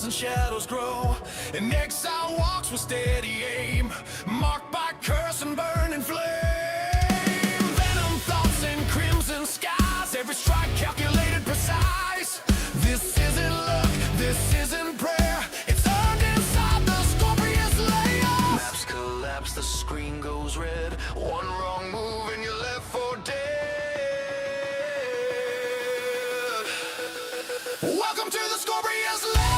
Shadows grow, and exile walks with steady aim, marked by curse and burning flame. Venom thoughts and crimson skies, every strike calculated precise. This isn't luck, this isn't prayer, it's earned inside the Scorpius layer. Maps collapse, the screen goes red, one wrong move and you're left for dead. Welcome to the Scorpius layer.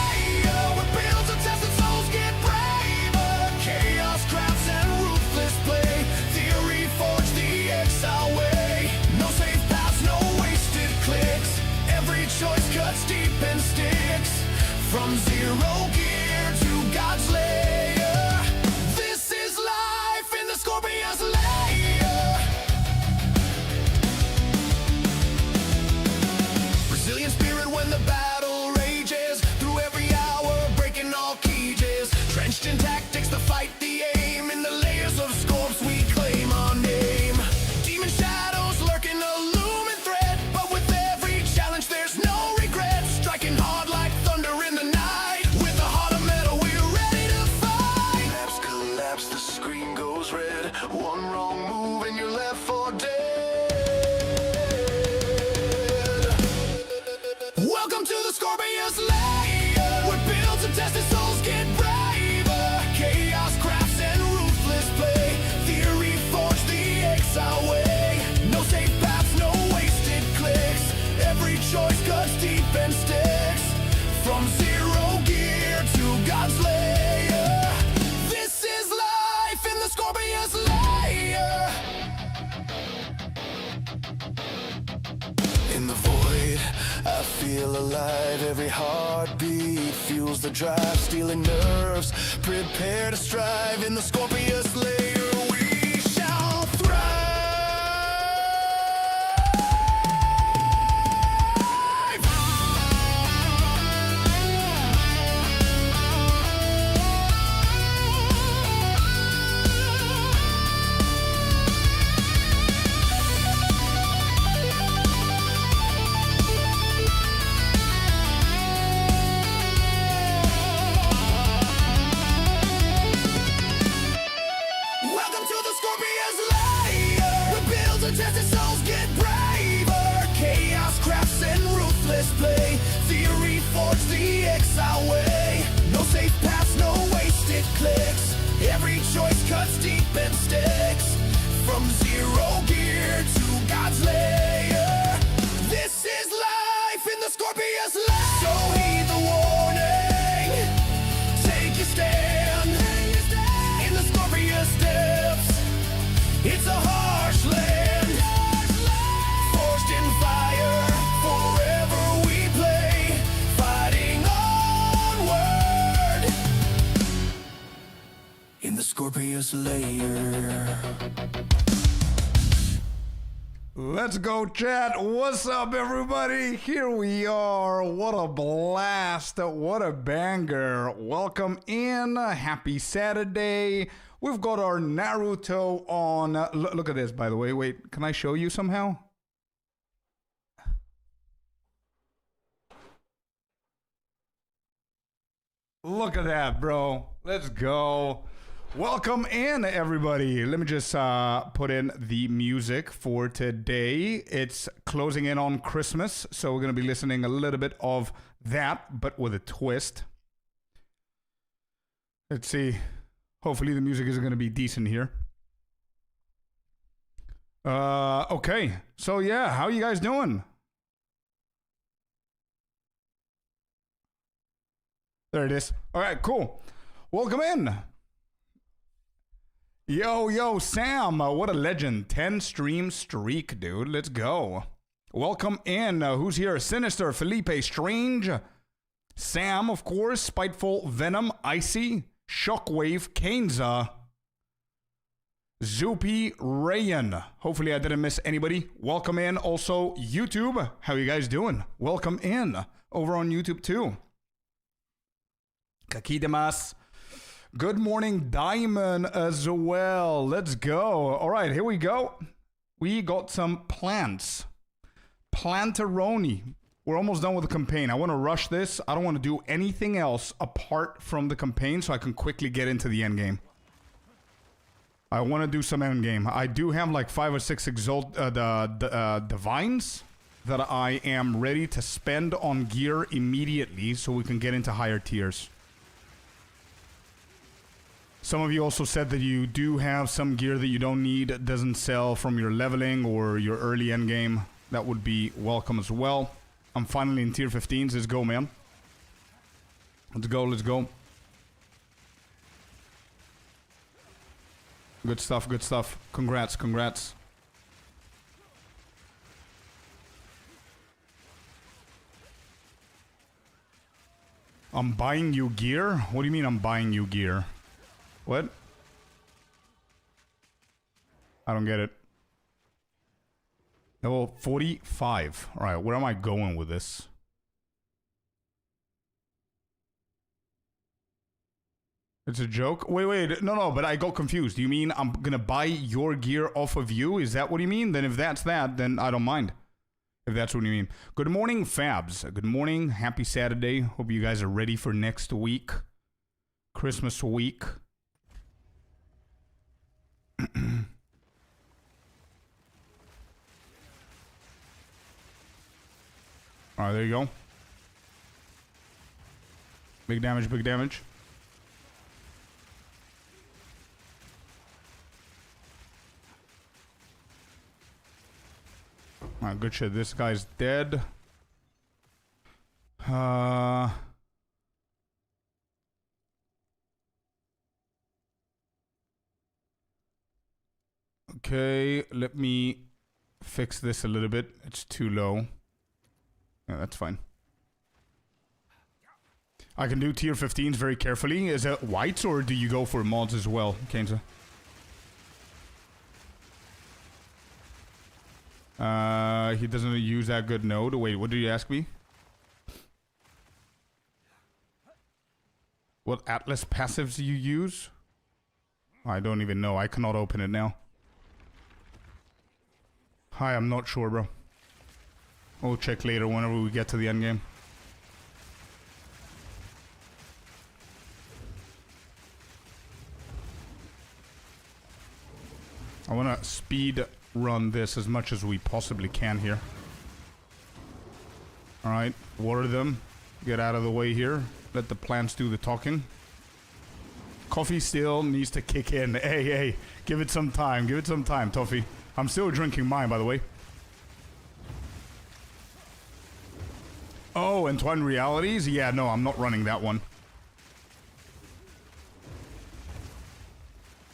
Deep and sticks from zero gear to God's lair. This is life in the Scorpius lair. Resilient spirit when the battle rages, through every hour breaking all cages. Trenched in tactics to fight the aim, in the layers of Scorps we claim our name. Demon shadows lurking a looming threat, but with every challenge there's no striking hard like thunder in the night. With a heart of metal, we're ready to fight. Maps collapse, the screen goes red. One wrong move and you're left for dead. Welcome to the Scorpius lair. We're built to test it, souls get braver. Chaos crafts and ruthless play. Theory forged the exile way. No safe paths, no wasted clicks. Every choice cuts deep and sticks. From zero gear to God's lair. This is life in the Scorpius lair. In the void, I feel alive. Every heartbeat fuels the drive. Stealing nerves, prepare to strive. In the Scorpius lair, we shall thrive. Play. Theory forged the exile way. No safe paths, no wasted clicks. Every choice cuts deep and sticks. From zero gear to God's lair. This is life in the Scorpius lair. So heed the warning. Take your stand. In the Scorpius depths. It's a harsh land. Forged in fire. Forever we play, fighting onward in the Scorpius lair. Let's go, chat. What's up, everybody? Here we are. What a blast. What a banger. Welcome in. Happy Saturday. We've got our Naruto on. Look at this, by the way. Wait, can I show you somehow? Look at that, bro. Let's go. Welcome in, everybody. Let me just put in the music for today. It's closing in on Christmas, so we're going to be listening a little bit of that, but with a twist. Let's see. Hopefully the music is going to be decent here. Okay. So, yeah, how you guys doing? There it is. All right, cool. Welcome in. Yo, Sam. What a legend. 10 stream streak, dude. Let's go. Welcome in. Who's here? Sinister, Felipe, Strange, Sam, of course, Spiteful, Venom, Icy, Shockwave, Kainza, Zoopy Rayan. Hopefully I didn't miss anybody. Welcome in. Also, YouTube. How you guys doing? Welcome in. Over on YouTube too. Kakidemas. Good morning, Diamond, as well. Let's go. All right, here we go. We got some plants. Planteroni. We're almost done with the campaign. I want to rush this. I don't want to do anything else apart from the campaign so I can quickly get into the end game. I want to do some end game. I do have like 5 or 6 divines that I am ready to spend on gear immediately so we can get into higher tiers. Some of you also said that you do have some gear that you don't need, that doesn't sell from your leveling or your early end game. That would be welcome as well. I'm finally in tier 15s. Let's go, man. Let's go, let's go. Good stuff, good stuff. Congrats, congrats. I'm buying you gear? What do you mean I'm buying you gear? What? I don't get it. Level 45. Alright, where am I going with this? It's a joke? Wait. No, but I got confused. Do you mean I'm gonna buy your gear off of you? Is that what you mean? Then if that's that, then I don't mind. If that's what you mean. Good morning, Fabs. Good morning. Happy Saturday. Hope you guys are ready for next week. Christmas week. Alright, there you go. Big damage, big damage. Alright, good shit. This guy's dead. Okay, let me fix this a little bit. It's too low. Yeah, that's fine. I can do tier 15s very carefully. Is it whites or do you go for mods as well, Kenza? He doesn't use that good node. Wait, what did you ask me? What Atlas passives do you use? I don't even know. I cannot open it now. Hi, I'm not sure, bro. We'll check later whenever we get to the end game. I want to speed run this as much as we possibly can here. Alright, water them. Get out of the way here. Let the plants do the talking. Coffee still needs to kick in. Hey, give it some time. Give it some time, Toffee. I'm still drinking mine, by the way. Oh, Entwined Realities? Yeah, no, I'm not running that one.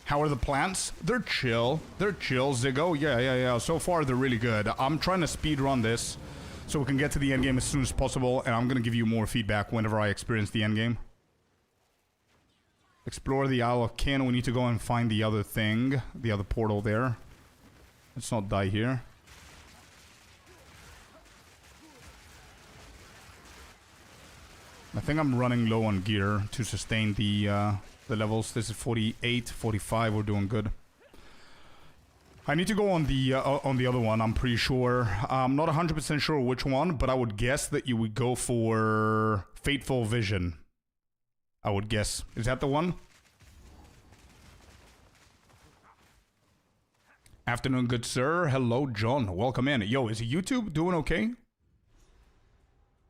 How are the plants? They're chill. They're chill, Ziggo. Yeah. So far, they're really good. I'm trying to speed run this so we can get to the end game as soon as possible, and I'm going to give you more feedback whenever I experience the end game. Explore the Isle of Kin. We need to go and find the other thing. The other portal there. Let's not die here. I think I'm running low on gear to sustain the levels. This is 48, 45. We're doing good. I need to go on the other one. I'm pretty sure. I'm not 100% sure which one, but I would guess that you would go for Fateful Vision. I would guess. Is that the one? Afternoon, good sir. Hello, John. Welcome in. Yo, is YouTube doing okay?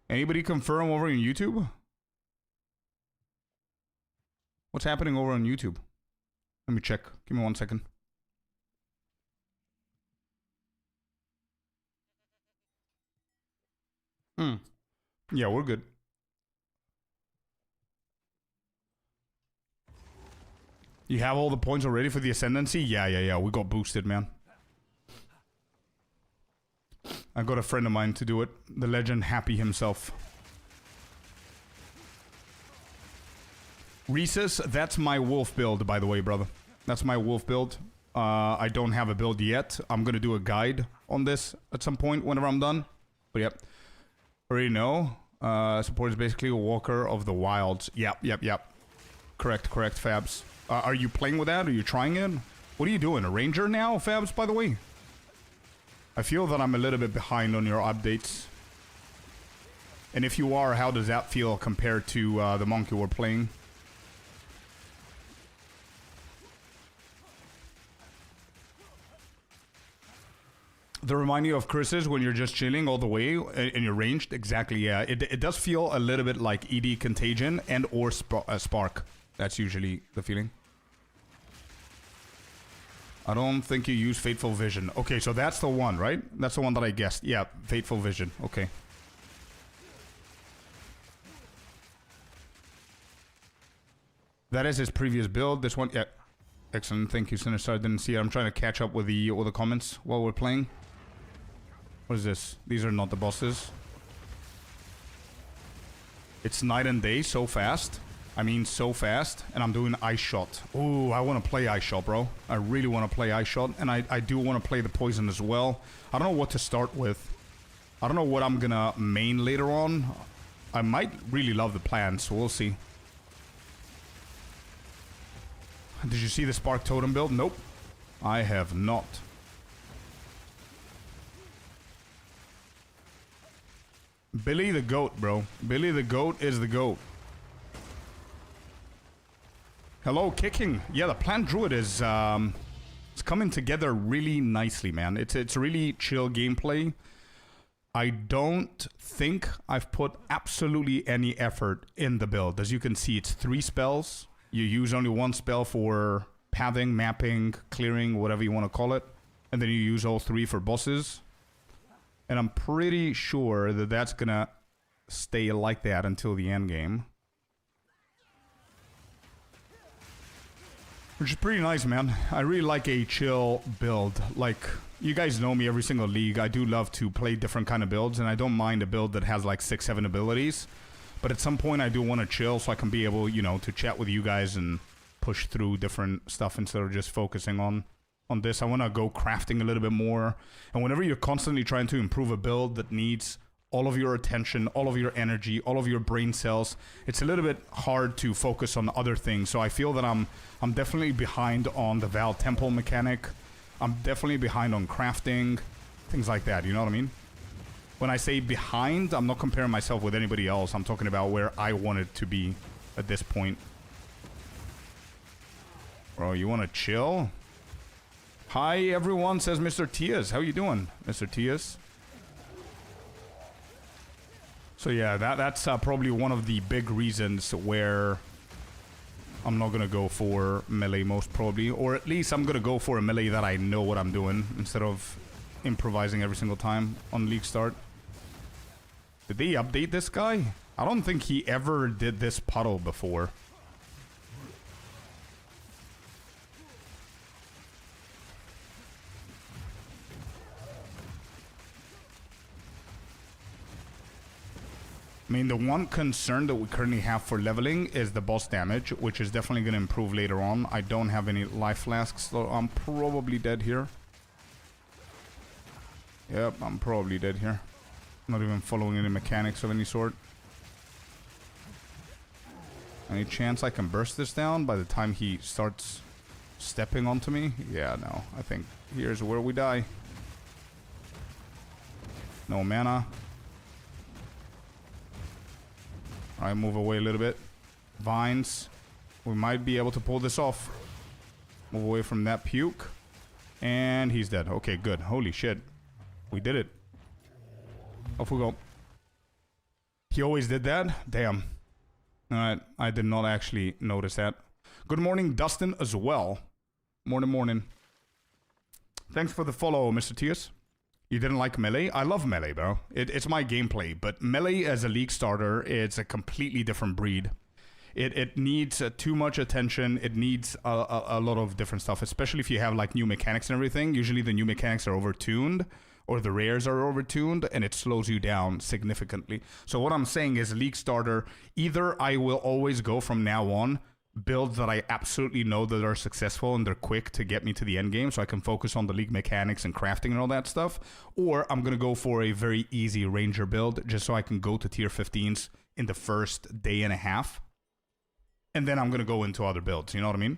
Anybody confirm over on YouTube? What's happening over on YouTube? Let me check. Give me 1 second. Yeah, we're good. You have all the points already for the Ascendancy? Yeah. We got boosted, man. I got a friend of mine to do it. The legend Happy himself. Rhesus, that's my wolf build, by the way, brother. That's my wolf build. I don't have a build yet. I'm gonna do a guide on this at some point whenever I'm done. But yep. Already know. Support is basically a walker of the wilds. Yep. Correct, Fabs. Are you playing with that? Are you trying it? What are you doing? A ranger now, Fabs, by the way? I feel that I'm a little bit behind on your updates. And if you are, how does that feel compared to the monk you were playing? They remind you of Chris's when you're just chilling all the way and you're ranged? Exactly, yeah. It does feel a little bit like ED Contagion and or Spark. That's usually the feeling. I don't think you use Fateful Vision. Okay, so that's the one, right? That's the one that I guessed. Yeah, Fateful Vision. Okay. That is his previous build. This one, yeah. Excellent. Thank you, Sinister. I didn't see it. I'm trying to catch up with the comments while we're playing. What is this? These are not the bosses. It's night and day so fast. I mean, so fast. And I'm doing Ice Shot. Ooh, I want to play Ice Shot, bro. I really want to play Ice Shot. And I do want to play the Poison as well. I don't know what to start with. I don't know what I'm gonna main later on. I might really love the plan, so we'll see. Did you see the Spark Totem build? Nope. I have not. Billy the Goat, bro. Billy the Goat is the GOAT. Hello, Kicking. Yeah, the Plant Druid is it's coming together really nicely, man. It's really chill gameplay. I don't think I've put absolutely any effort in the build. As you can see, it's 3 spells. You use only 1 spell for pathing, mapping, clearing, whatever you want to call it. And then you use all 3 for bosses. And I'm pretty sure that that's gonna stay like that until the end game. Which is pretty nice, man. I really like a chill build. Like, you guys know me every single league. I do love to play different kind of builds, and I don't mind a build that has like 6-7 abilities. But at some point I do want to chill so I can be able, you know, to chat with you guys and push through different stuff instead of just focusing on this. I want to go crafting a little bit more. And whenever you're constantly trying to improve a build that needs all of your attention, all of your energy, all of your brain cells, it's a little bit hard to focus on other things. So I feel that I'm definitely behind on the Val Temple mechanic. I'm definitely behind on crafting, things like that, you know what I mean? When I say behind, I'm not comparing myself with anybody else. I'm talking about where I wanted to be at this point. Bro, you want to chill? Hi, everyone, says Mr. Tias. How you doing, Mr. Tias? So yeah, that's probably one of the big reasons where I'm not going to go for melee most probably. Or at least I'm going to go for a melee that I know what I'm doing instead of improvising every single time on League Start. Did they update this guy? I don't think he ever did this puddle before. I mean, the one concern that we currently have for leveling is the boss damage, which is definitely going to improve later on. I don't have any life flasks, so I'm probably dead here. Yep, I'm probably dead here. Not even following any mechanics of any sort. Any chance I can burst this down by the time he starts stepping onto me? Yeah, no. I think here's where we die. No mana. Alright, move away a little bit. Vines. We might be able to pull this off. Move away from that puke. And he's dead. Okay, good. Holy shit. We did it. Off we go. He always did that? Damn. Alright, I did not actually notice that. Good morning, Dustin, as well. Morning. Thanks for the follow, Mr. Tias. You didn't like melee? I love melee, bro. It's my gameplay, but melee as a league starter, it's a completely different breed. It needs too much attention. It needs a lot of different stuff, especially if you have like new mechanics and everything. Usually the new mechanics are overtuned, or the rares are overtuned, and it slows you down significantly. So what I'm saying is, league starter, either I will always go from now on builds that I absolutely know that are successful and they're quick to get me to the end game so I can focus on the league mechanics and crafting and all that stuff. Or I'm going to go for a very easy ranger build just so I can go to tier 15s in the first day and a half. And then I'm going to go into other builds, you know what I mean?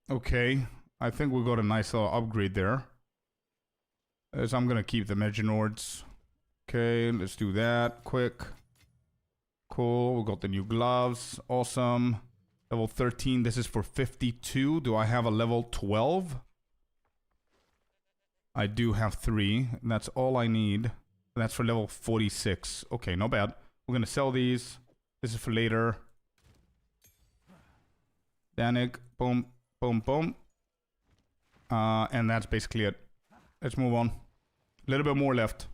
Okay, I think we got a nice little upgrade there. As I'm gonna keep the Meginords. Okay, let's do that quick. Cool, we got the new gloves. Awesome. Level 13, this is for 52. Do I have a level 12? I do have 3, and that's all I need. That's for level 46. Okay, not bad. We're gonna sell these. This is for later. Danik, boom. Boom, boom. And that's basically it. Let's move on. A little bit more left.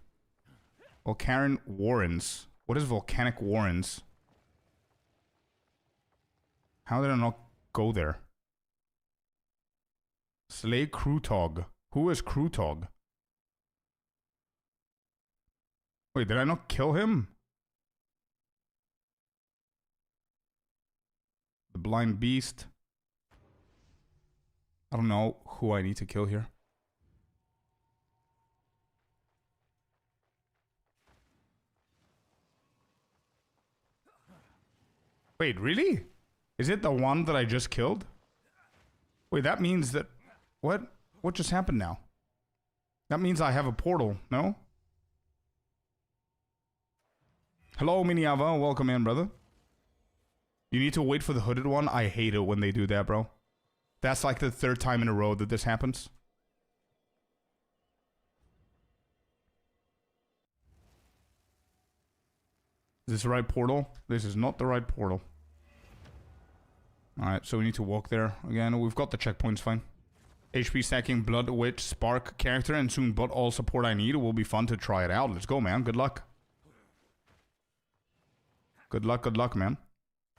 Volcanic Warrens. What is Volcanic Warrens? How did I not go there? Slay Krutog. Who is Krutog? Wait, did I not kill him? The Blind Beast. I don't know who I need to kill here. Wait, really? Is it the one that I just killed? Wait, that means that... What? What just happened now? That means I have a portal, no? Hello, Miniava. Welcome in, brother. You need to wait for the hooded one? I hate it when they do that, bro. That's like the 3rd time in a row that this happens. Is this the right portal? This is not the right portal. Alright, so we need to walk there. Again, we've got the checkpoints, fine. HP stacking, Blood Witch, Spark character, and soon but all support I need. It will be fun to try it out. Let's go, man. Good luck. Good luck, man.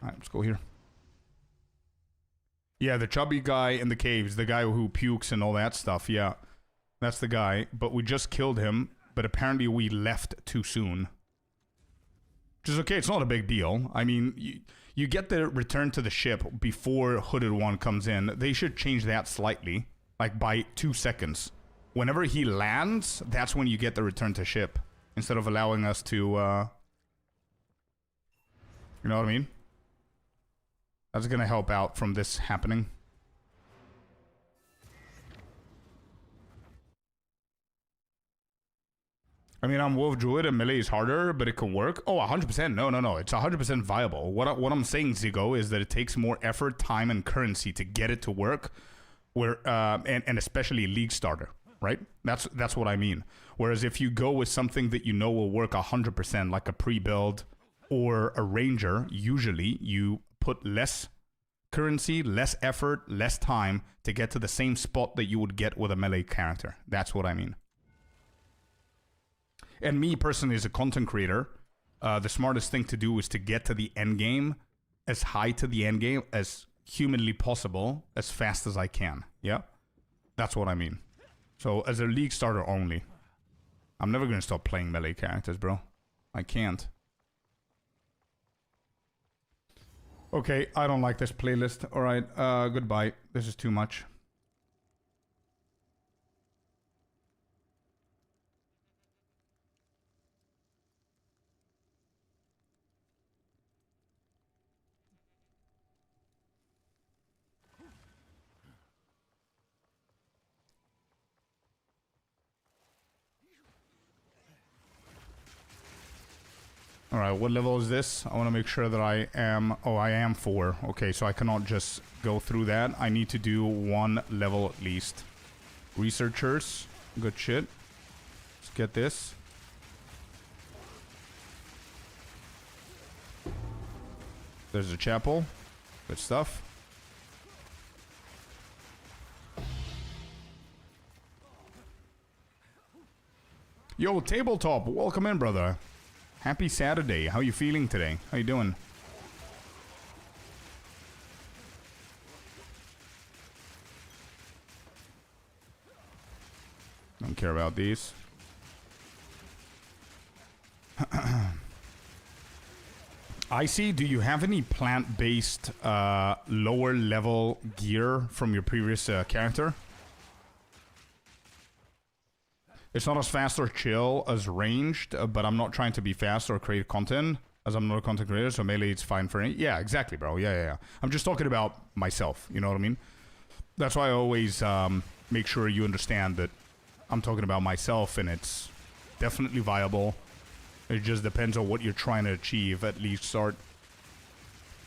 Alright, let's go here. Yeah, the chubby guy in the caves, the guy who pukes and all that stuff, yeah. That's the guy, but we just killed him, but apparently we left too soon. Which is okay, it's not a big deal. I mean, you get the return to the ship before Hooded One comes in. They should change that slightly, like by 2 seconds. Whenever he lands, that's when you get the return to ship, instead of allowing us to, you know what I mean? That's gonna help out from this happening. I mean, I'm Wolf Druid and melee is harder, but it can work. Oh, 100%. No. It's 100% viable. What I'm saying, Zigo, is that it takes more effort, time, and currency to get it to work. Where and especially League Starter, right? That's what I mean. Whereas if you go with something that you know will work 100%, like a pre-build or a Ranger, usually you put less currency, less effort, less time to get to the same spot that you would get with a melee character. That's what I mean. And me personally, as a content creator, the smartest thing to do is to get to the end game, as high to the end game as humanly possible, as fast as I can. Yeah, that's what I mean. So as a League Starter only, I'm never gonna stop playing melee characters, bro. I can't. Okay, I don't like this playlist. All right, goodbye. This is too much. All right, what level is this? I want to make sure that I am... Oh, I am 4. Okay, so I cannot just go through that. I need to do 1 level at least. Researchers. Good shit. Let's get this. There's a chapel. Good stuff. Yo, Tabletop, welcome in, brother. Happy Saturday. How you feeling today? How you doing? Don't care about these. Icy, do you have any plant-based lower level gear from your previous character? It's not as fast or chill as ranged, but I'm not trying to be fast or create content, as I'm not a content creator, so melee it's fine for me. Yeah, exactly, bro. Yeah. I'm just talking about myself, you know what I mean? That's why I always make sure you understand that I'm talking about myself, and it's definitely viable. It just depends on what you're trying to achieve, at least start.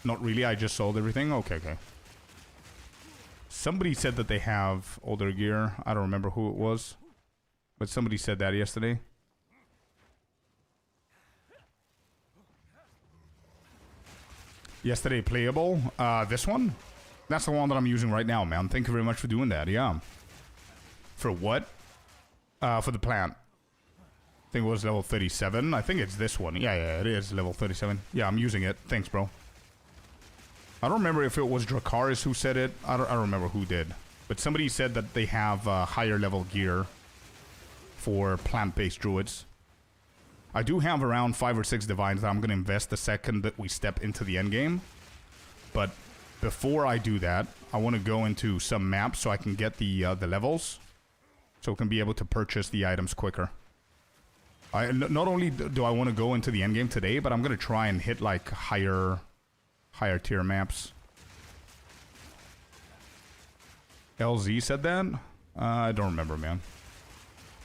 Not really, I just sold everything? Okay. Somebody said that they have older gear. I don't remember who it was. But somebody said that yesterday. Yesterday playable. This one? That's the one that I'm using right now, man. Thank you very much for doing that, yeah. For what? For the plant. I think it was level 37. I think it's this one. Yeah, it is level 37. Yeah, I'm using it. Thanks, bro. I don't remember if it was Dracarys who said it. I don't remember who did. But somebody said that they have higher level gear for plant-based druids. I do have around 5 or 6 divines that I'm going to invest the second that we step into the endgame. But before I do that, I want to go into some maps so I can get the levels. So I can be able to purchase the items quicker. Not only do I want to go into the endgame today, but I'm going to try and hit like higher tier maps. LZ said that? I don't remember, man.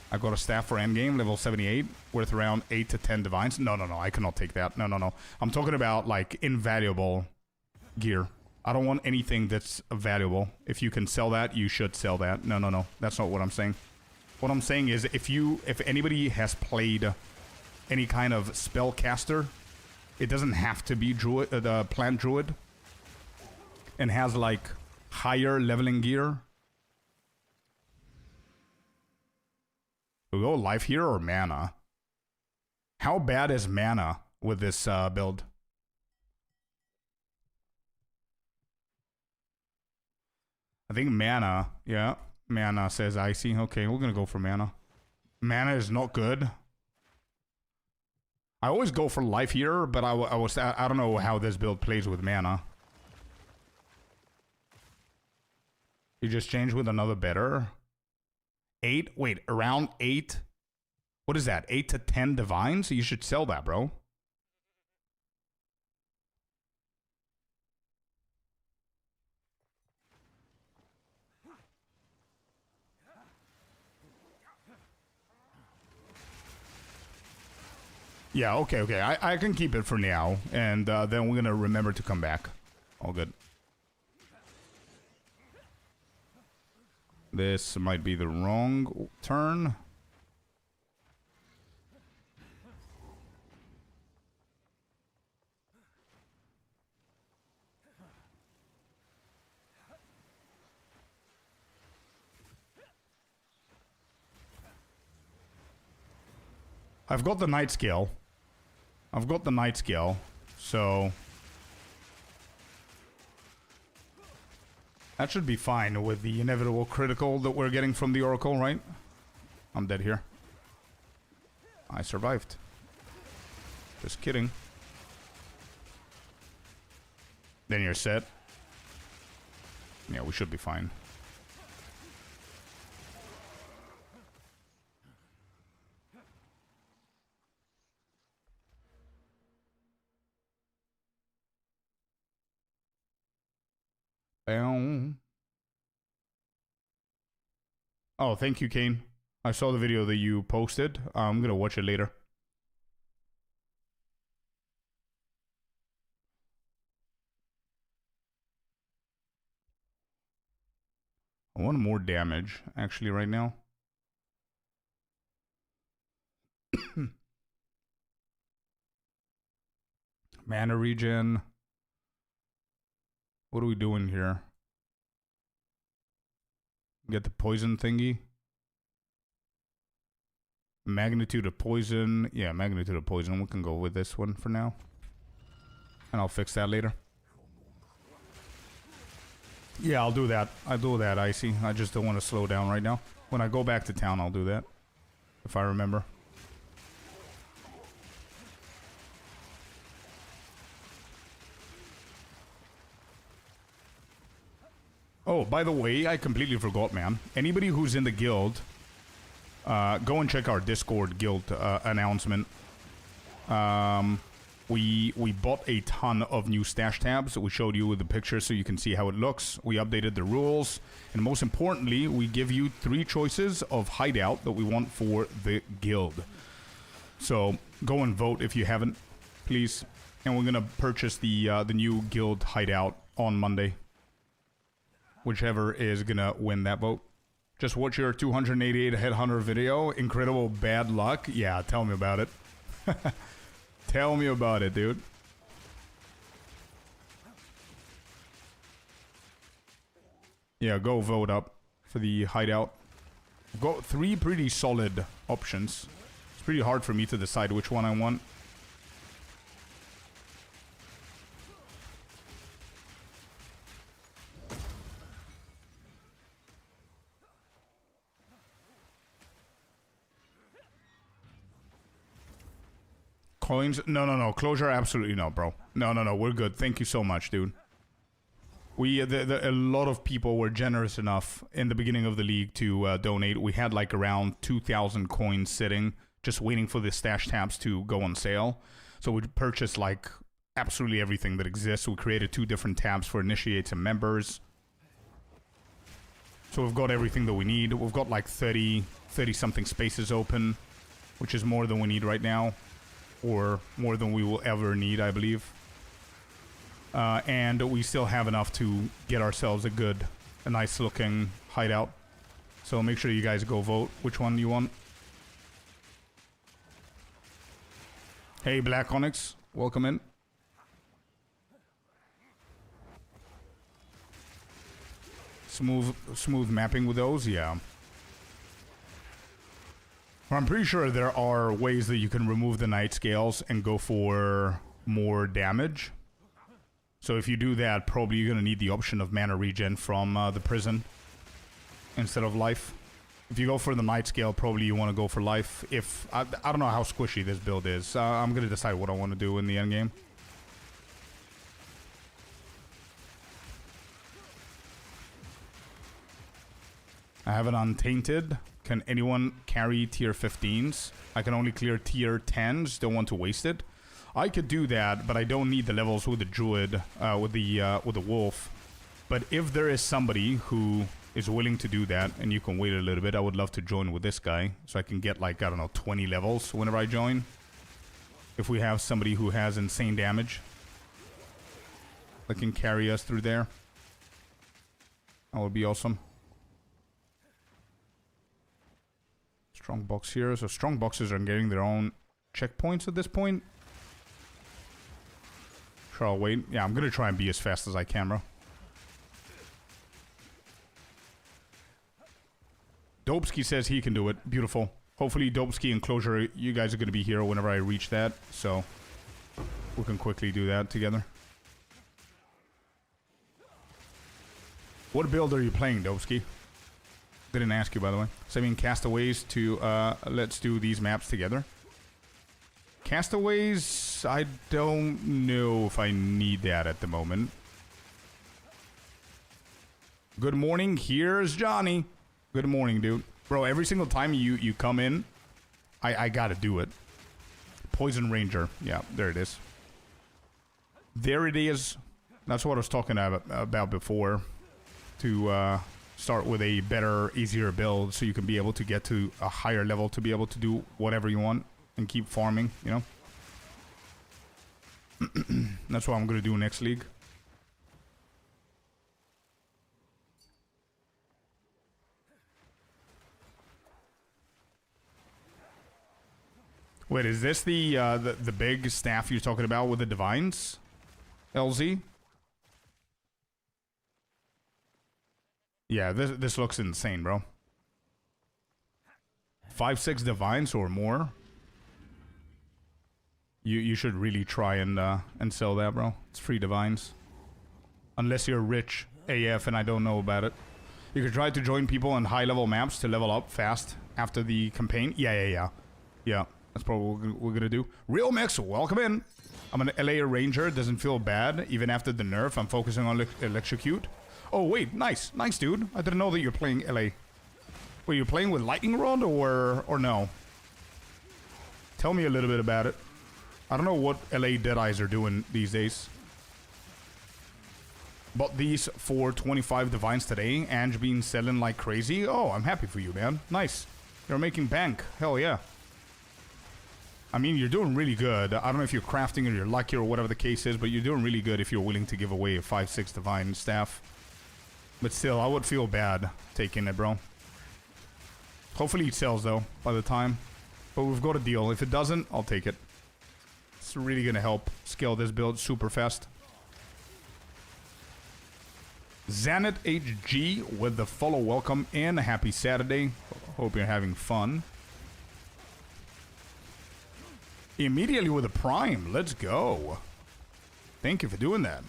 I got a staff for endgame, level 78, worth around 8 to 10 divines. No, I cannot take that. No. I'm talking about, like, invaluable gear. I don't want anything that's valuable. If you can sell that, you should sell that. No. That's not what I'm saying. What I'm saying is, if anybody has played any kind of spellcaster, it doesn't have to be druid, the plant druid, and has, like, higher leveling gear. We go life here or mana? How bad is mana with this build? I think mana, yeah. Mana says icy. Okay, we're gonna go for mana. Mana is not good. I always go for life here, but I don't know how this build plays with mana. You just change with another better. 8? Wait, around 8? What is that? 8 to 10 divines? You should sell that, bro. Yeah, okay. I can keep it for now, and then we're gonna remember to come back. All good. This might be the wrong turn. I've got the night skill. So that should be fine with the inevitable critical that we're getting from the Oracle, right? I'm dead here. I survived. Just kidding. Then you're set. Yeah, we should be fine. Oh, thank you, Kane. I saw the video that you posted. I'm gonna watch it later. I want more damage, actually, right now. Mana regen. What are we doing here? Get the poison thingy. Magnitude of poison. Yeah, magnitude of poison. We can go with this one for now. And I'll fix that later. Yeah, I'll do that. I'll do that, Icy. I just don't want to slow down right now. When I go back to town, I'll do that. If I remember. Oh, by the way, I completely forgot, man. Anybody who's in the guild, go and check our Discord guild announcement. We bought a ton of new stash tabs. We showed you with the picture so you can see how it looks. We updated the rules. And most importantly, we give you 3 choices of hideout that we want for the guild. So go and vote if you haven't, please. And we're going to purchase the new guild hideout on Monday. Whichever is going to win that vote. Just watch your 288 Headhunter video. Incredible bad luck. Yeah, tell me about it. Tell me about it, dude. Yeah, go vote up for the hideout. I've got 3 pretty solid options. It's pretty hard for me to decide which one I want. Coins? No. Closure, absolutely no, bro. No. We're good. Thank you so much, dude. A lot of people were generous enough in the beginning of the league to donate. We had like around 2,000 coins sitting, just waiting for the stash tabs to go on sale. So we purchased like absolutely everything that exists. We created 2 different tabs for initiates and members. So we've got everything that we need. We've got like 30 something spaces open, which is more than we need right now. Or more than we will ever need, I believe. And we still have enough to get ourselves a nice looking hideout. So make sure you guys go vote which one you want. Hey, Black Onyx, welcome in. Smooth mapping with those, yeah. I'm pretty sure there are ways that you can remove the night scales and go for more damage. So if you do that, probably you're going to need the option of mana regen from the prison instead of life. If you go for the night scale, probably you want to go for life. If I don't know how squishy this build is. I'm going to decide what I want to do in the endgame. I have an Untainted. Can anyone carry tier 15s? I can only clear tier 10s. Don't want to waste it. I could do that, but I don't need the levels with the Druid, with the Wolf. But if there is somebody who is willing to do that, and you can wait a little bit, I would love to join with this guy. So I can get like, I don't know, 20 levels whenever I join. If we have somebody who has insane damage that can carry us through there, that would be awesome. Strong box here. So strong boxes are getting their own checkpoints at this point. Sure, I'll wait. Yeah, I'm gonna try and be as fast as I can, bro. Dopeski says he can do it. Beautiful. Hopefully Dopeski and Closure, you guys are gonna be here whenever I reach that. So we can quickly do that together. What build are you playing, Dopeski? Didn't ask you, by the way. Saving Castaways to, let's do these maps together. Castaways, I don't know if I need that at the moment. Good morning, here's Johnny. Good morning, dude. Bro, every single time you come in, I gotta do it. Poison Ranger. Yeah, there it is. There it is. That's what I was talking about before. To, start with a better, easier build so you can be able to get to a higher level to be able to do whatever you want and keep farming, you know? That's what I'm going to do next league. Wait, is this the big staff you're talking about with the divines? LZ? Yeah, this looks insane, bro. 5-6 divines or more, you should really try and sell that, bro. It's free divines. Unless you're rich AF and I don't know about it. You could try to join people on high-level maps to level up fast after the campaign. Yeah. That's probably what we're gonna do. Real Mix, welcome in. I'm an LA Ranger. Doesn't feel bad. Even after the nerf, I'm focusing on electrocute. Oh, wait. Nice, dude. I didn't know that you're playing LA. Were you playing with Lightning Rod or no? Tell me a little bit about it. I don't know what LA Deadeyes are doing these days. Bought these for 25 divines today. Ange been selling like crazy. Oh, I'm happy for you, man. Nice. You're making bank. Hell yeah. I mean, you're doing really good. I don't know if you're crafting or you're lucky or whatever the case is, but you're doing really good if you're willing to give away a 5-6 divine staff. But still, I would feel bad taking it, bro. Hopefully it sells, though, by the time. But we've got a deal. If it doesn't, I'll take it. It's really gonna help scale this build super fast. Zanet HG with the follow. Welcome in. Happy Saturday. Hope you're having fun. Immediately with a prime. Let's go. Thank you for doing that.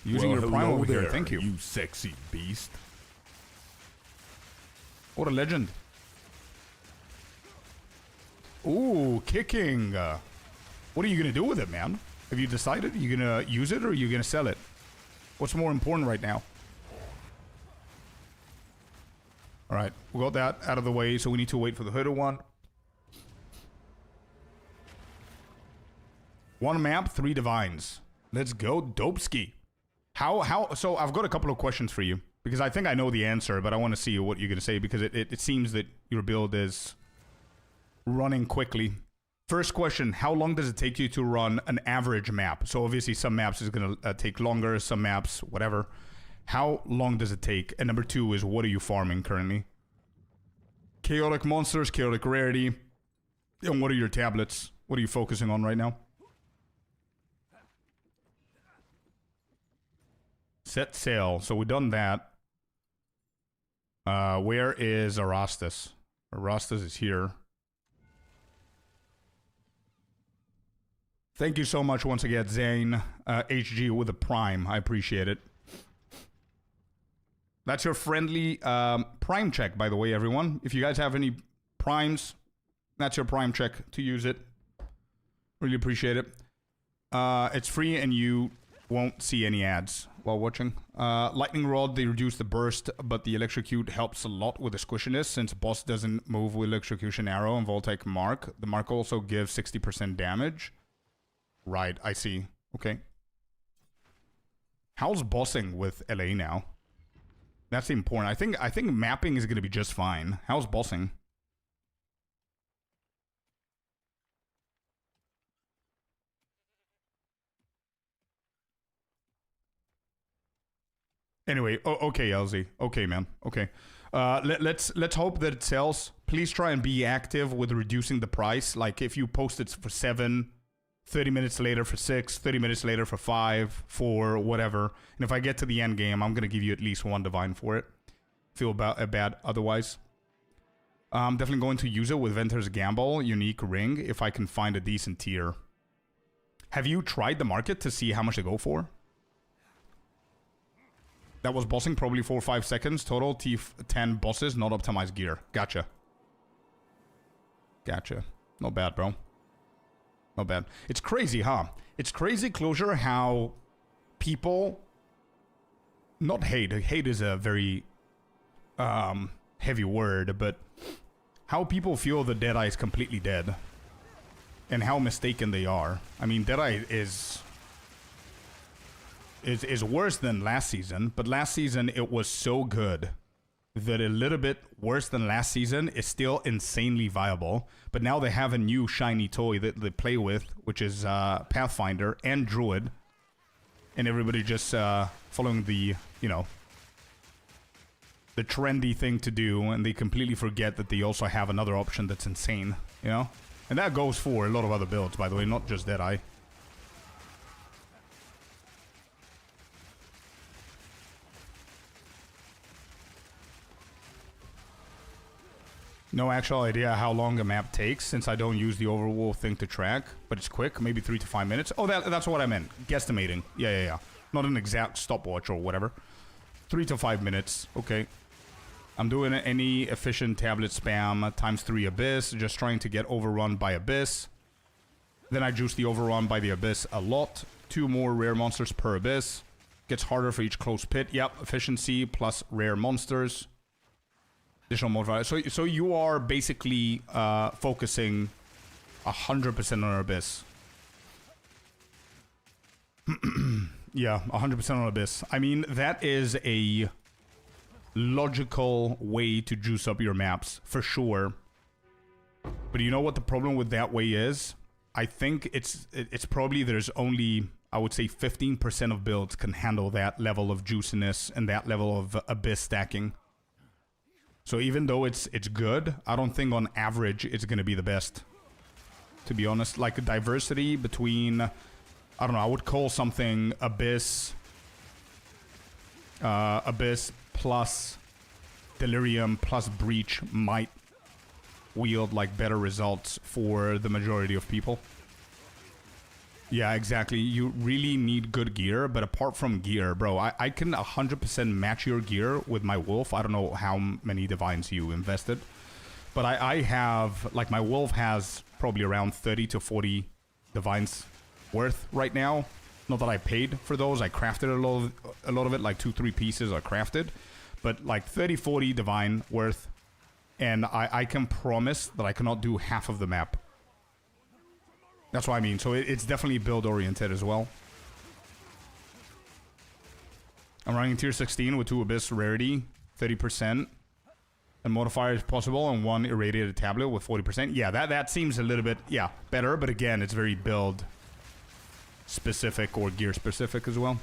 Using your prime over here. Thank you. You sexy beast. What a legend. Ooh, kicking. What are you going to do with it, man? Have you decided? Are you going to use it or are you going to sell it? What's more important right now? Alright, we got that out of the way, so we need to wait for the hooded one. One map, 3 divines. Let's go, Dopeski. So I've got a couple of questions for you. Because I think I know the answer, but I want to see what you're going to say. Because it seems that your build is running quickly. First question, how long does it take you to run an average map? So obviously some maps is going to take longer, some maps, whatever. How long does it take? And number 2 is, what are you farming currently? Chaotic monsters, chaotic rarity. And what are your tablets? What are you focusing on right now? Set sail. So we've done that. Where is Arastas? Arastas is here. Thank you so much once again, Zane. HG with a prime. I appreciate it. That's your friendly prime check, by the way, everyone. If you guys have any primes, that's your prime check to use it. Really appreciate it. It's free and you won't see any ads while watching. Lightning Rod, they reduce the burst, but the electrocute helps a lot with the squishiness since boss doesn't move with electrocution arrow and Voltaic mark. The mark also gives 60% damage. Right, I see. Okay. How's bossing with LA now? That's important. I think mapping is gonna be just fine. How's bossing? Anyway, okay, LZ. Okay, man. Okay. Let's hope that it sells. Please try and be active with reducing the price. Like if you post it for 7, 30 minutes later for 6, 30 minutes later for 5, 4, whatever. And if I get to the end game, I'm going to give you at least 1 divine for it. Feel bad otherwise. I'm definitely going to use it with Venter's Gamble, unique ring, if I can find a decent tier. Have you tried the market to see how much they go for? That was bossing, probably 4 or 5 seconds. Total T10 bosses, not optimized gear. Gotcha. Gotcha. Not bad, bro. Not bad. It's crazy, huh? It's crazy, Closure, how people... Not hate. Hate is a very heavy word, but how people feel the Deadeye is completely dead. And how mistaken they are. I mean, Deadeye is worse than last season, but last season it was so good that a little bit worse than last season is still insanely viable. But now they have a new shiny toy that they play with, which is Pathfinder and Druid. And everybody just following the, you know, the trendy thing to do, and they completely forget that they also have another option that's insane, you know? And that goes for a lot of other builds, by the way, not just Deadeye. No actual idea how long a map takes since I don't use the overall thing to track, but it's quick, maybe 3 to 5 minutes. Oh, that's what I meant. Guesstimating. Yeah. Not an exact stopwatch or whatever. 3 to 5 minutes. Okay. I'm doing any efficient tablet spam times 3 Abyss, just trying to get overrun by Abyss. Then I juice the overrun by the Abyss a lot. 2 more rare monsters per Abyss. Gets harder for each close pit. Yep, efficiency plus rare monsters. Additional modifier. So you are basically focusing 100% on Abyss. Yeah, 100% on Abyss. I mean, that is a logical way to juice up your maps, for sure. But you know what the problem with that way is? I think it's probably there's only, I would say 15% of builds can handle that level of juiciness and that level of Abyss stacking. So even though it's good, I don't think on average it's going to be the best. To be honest, like a diversity between, I don't know, I would call something Abyss plus Delirium plus Breach might wield like better results for the majority of people. Yeah, exactly. You really need good gear, but apart from gear, bro, I can 100% match your gear with my wolf. I don't know how many divines you invested, but I have, like, my wolf has probably around 30 to 40 divines worth right now. Not that I paid for those. I crafted a lot of it, like 2-3 pieces are crafted, but like 30-40 divine worth. And I can promise that I cannot do half of the map. That's what I mean. So it's definitely build-oriented as well. I'm running tier 16 with 2 Abyss rarity, 30%. And modifier is possible, and 1 irradiated tablet with 40%. Yeah, that seems a little bit, yeah, better. But again, it's very build-specific or gear-specific as well.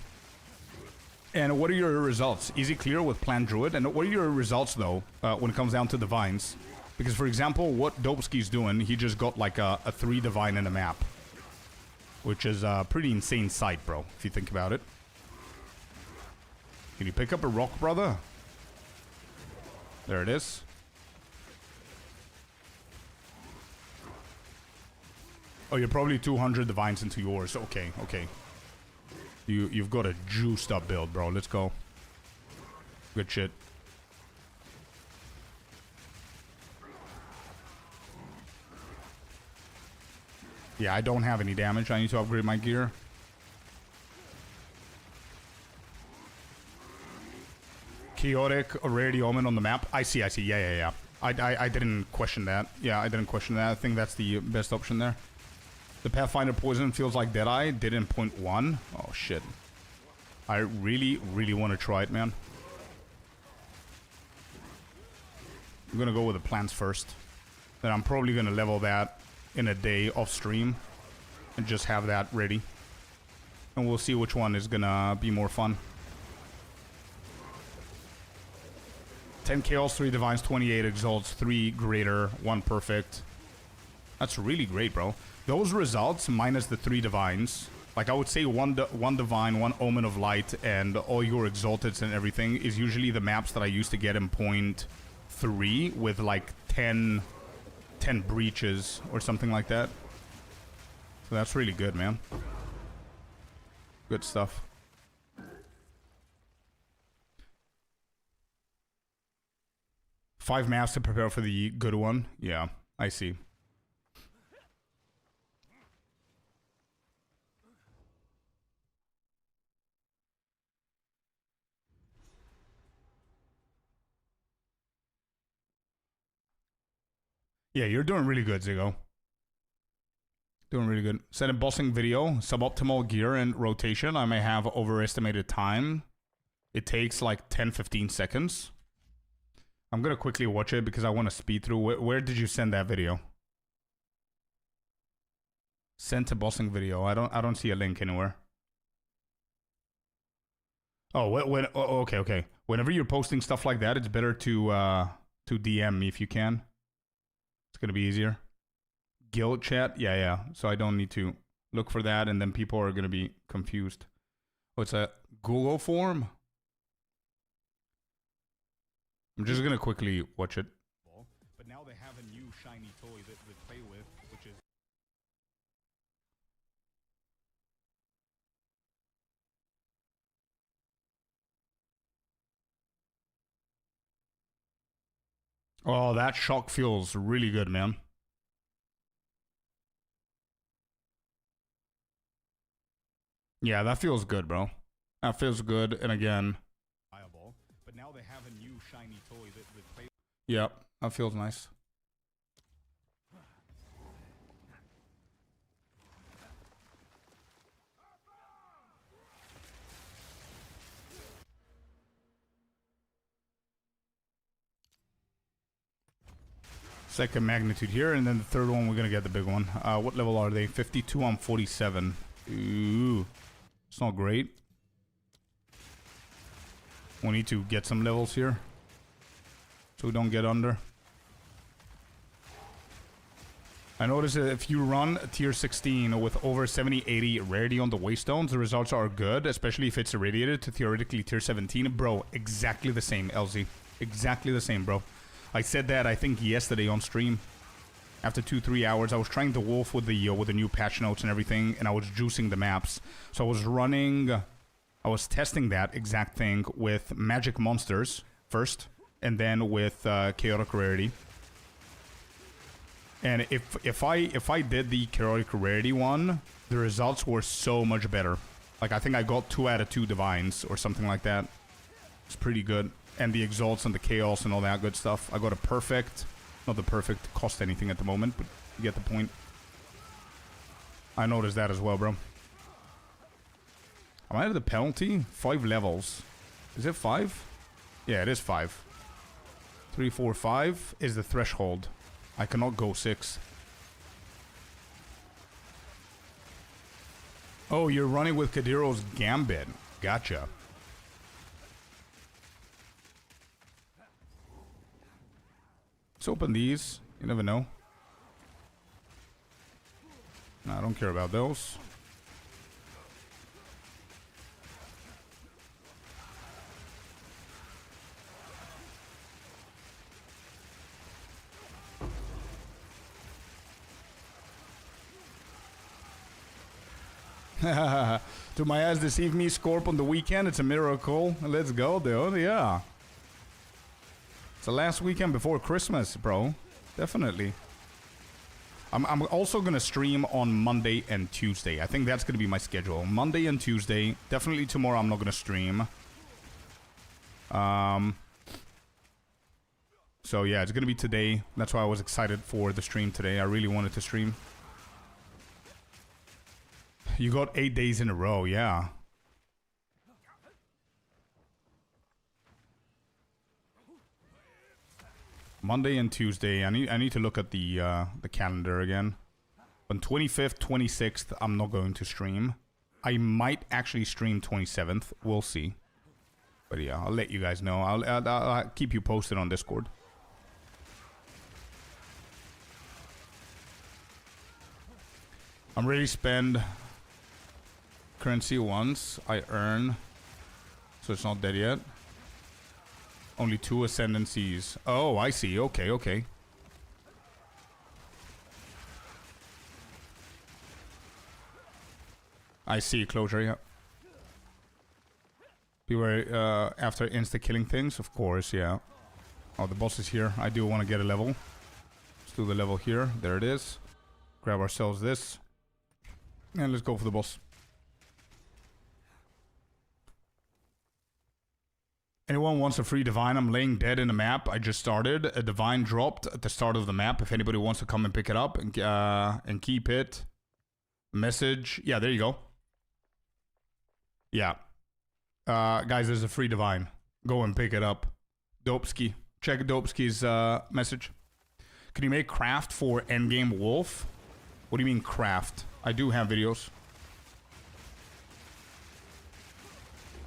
And what are your results? Easy clear with Plant Druid. And what are your results, though, when it comes down to divines? Because, for example, what Dopeski's doing, he just got like a 3 divine in a map. Which is a pretty insane sight, bro, if you think about it. Can you pick up a rock, brother? There it is. Oh, you're probably 200 divines into yours. Okay, okay. You've got a juiced up build, bro. Let's go. Good shit. Yeah, I don't have any damage. I need to upgrade my gear. Chaotic Rarity Omen on the map. I see. Yeah. I didn't question that. Yeah, I didn't question that. I think that's the best option there. The Pathfinder Poison feels like Deadeye. Did in 0.1. Oh, shit. I really want to try it, man. I'm gonna go with the plants first. Then I'm probably gonna level that in a day off stream. And just have that ready. And we'll see which one is gonna be more fun. 10 Chaos, 3 Divines, 28 Exalts, 3 Greater, 1 Perfect. That's really great, bro. Those results, minus the 3 Divines, like I would say one Divine, 1 Omen of Light, and all your Exalteds and everything is usually the maps that I used to get in 0.3 with like 10 breaches or something like that. So that's really good, man. Good stuff. Five maps to prepare for the good one. Yeah, I see. Yeah, you're doing really good, Zigo. Doing really good. Send a bossing video. Suboptimal gear and rotation. I may have overestimated time. It takes like 10-15 seconds. I'm gonna quickly watch it because I want to speed through. Where did you send that video? Send to bossing video. I don't see a link anywhere. Oh, okay. Whenever you're posting stuff like that, it's better to DM me if you can. It's gonna be easier. Guild chat, yeah. So I don't need to look for that, and then people are gonna be confused. Oh, it's a Google form. I'm just gonna quickly watch it. But now they have a new shiny toy that they play with, which is... Oh, that shock feels really good, man. Yeah, that feels good, bro. That feels good, and again... But now they have a new shiny toy that they play... Yep, that feels nice. Second magnitude here, and then the third one, we're gonna get the big one. What level are they? 52 on 47. Ooh. It's not great. We need to get some levels here, so we don't get under. I noticed that if you run a tier 16 with over 70-80 rarity on the waystones, the results are good, especially if it's irradiated to theoretically tier 17. Bro, exactly the same, LZ. Exactly the same, bro. I said that, I think, yesterday on stream. After 2-3 hours, I was trying the wolf with the new patch notes and everything, and I was juicing the maps. So I was running... I was testing that exact thing with magic monsters first, and then with chaotic rarity. And if I did the chaotic rarity one, the results were so much better. Like, I think I got 2 out of 2 divines or something like that. It's pretty good. And the exalts and the chaos and all that good stuff. I got a perfect. Not the perfect cost anything at the moment, but you get the point. I noticed that as well, bro. Am I at the penalty? 5 levels. Is it 5? Yeah, it is 5. 3, 4, 5 is the threshold. I cannot go 6. Oh, you're running with Kadiro's Gambit. Gotcha. Let's open these. You never know. No, I don't care about those. Do my eyes deceive me, Scorp, on the weekend? It's a miracle. Let's go, dude. Yeah. It's the last weekend before Christmas, bro. Definitely. I'm also going to stream on Monday and Tuesday. I think that's going to be my schedule. Monday and Tuesday. Definitely tomorrow I'm not going to stream. So yeah, it's going to be today. That's why I was excited for the stream today. I really wanted to stream. You got 8 days in a row, yeah. Monday and Tuesday. I need to look at the calendar again. On 25th, 26th, I'm not going to stream. I might actually stream 27th. We'll see. But yeah, I'll let you guys know. I'll keep you posted on Discord. I'm ready to spend currency once. I earn. So it's not dead yet. Only 2 ascendancies. Oh, I see. Okay, okay. I see. Closure, yeah. Beware after insta-killing things. Of course, yeah. Oh, the boss is here. I do want to get a level. Let's do the level here. There it is. Grab ourselves this. And let's go for the boss. Anyone wants a free divine? I'm laying dead in the map. I just started. A divine dropped at the start of the map. If anybody wants to come and pick it up and keep it. Message. Yeah, there you go. Yeah. Guys, there's a free divine. Go and pick it up. Dopeski. Check Dopeski's message. Can you make craft for Endgame Wolf? What do you mean craft? I do have videos.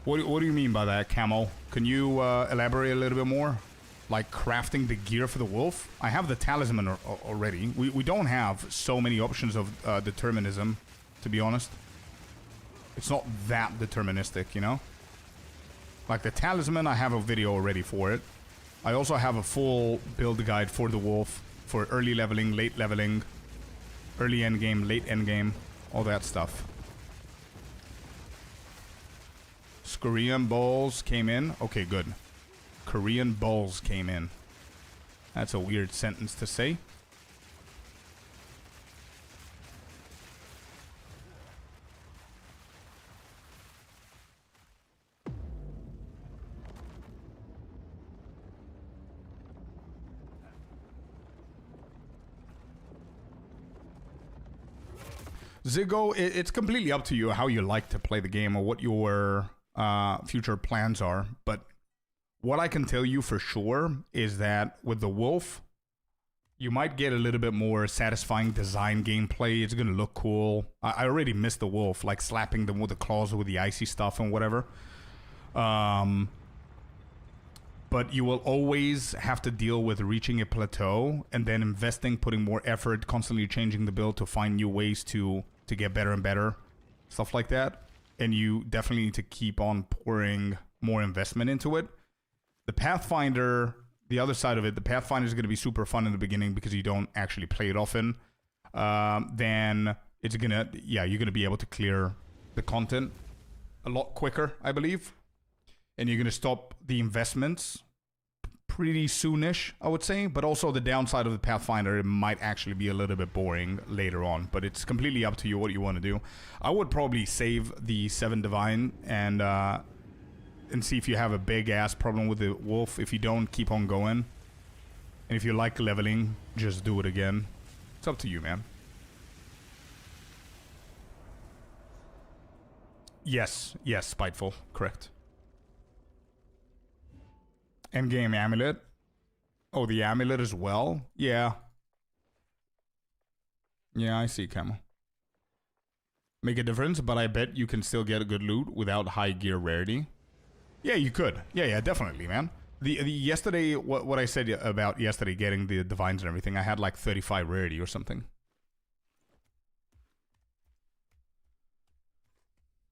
What do you mean by that, Camo? Can you elaborate a little bit more? Like crafting the gear for the wolf? I have the talisman already. We don't have so many options of determinism, to be honest. It's not that deterministic, you know? Like the talisman, I have a video already for it. I also have a full build guide for the wolf for early leveling, early endgame, late endgame, all that stuff. Korean balls came in. Okay, good. Korean balls came in. That's a weird sentence to say. Ziggo, it's completely up to you how you like to play the game or what your future plans are. But what I can tell you for sure is that with the wolf, you might get a little bit more satisfying design gameplay. It's going to look cool. I already missed the wolf, like slapping them with the claws with the icy stuff and whatever. But you will always have to deal with reaching a plateau and then investing, putting more effort, constantly changing the build to find new ways to get better and better, stuff like that. And you definitely need to keep on pouring more investment into it. The Pathfinder, the other side of it, the Pathfinder is going to be super fun in the beginning because you don't actually play it often. Then it's gonna, yeah, you're gonna be able to clear the content a lot quicker, I believe. And you're gonna stop the investments pretty soonish, I would say. But also the downside of the Pathfinder, it might actually be a little bit boring later on. But it's completely up to you what you want to do. I would probably save the 7 Divine and see if you have a big ass problem with the wolf. If you don't, keep on going. And if you like leveling, just do it again. It's up to you, man. Yes, Spiteful, correct. Endgame amulet. Oh, the amulet as well? Yeah. Yeah, I see, Camel. Make a difference, but I bet you can still get a good loot without high gear rarity. Yeah, you could. Yeah, definitely, man. The yesterday, what I said about yesterday getting the divines and everything, I had like 35 rarity or something.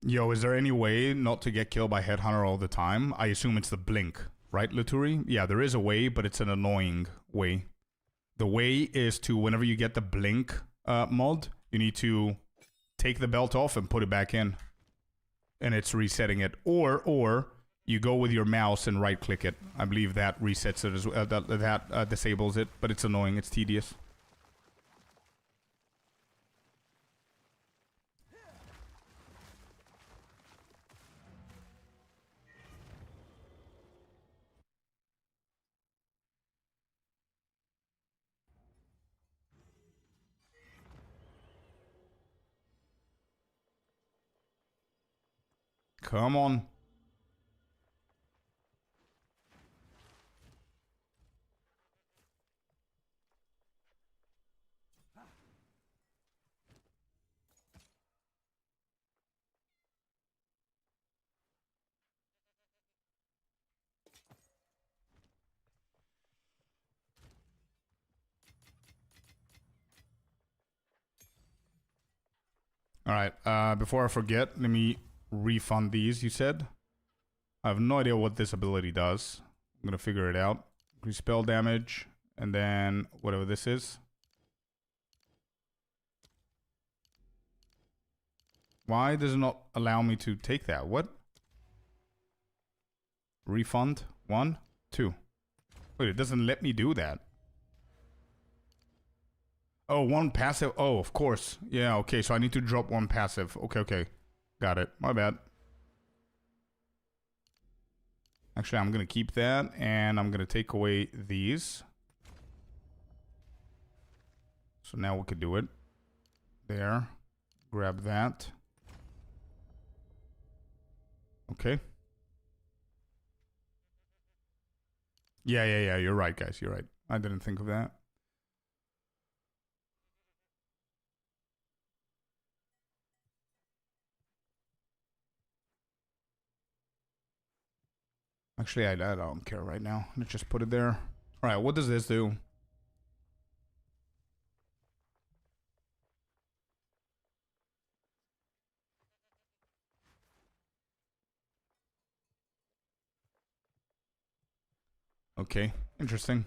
Yo, is there any way not to get killed by Headhunter all the time? I assume it's the blink, right, Laturi? Yeah, there is a way, but it's an annoying way. The way is to, whenever you get the blink mod, you need to take the belt off and put it back in. And it's resetting it. Or you go with your mouse and right-click it. I believe that resets it as well. That disables it, but it's annoying. It's tedious. Come on. Alright, before I forget, let me refund these, you said. I have no idea what this ability does. I'm gonna figure it out. Increase spell damage, and then whatever this is. Why does it not allow me to take that? What? Refund? 1, 2. Wait, it doesn't let me do that. Oh, 1 passive. Oh, of course. Yeah, okay, so I need to drop 1 passive. Okay. Got it. My bad. Actually, I'm going to keep that, and I'm going to take away these. So now we could do it. There. Grab that. Okay. Yeah. You're right, guys. You're right. I didn't think of that. Actually, I don't care right now. Let's just put it there. All right, what does this do? Okay, interesting.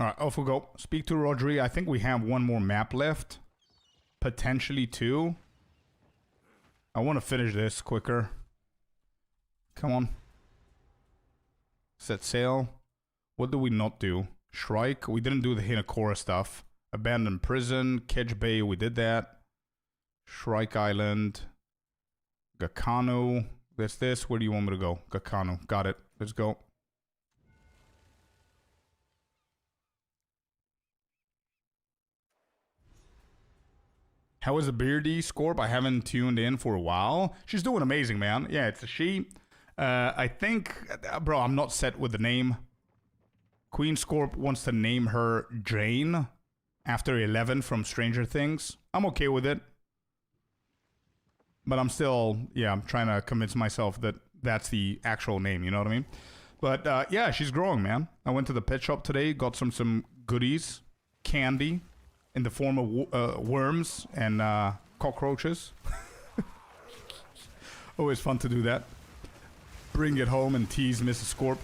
Alright, off we go. Speak to Rodri. I think we have one more map left. Potentially two. I want to finish this quicker. Come on. Set sail. What do we not do? Shrike. We didn't do the Hinakora stuff. Abandoned prison. Kedge Bay. We did that. Shrike Island. Gakano. That's this. Where do you want me to go? Gakano. Got it. Let's go. How is the Beardy Scorp? I haven't tuned in for a while. She's doing amazing, man. Yeah, it's a she. I think, bro, I'm not set with the name. Queen Scorp wants to name her Jane after 11 from Stranger Things. I'm okay with it. But I'm still, yeah, I'm trying to convince myself that that's the actual name, you know what I mean? But yeah, she's growing, man. I went to the pet shop today, got some goodies, candy, in the form of worms and cockroaches. Always fun to do that. Bring it home and tease Mrs. Scorp.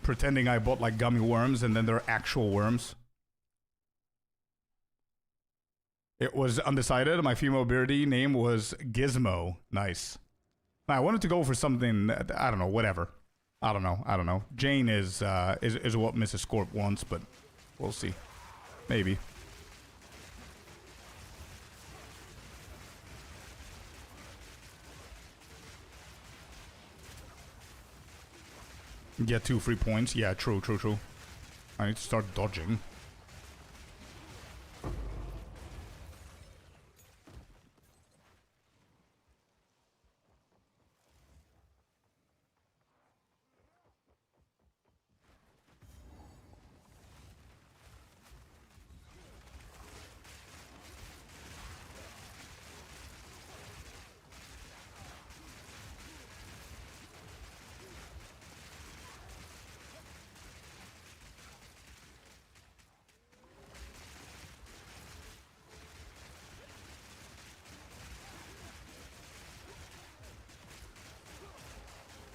Pretending I bought like gummy worms and then they're actual worms. It was undecided. My female beardy name was Gizmo. Nice. I wanted to go for something, I don't know, whatever. I don't know. Jane is what Mrs. Scorp wants, but we'll see. Maybe. Get 2 free points. Yeah, true. I need to start dodging.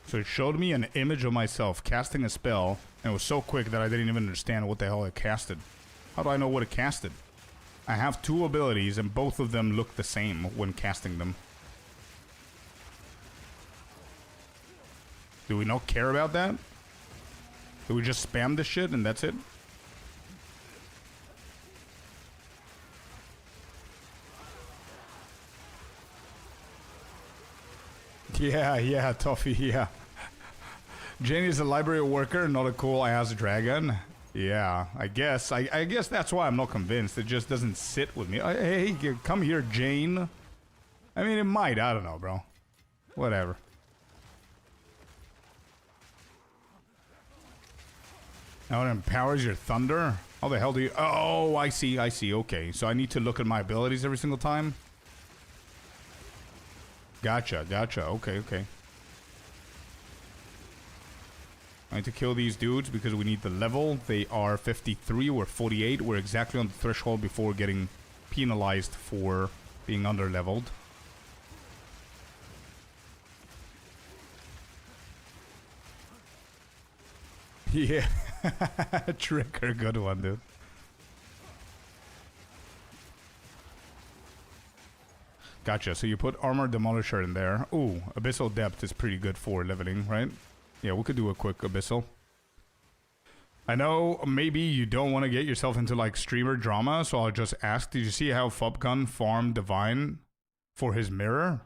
So it showed me an image of myself casting a spell, and it was so quick that I didn't even understand what the hell it casted. How do I know what it casted? I have 2 abilities, and both of them look the same when casting them. Do we not care about that? Do we just spam this shit and that's it? Yeah, Toffee, yeah. Jane is a library worker, not a cool ass dragon. Yeah, I guess that's why I'm not convinced. It just doesn't sit with me. Hey, come here, Jane. I mean, it might. I don't know, bro. Whatever. Now it empowers your thunder? How the hell do you... Oh, I see. Okay, so I need to look at my abilities every single time? Gotcha. Okay. I need to kill these dudes because we need the level. They are 53, we're 48. We're exactly on the threshold before getting penalized for being underleveled. Yeah. Trigger, good one, dude. Gotcha, so you put Armor Demolisher in there. Ooh, Abyssal Depth is pretty good for leveling, right? Yeah, we could do a quick Abyssal. I know maybe you don't want to get yourself into like streamer drama, so I'll just ask, did you see how Fubgun farmed Divine for his mirror?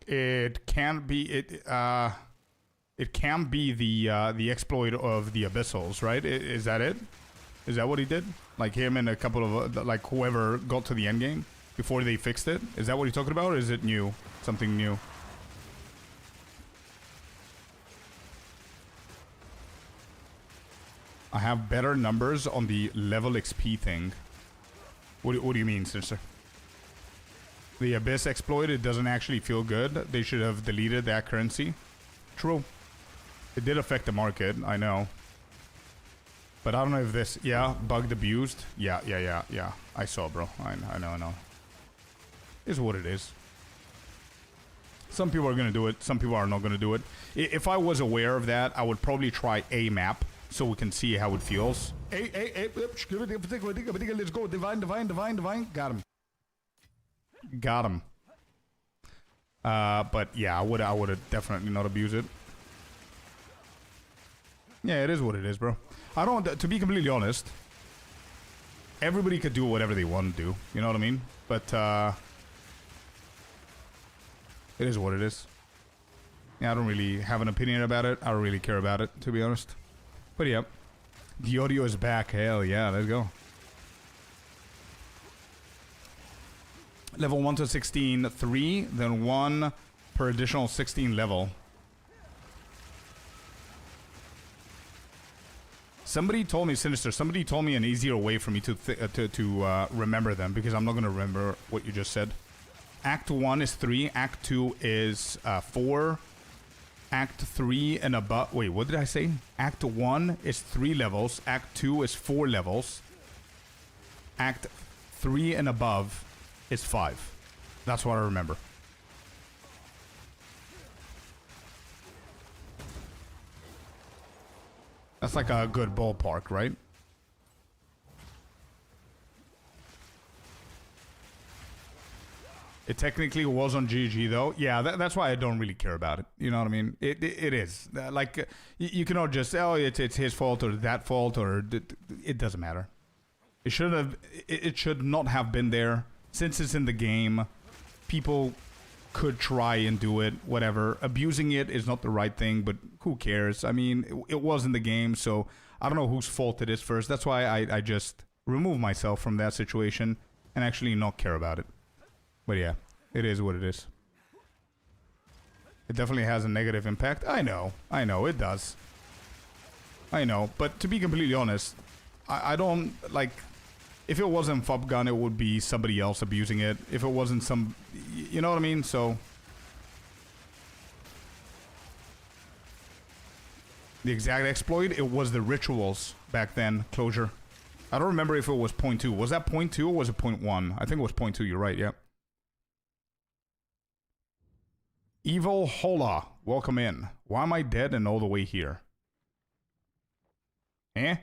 It can't be it can be the exploit of the Abyssals, right? Is that it? Is that what he did? Like him and a couple of like whoever got to the endgame before they fixed it? Is that what you're talking about, or is it new? Something new? I have better numbers on the level XP thing. What do you mean, sister? The Abyss exploit, it doesn't actually feel good. They should have deleted that currency. True. It did affect the market, I know. But I don't know if this... Yeah, bugged abused. Yeah. I saw, bro. I know. It's what it is. Some people are going to do it. Some people are not going to do it. If I was aware of that, I would probably try a map so we can see how it feels. Hey, let's go. Divine. Got him. But yeah, I would have definitely not abused it. Yeah, it is what it is, bro. I don't, to be completely honest, everybody could do whatever they want to do. You know what I mean? But, it is what it is. Yeah, I don't really have an opinion about it. I don't really care about it, to be honest. But yeah, the audio is back. Hell yeah, let's go. Level 1 to 16, 3, then 1 per additional 16 level. Somebody told me, Sinister, somebody told me an easier way for me to remember them, because I'm not going to remember what you just said. Act 1 is 3, Act 2 is 4, Act 3 and above... Wait, what did I say? Act 1 is 3 levels, Act 2 is 4 levels, Act 3 and above is 5. That's what I remember. That's like a good ballpark, right? It technically was on GG though. Yeah, that's why I don't really care about it. You know what I mean? It is. Like, you cannot just say, oh, it's his fault or that fault, or it doesn't matter. It should not have been there. Since it's in the game, people could try and do it, whatever. Abusing it is not the right thing, but who cares? I mean, it was in the game, so I don't know whose fault it is first. That's why I just remove myself from that situation and actually not care about it. But yeah, it is what it is. It definitely has a negative impact. I know, it does. I know, but to be completely honest, I don't, like... If it wasn't Fubgun, it would be somebody else abusing it. If it wasn't some... You know what I mean? So... The exact exploit, it was the rituals back then. Closure. I don't remember if it was 0.2. Was that 0.2 or was it 0.1? I think it was 0.2, you're right, yeah. Evil Hola, welcome in. Why am I dead and all the way here? Eh?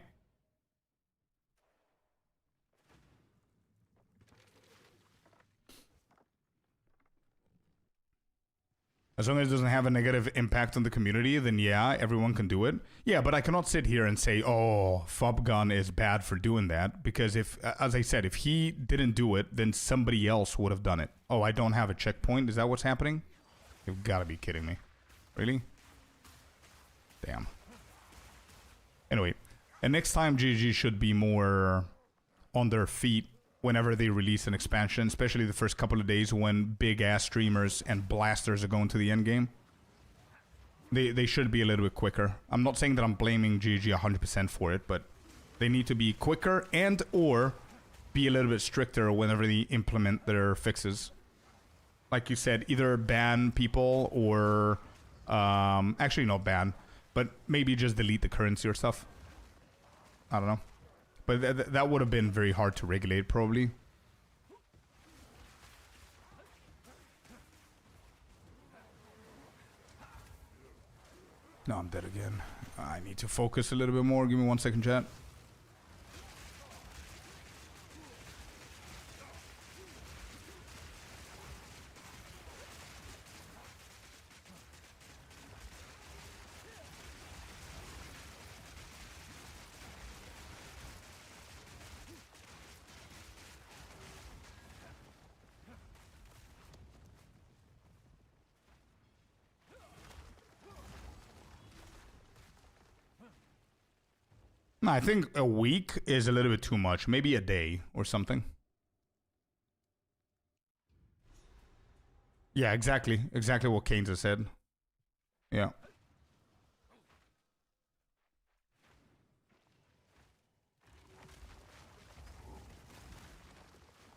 As long as it doesn't have a negative impact on the community, then yeah, everyone can do it. Yeah, but I cannot sit here and say, oh, Fubgun is bad for doing that. Because if, as I said, if he didn't do it, then somebody else would have done it. Oh, I don't have a checkpoint? Is that what's happening? You've got to be kidding me. Really? Damn. Anyway, and next time GG should be more on their feet whenever they release an expansion, especially the first couple of days when big-ass streamers and blasters are going to the endgame. They should be a little bit quicker. I'm not saying that I'm blaming GG 100% for it, but they need to be quicker and or be a little bit stricter whenever they implement their fixes. Like you said, either ban people or... actually, not ban, but maybe just delete the currency or stuff. I don't know. But that would have been very hard to regulate, probably. No, I'm dead again. I need to focus a little bit more. Give me 1 second, chat. I think a week is a little bit too much. Maybe a day or something. Yeah, exactly. Exactly what Keynes has said. Yeah.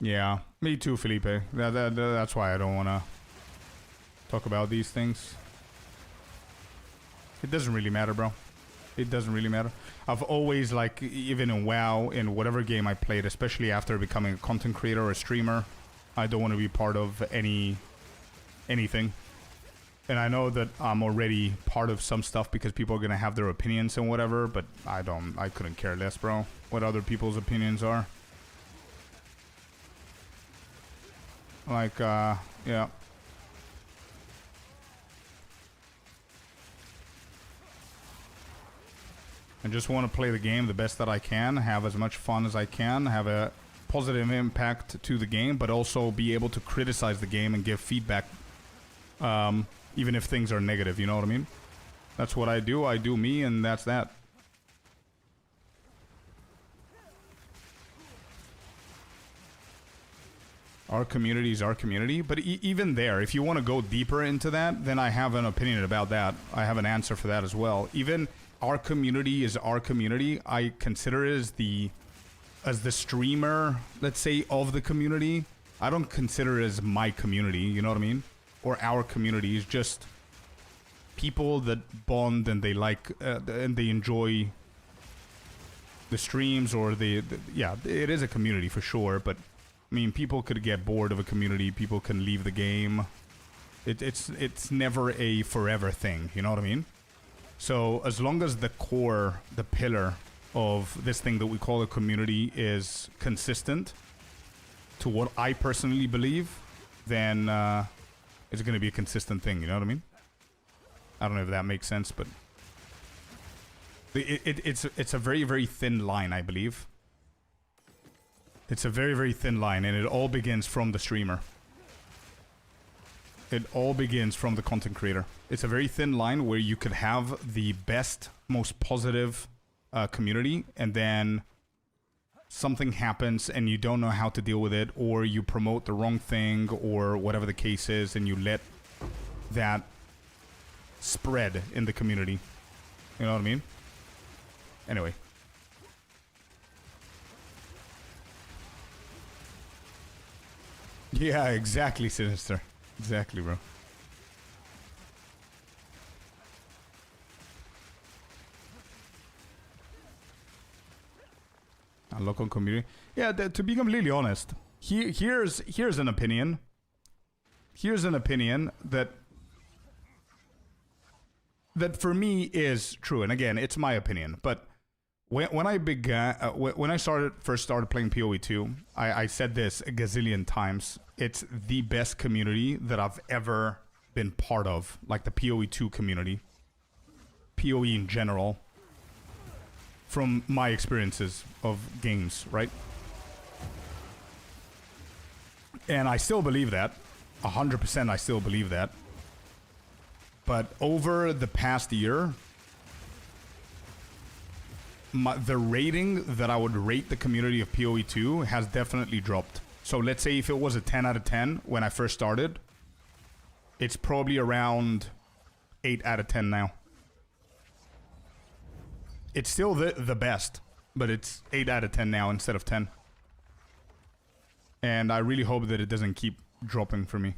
Yeah, me too, Felipe. That's why I don't want to talk about these things. It doesn't really matter, bro. It doesn't really matter. I've always, like, even in WoW, in whatever game I played, especially after becoming a content creator or a streamer, I don't want to be part of anything. And I know that I'm already part of some stuff because people are going to have their opinions and whatever, but I couldn't care less, bro, what other people's opinions are. Like, yeah. I just want to play the game the best that I can, have as much fun as I can, have a positive impact to the game, but also be able to criticize the game and give feedback, even if things are negative, you know what I mean? That's what I do. I do me, and that's that. Our community is our community, but even there, if you want to go deeper into that, then I have an opinion about that. I have an answer for that as well. Even our community is our community. I consider it as the streamer, let's say, of the community. I don't consider it as my community, you know what I mean? Or our community is just people that bond and they like and they enjoy the streams or yeah, it is a community for sure, but I mean, people could get bored of a community, people can leave the game. It's never a forever thing, you know what I mean? So as long as the core, the pillar of this thing that we call a community is consistent to what I personally believe, then it's going to be a consistent thing, you know what I mean? I don't know if that makes sense, but it's a very, very thin line, I believe. It's a very, very thin line, and it all begins from the streamer. It all begins from the content creator. It's a very thin line where you could have the best, most positive community, and then something happens and you don't know how to deal with it, or you promote the wrong thing, or whatever the case is, and you let that spread in the community. You know what I mean? Anyway. Yeah, exactly, Sinister. Exactly, bro. A local community. Yeah, to be completely honest, here's an opinion. Here's an opinion that for me is true, and again, it's my opinion. But when I began, when I first started playing PoE2, I said this a gazillion times. It's the best community that I've ever been part of, like the PoE2 community, PoE in general, from my experiences of games, right? And I still believe that, 100%. I still believe that. But over the past year, the rating that I would rate the community of PoE2 has definitely dropped. So let's say if it was a 10 out of 10 when I first started, it's probably around 8 out of 10 now. It's still the best, but it's 8 out of 10 now instead of 10. And I really hope that it doesn't keep dropping for me.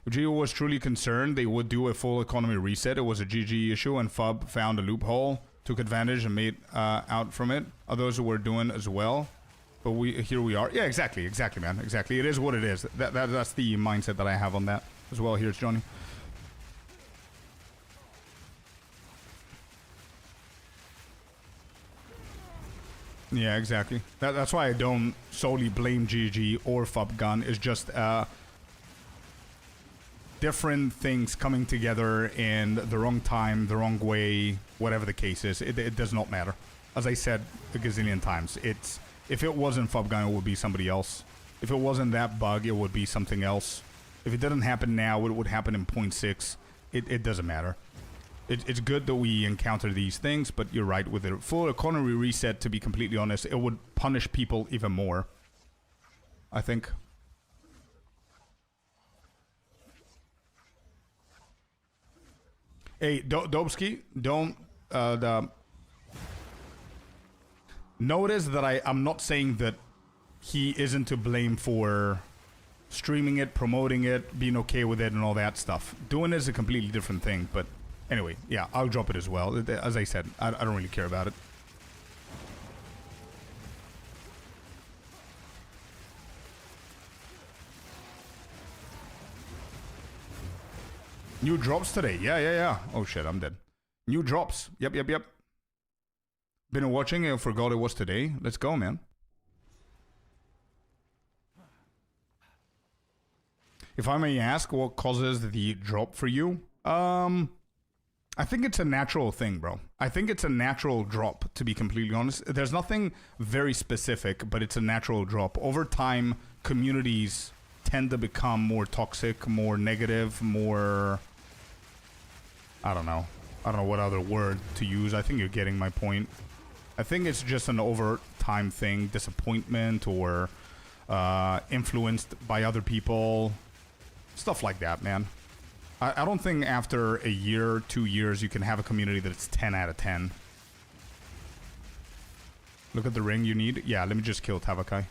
If GG was truly concerned, they would do a full economy reset. It was a GG issue, and FUB found a loophole, took advantage, and made out from it. Others were doing as well. But here we are. Yeah, exactly, man. Exactly. It is what it is. That's the mindset that I have on that as well. Here's Johnny. Yeah, exactly. That's why I don't solely blame GG or FUBGun. It's just different things coming together in the wrong time, the wrong way, whatever the case is. It does not matter. As I said a gazillion times, if it wasn't FUBGun, it would be somebody else. If it wasn't that bug, it would be something else. If it didn't happen now, it would happen in 0.6. It doesn't matter. It's good that we encounter these things, but you're right with it. Full economy reset, to be completely honest, it would punish people even more, I think. Hey, Dobsky, don't notice that I'm not saying that he isn't to blame for streaming it, promoting it, being okay with it, and all that stuff. Doing it is a completely different thing, but anyway, yeah, I'll drop it as well. As I said, I don't really care about it. New drops today. Yeah. Oh shit, I'm dead. New drops. Yep. Been watching and forgot it was today. Let's go, man. If I may ask, what causes the drop for you? I think it's a natural thing, bro. I think it's a natural drop, to be completely honest. There's nothing very specific, but it's a natural drop. Over time, communities tend to become more toxic, more negative, more... I don't know what other word to use. I think you're getting my point. I think it's just an over time thing, disappointment or influenced by other people. Stuff like that, man. I don't think after a year, 2 years, you can have a community that's 10 out of 10. Look at the ring you need. Yeah, let me just kill Tavakai.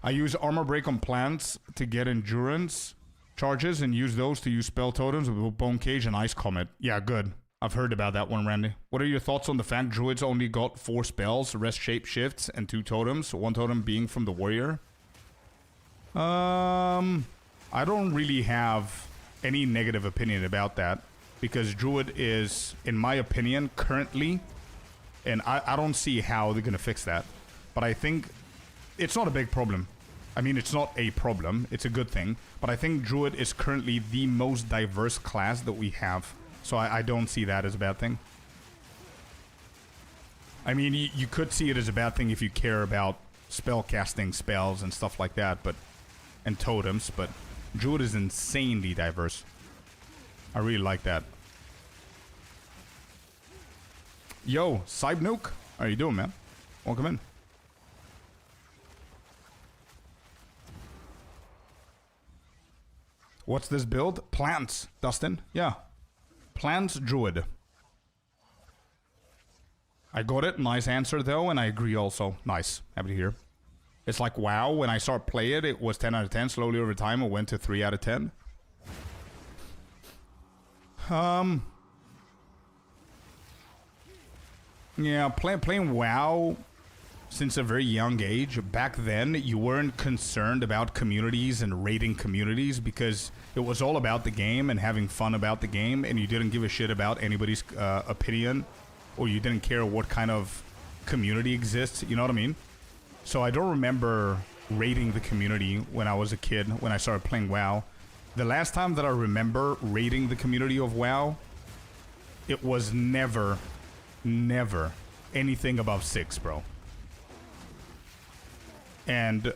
I use armor break on plants to get endurance charges and use those to use spell totems with Bone Cage and Ice Comet. Yeah, good. I've heard about that one, Randy. What are your thoughts on the fact Druids only got 4 spells, rest shape shifts, and 2 totems, 1 totem being from the warrior? I don't really have any negative opinion about that because Druid is, in my opinion, currently, and I don't see how they're gonna fix that, but I think it's not a big problem. I mean, it's not a problem. It's a good thing. But I think Druid is currently the most diverse class that we have. So I don't see that as a bad thing. I mean, you could see it as a bad thing if you care about spell casting spells and stuff like that, and totems, but Druid is insanely diverse. I really like that. Yo, Cybernuke, how are you doing, man? Welcome in. What's this build? Plants, Dustin. Yeah. Plants Druid. I got it. Nice answer, though, and I agree also. Nice. Happy to hear. It's like, WoW, when I started playing it was 10 out of 10. Slowly over time, it went to 3 out of 10. Yeah, playing WoW since a very young age. Back then, you weren't concerned about communities and raiding communities because it was all about the game and having fun about the game, and you didn't give a shit about anybody's opinion, or you didn't care what kind of community exists, you know what I mean? So I don't remember raiding the community when I was a kid, when I started playing WoW. The last time that I remember raiding the community of WoW, it was never anything above 6, bro. And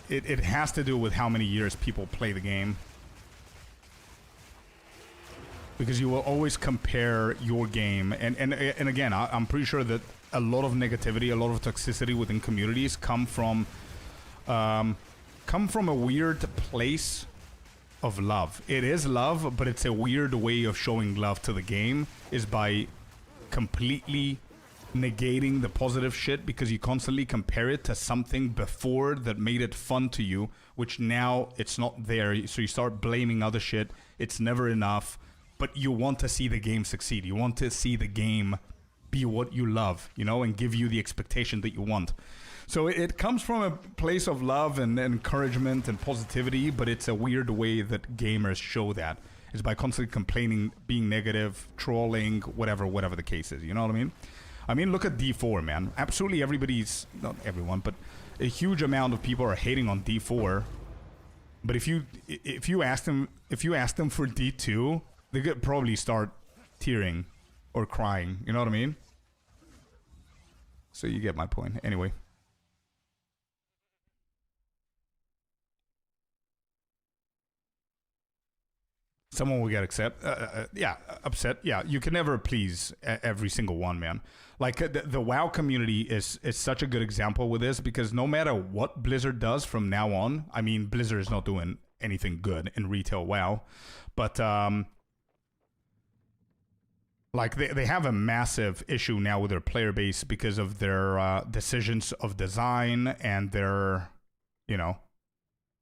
it has to do with how many years people play the game. Because you will always compare your game. And again, I'm pretty sure that a lot of negativity, a lot of toxicity within communities come from a weird place of love. It is love, but it's a weird way of showing love to the game is by completely negating the positive shit because you constantly compare it to something before that made it fun to you, which now it's not there, so you start blaming other shit. It's never enough, but you want to see the game succeed. You want to see the game be what you love, you know, and give you the expectation that you want. So it comes from a place of love and encouragement and positivity, but it's a weird way that gamers show that. It's by constantly complaining, being negative, trolling, whatever the case is, you know what I mean? I mean, look at D4, man. Absolutely everybody's, not everyone, but a huge amount of people are hating on D4. But if you ask them for D2, they could probably start tearing or crying. You know what I mean? So you get my point. Anyway. Someone will get upset. Yeah, you can never please every single one, man. Like the WoW community is such a good example with this, because no matter what Blizzard does from now on, I mean, Blizzard is not doing anything good in retail WoW, but like they have a massive issue now with their player base because of their decisions of design and their, you know,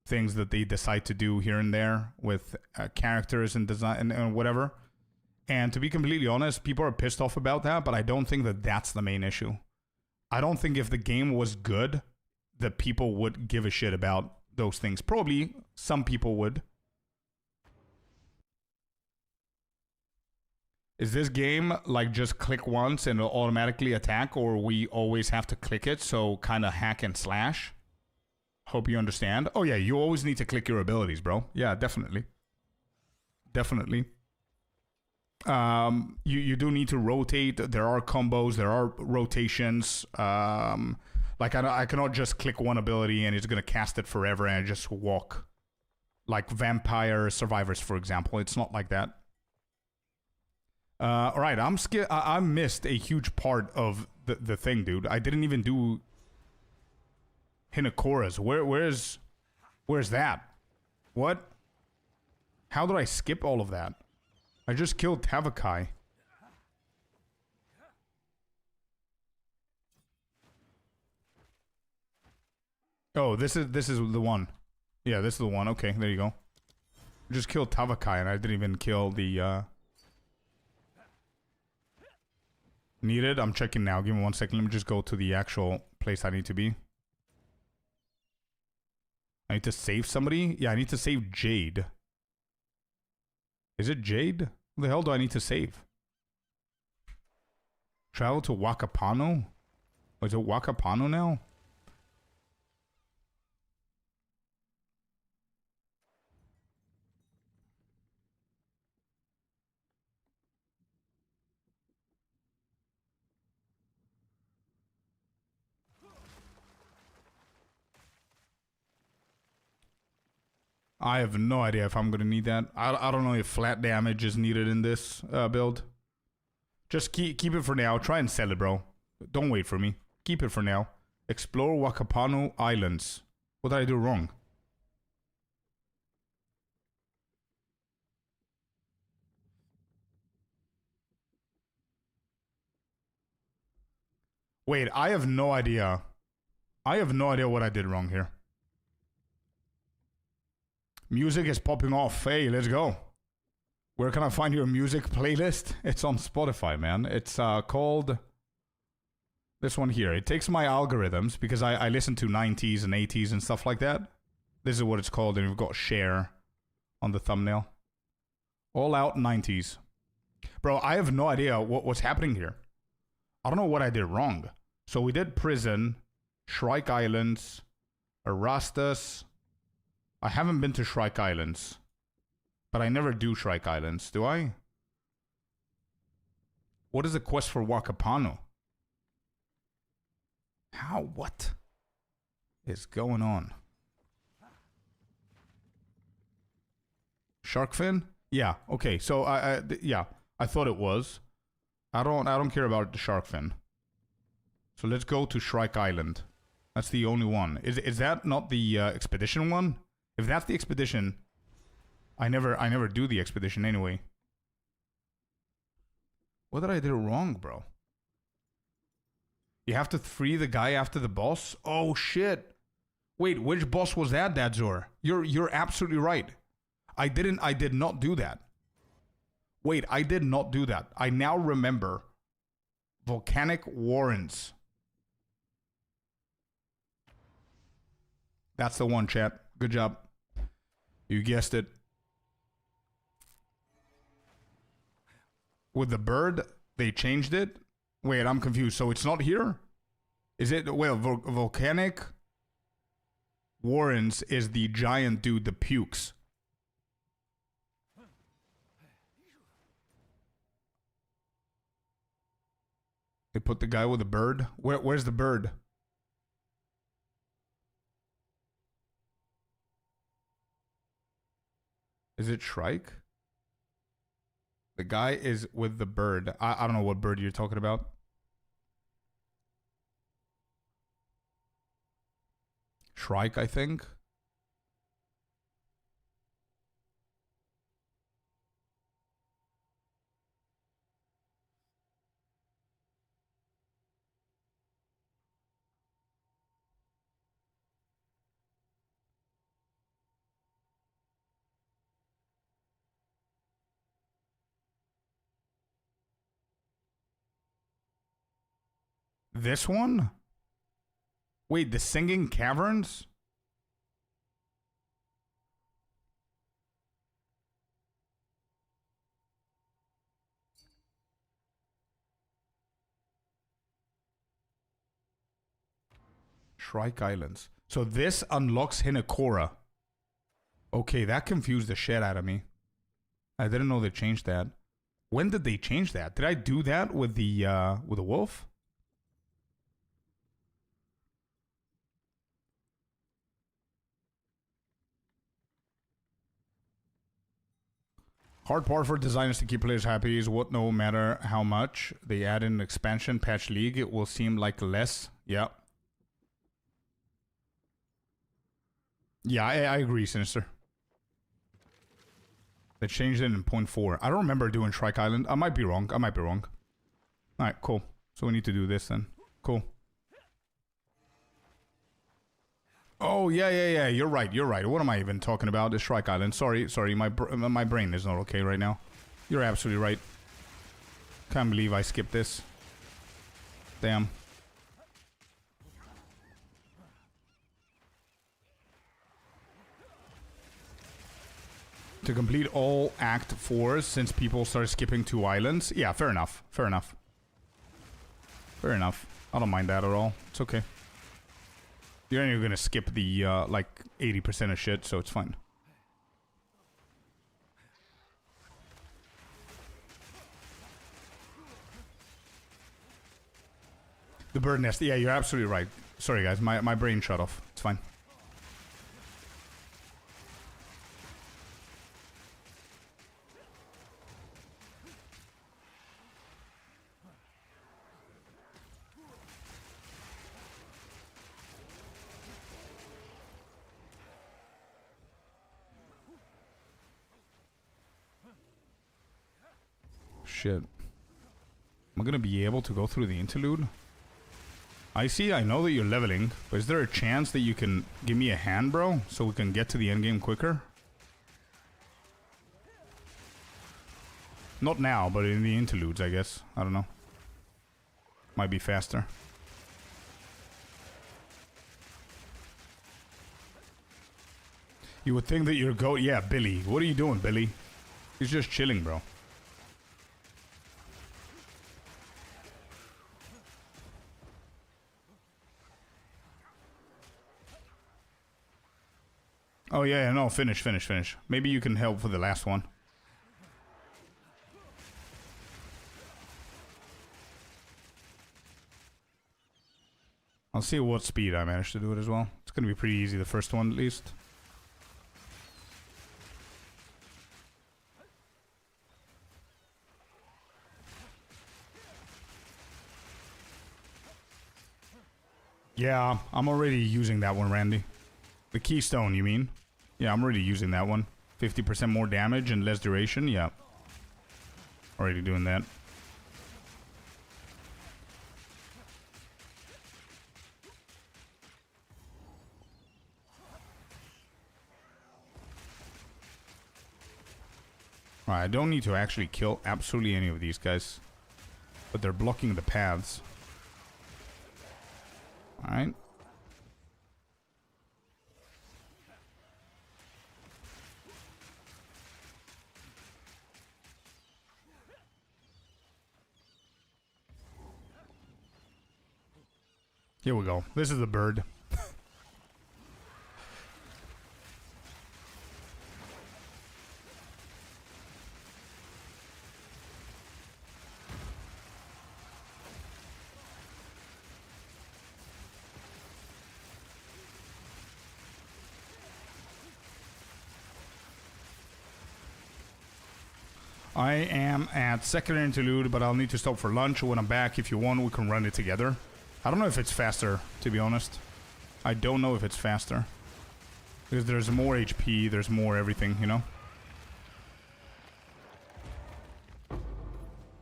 things that they decide to do here and there with characters and design and whatever. And to be completely honest, people are pissed off about that, but I don't think that that's the main issue. I don't think if the game was good, that people would give a shit about those things. Probably some people would. Is this game like just click once and it'll automatically attack, or we always have to click it, so kind of hack and slash? Hope you understand. Oh yeah, you always need to click your abilities, bro. Yeah, definitely. Definitely. You do need to rotate. There are combos, there are rotations. Like I cannot just click one ability and it's gonna cast it forever and I just walk. Like Vampire Survivors, for example. It's not like that. All right, I missed a huge part of the thing, dude. I didn't even do Hinakoras. Where's that? What? How did I skip all of that? I just killed Tavakai. Oh, this is the one. Yeah, this is the one. Okay, there you go. I just killed Tavakai and I didn't even kill the needed. I'm checking now. Give me 1 second. Let me just go to the actual place I need to be. I need to save somebody? Yeah, I need to save Jade. Is it Jade? Who the hell do I need to save? Travel to Wakapano? Oh, is it Wakapano now? I have no idea if I'm going to need that. I don't know if flat damage is needed in this build. Just keep it for now. Try and sell it, bro. Don't wait for me. Keep it for now. Explore Wakapano Islands. What did I do wrong? Wait, I have no idea. I have no idea what I did wrong here. Music is popping off. Hey, let's go. Where can I find your music playlist? It's on Spotify, man. It's called this one here. It takes my algorithms because I listen to 90s and 80s and stuff like that. This is what it's called, and we've got share on the thumbnail. All out 90s. Bro, I have no idea what's happening here. I don't know what I did wrong. So we did Prison, Shrike Islands, Erastus. I haven't been to Shrike Islands. But I never do Shrike Islands, do I? What is the quest for Wakapano? How? What is going on? Shark fin? Yeah, okay. So yeah, I thought it was. I don't care about the shark fin. So let's go to Shrike Island. That's the only one. Is that not the expedition one? If that's the expedition, I never do the expedition anyway. What did I do wrong, bro? You have to free the guy after the boss? Oh shit. Wait, which boss was that, Dadzor? You're absolutely right. I did not do that. Wait, I did not do that. I now remember. Volcanic Warrens. That's the one, chat. Good job. You guessed it. With the bird, they changed it? Wait, I'm confused. So it's not here? Is it? Well, Volcanic Warrens is the giant dude that pukes. They put the guy with the bird? Where's the bird? Is it Shrike? The guy is with the bird. I don't know what bird you're talking about. Shrike, I think. This one? Wait, the Singing Caverns? Shrike Islands. So this unlocks Hinakora. Okay, that confused the shit out of me. I didn't know they changed that. When did they change that? Did I do that with the wolf? Hard part for designers to keep players happy is what no matter how much they add in expansion patch league, it will seem like less. Yeah. Yeah, I agree, Sinister. They changed it in 0.4. I don't remember doing Shrike Island. I might be wrong. Alright, cool. So we need to do this then. Cool. Oh, yeah. You're right. What am I even talking about? The Shrike Island. Sorry. My brain is not okay right now. You're absolutely right. Can't believe I skipped this. Damn. To complete all Act 4s since people start skipping 2 islands. Yeah, fair enough. I don't mind that at all. It's okay. You're only gonna skip the, like, 80% of shit, so it's fine. The bird nest. Yeah, you're absolutely right. Sorry, guys. My brain shut off. It's fine. Shit. Am I gonna be able to go through the interlude? I know that you're leveling, but is there a chance that you can give me a hand, bro? So we can get to the endgame quicker? Not now, but in the interludes, I guess. I don't know. Might be faster. You would think that you're Yeah, Billy. What are you doing, Billy? He's just chilling, bro. Oh, yeah, no, finish. Maybe you can help for the last one. I'll see what speed I manage to do it as well. It's gonna be pretty easy, the first one at least. Yeah, I'm already using that one, Randy. The Keystone, you mean? Yeah, I'm already using that one. 50% more damage and less duration, yeah. Already doing that. Alright, I don't need to actually kill absolutely any of these guys. But they're blocking the paths. Alright. Here we go. This is the bird. I am at second interlude, but I'll need to stop for lunch. When I'm back, if you want, we can run it together. I don't know if it's faster, to be honest. I don't know if it's faster. Because there's more HP, there's more everything, you know?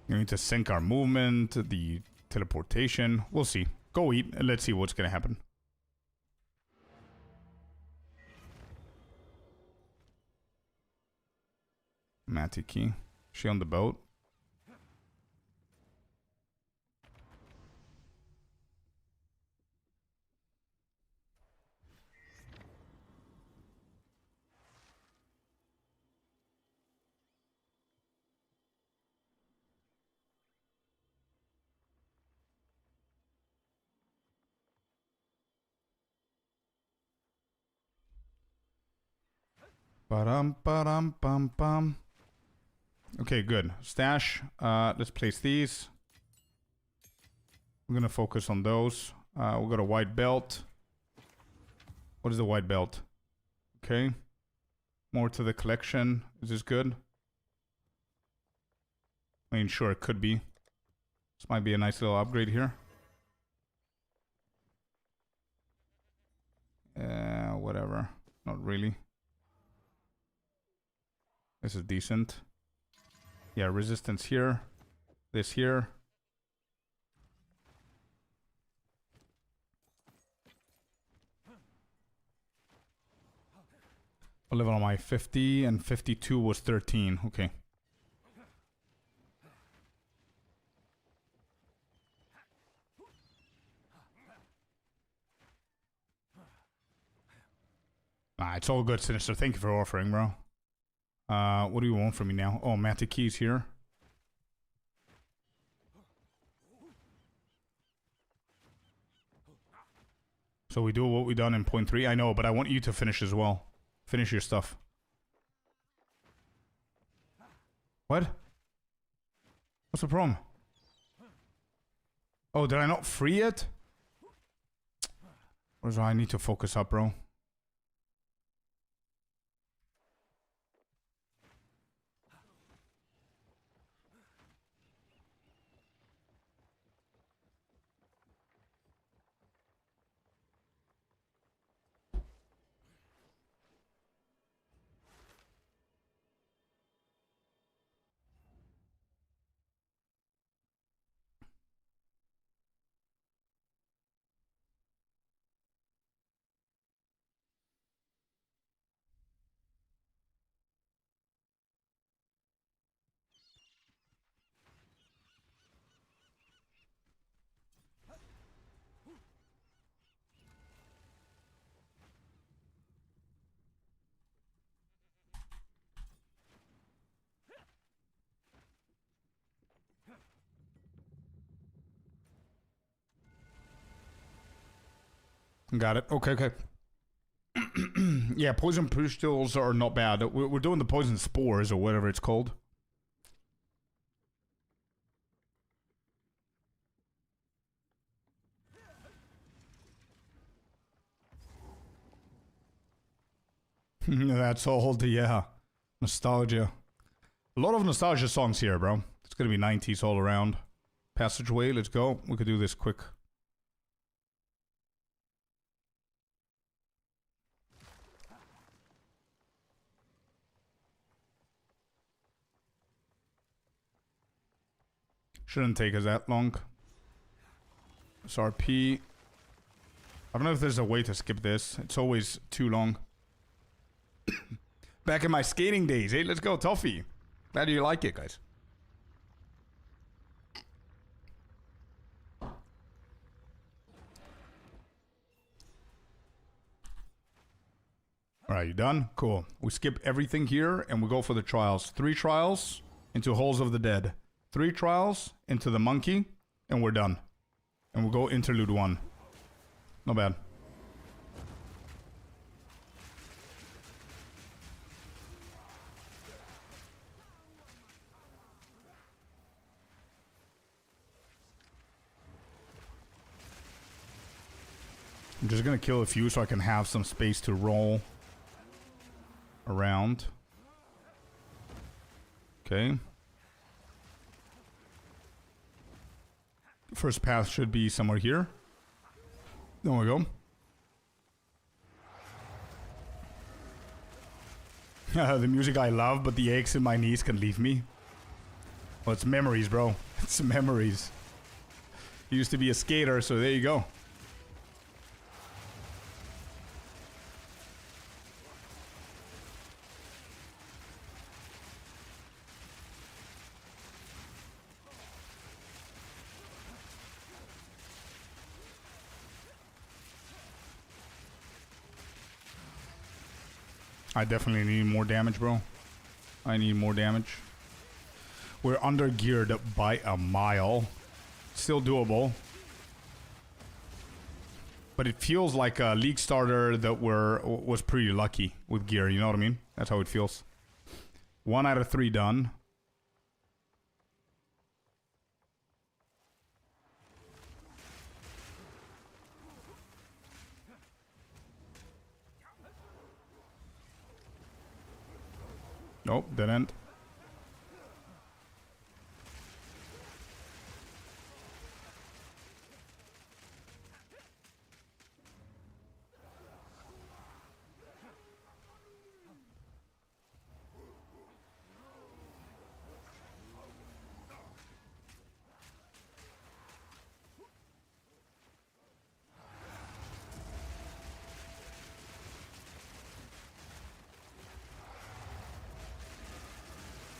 We need to sync our movement, the teleportation. We'll see. Go eat, and let's see what's gonna happen. Matiki. She on the boat? Ba-dum-ba-dum-bum-bum. Okay, good. Stash. Let's place these. We're gonna focus on those. We got a white belt. What is the white belt? Okay. More to the collection. Is this good? I mean, sure, it could be. This might be a nice little upgrade here. Whatever. Not really. This is decent. Yeah, resistance here. This here. What level am I? 50 and 52 was 13. Okay. Nah, it's all good, Sinister. Thank you for offering, bro. What do you want from me now? Oh, Matty Keys here. So we do what we done in point 3. I know, but I want you to finish as well. Finish your stuff. What? What's the problem? Oh, did I not free it? What is I need to focus up, bro? Got it. Okay, okay. Yeah, poison pustules are not bad. We're doing the poison spores or whatever it's called. That's all the, yeah. Nostalgia. A lot of nostalgia songs here, bro. It's gonna be 90s all around. Passageway, let's go. We could do this quick. Shouldn't take us that long. SRP. I don't know if there's a way to skip this. It's always too long. Back in my skating days. Hey, let's go, Toffee. Glad you like it, guys. Alright, you done? Cool. We skip everything here and we go for the trials. 3 trials into Halls of the Dead. 3 trials into the monkey, and we're done. And we'll go interlude 1. Not bad. I'm just gonna kill a few so I can have some space to roll around. Okay. First path should be somewhere here. There we go. The music I love, but the aches in my knees can leave me. Well, it's memories, bro. It's memories. Used to be a skater, so there you go. I definitely need more damage, bro. I need more damage. We're under geared by a mile. Still doable. But it feels like a league starter that was pretty lucky with gear, you know what I mean? That's how it feels. 1 out of 3 done. Nope, dead end.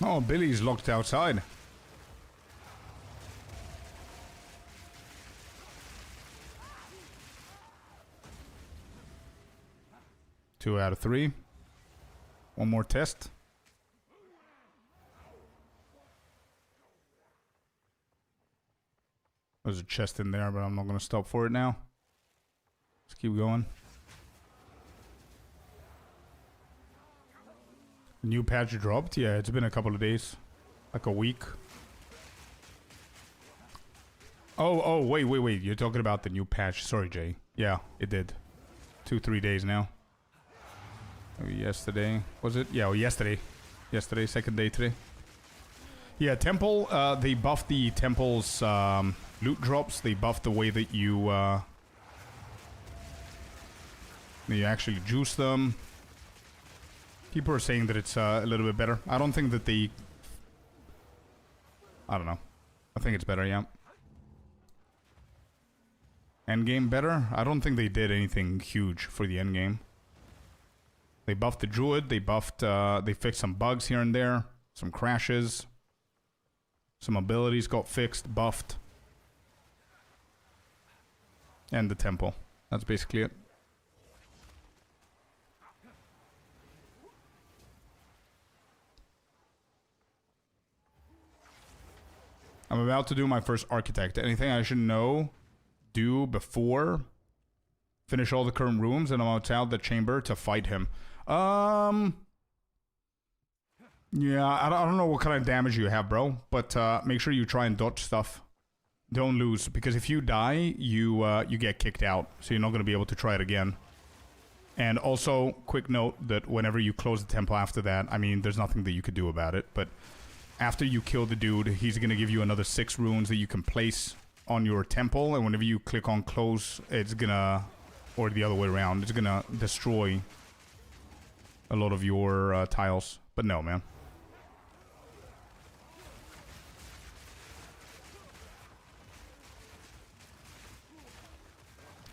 Oh, Billy's locked outside. Two out of 3. One more test. There's a chest in there, but I'm not going to stop for it now. Let's keep going. New patch dropped? Yeah, it's been a couple of days. Like a week. Oh, wait. You're talking about the new patch. Sorry, Jay. Yeah, it did. 2-3 days now. Maybe yesterday. Was it? Yeah, well, yesterday. Yesterday, second day today. Yeah, Temple, they buffed the Temple's loot drops. They buffed the way that you actually juice them. People are saying that it's a little bit better. I don't think that they... I don't know. I think it's better, yeah. Endgame better? I don't think they did anything huge for the endgame. They buffed the Druid. They buffed... they fixed some bugs here and there. Some crashes. Some abilities got fixed, buffed. And the Temple. That's basically it. I'm about to do my first Architect. Anything I should do before? Finish all the current rooms and I'm outside the chamber to fight him. Yeah, I don't know what kind of damage you have, bro. But make sure you try and dodge stuff. Don't lose, because if you die, you get kicked out. So you're not going to be able to try it again. And also, quick note that whenever you close the temple after that, I mean, there's nothing that you could do about it. But after you kill the dude, he's going to give you another 6 runes that you can place on your temple. And whenever you click on close, it's going to... Or the other way around. It's going to destroy a lot of your tiles. But no, man.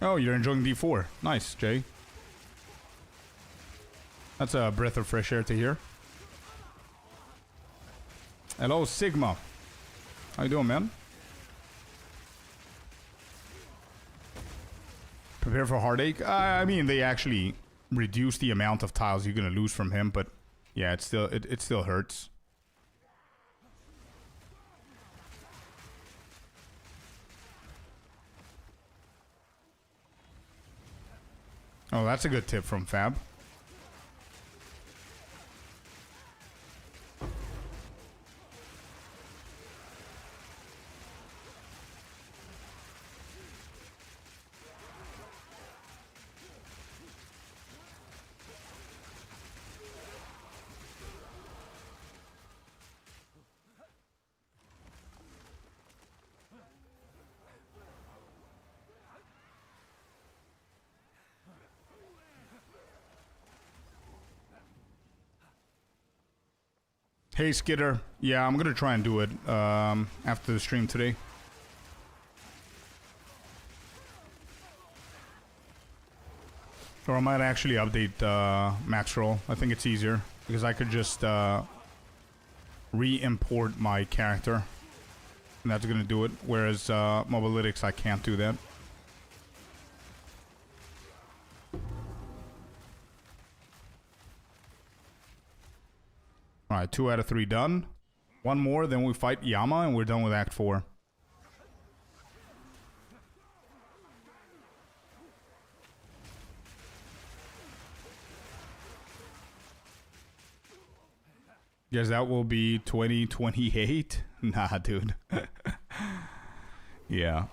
Oh, you're enjoying D4. Nice, Jay. That's a breath of fresh air to hear. Hello, Sigma. How you doing, man? Prepare for heartache. I mean, they actually reduce the amount of tiles you're gonna lose from him, but yeah, it still hurts. Oh, that's a good tip from Fab. Hey, Skitter. Yeah, I'm gonna try and do it after the stream today. Or I might actually update max roll. I think it's easier because I could just re-import my character, and that's gonna do it. Whereas Mobalytics, I can't do that. All right, 2 out of 3 done. One more, then we fight Yama, and we're done with Act 4. Guess that will be 2028? Nah, dude. Yeah.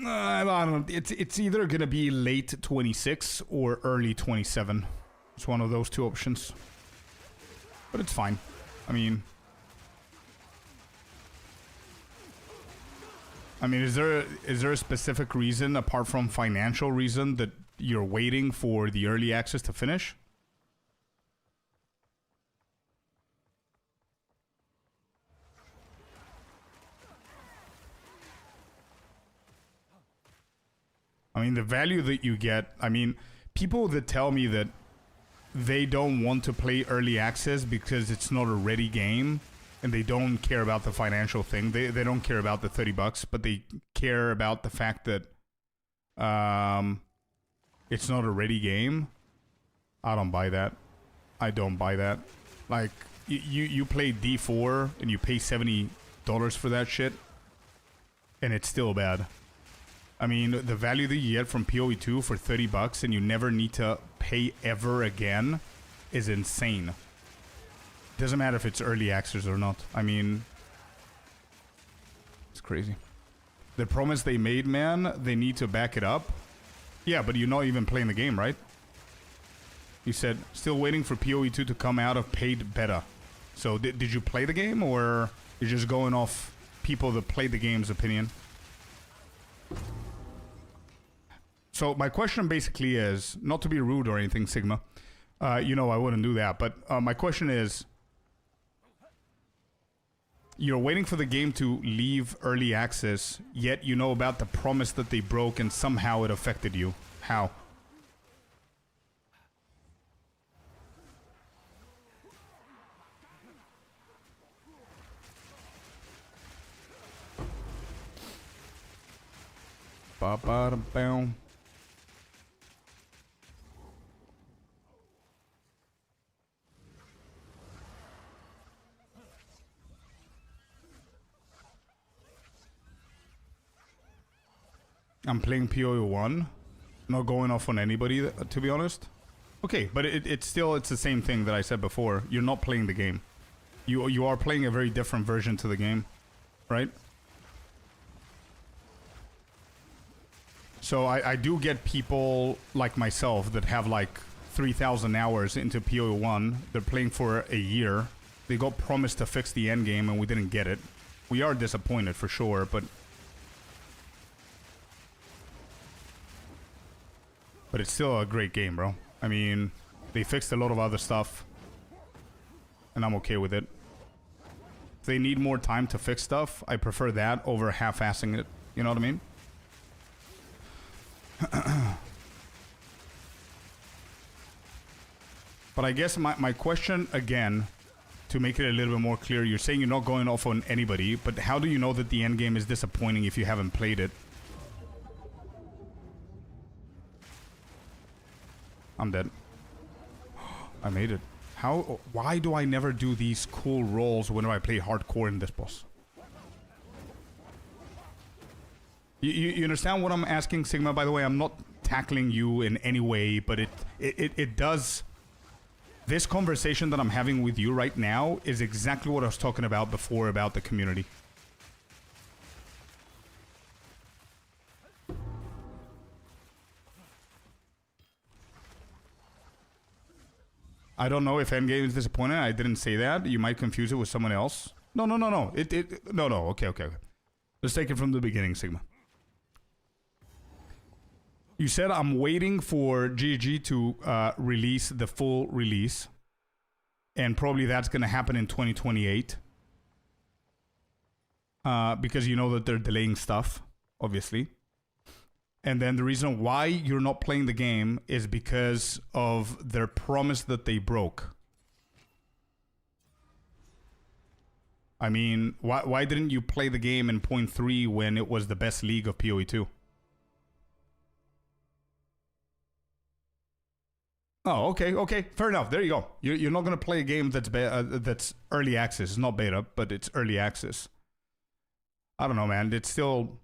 I don't know. It's either gonna be late 26 or early 27. It's one of those two options. But it's fine. I mean, is there a specific reason apart from financial reason that you're waiting for the early access to finish? I mean, the value that you get, I mean, people that tell me that they don't want to play early access because it's not a ready game and they don't care about the financial thing. They don't care about the $30, but they care about the fact that it's not a ready game. I don't buy that. I don't buy that. Like, you play D4 and you pay $70 for that shit and it's still bad. I mean, the value that you get from PoE2 for $30 and you never need to pay ever again is insane. Doesn't matter if it's early access or not. I mean, it's crazy. The promise they made, man, they need to back it up. Yeah, but you're not even playing the game, right? You said, still waiting for PoE2 to come out of paid beta. So did you play the game, or you're just going off people that played the game's opinion? So my question basically is, not to be rude or anything, Sigma. You know I wouldn't do that, but my question is, you're waiting for the game to leave early access, yet you know about the promise that they broke and somehow it affected you. How? Ba-ba-da-bow. I'm playing PoE1, not going off on anybody, to be honest. Okay, but it's the same thing that I said before. You're not playing the game. You are playing a very different version to the game, right? So I do get people like myself that have like 3,000 hours into PoE1. They're playing for a year. They got promised to fix the endgame and we didn't get it. We are disappointed for sure, but it's still a great game, bro. I mean, they fixed a lot of other stuff, and I'm okay with it. If they need more time to fix stuff, I prefer that over half-assing it. You know what I mean? But I guess my question, again, to make it a little bit more clear, you're saying you're not going off on anybody, but how do you know that the endgame is disappointing if you haven't played it? I'm dead. I made it. How? Why do I never do these cool rolls whenever I play hardcore in this boss? You understand what I'm asking, Sigma? By the way, I'm not tackling you in any way, but it does... This conversation that I'm having with you right now is exactly what I was talking about before about the community. I don't know if Endgame is disappointing. I didn't say that. You might confuse it with someone else. No. No. Okay. Let's take it from the beginning, Sigma. You said I'm waiting for GG to release the full release. And probably that's going to happen in 2028. Because you know that they're delaying stuff, obviously. And then the reason why you're not playing the game is because of their promise that they broke. I mean, why didn't you play the game in 0.3 when it was the best league of PoE 2? Oh, okay, fair enough. There you go. You're not gonna play a game that's early access. It's not beta, but it's early access. I don't know, man. It still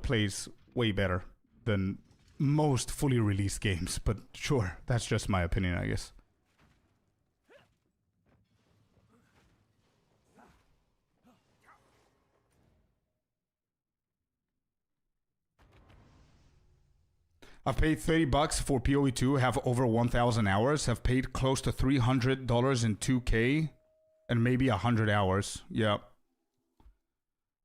plays way better than most fully released games. But sure, that's just my opinion, I guess. I've paid $30 for PoE 2, have over 1,000 hours, have paid close to $300 in 2K, and maybe 100 hours. Yeah.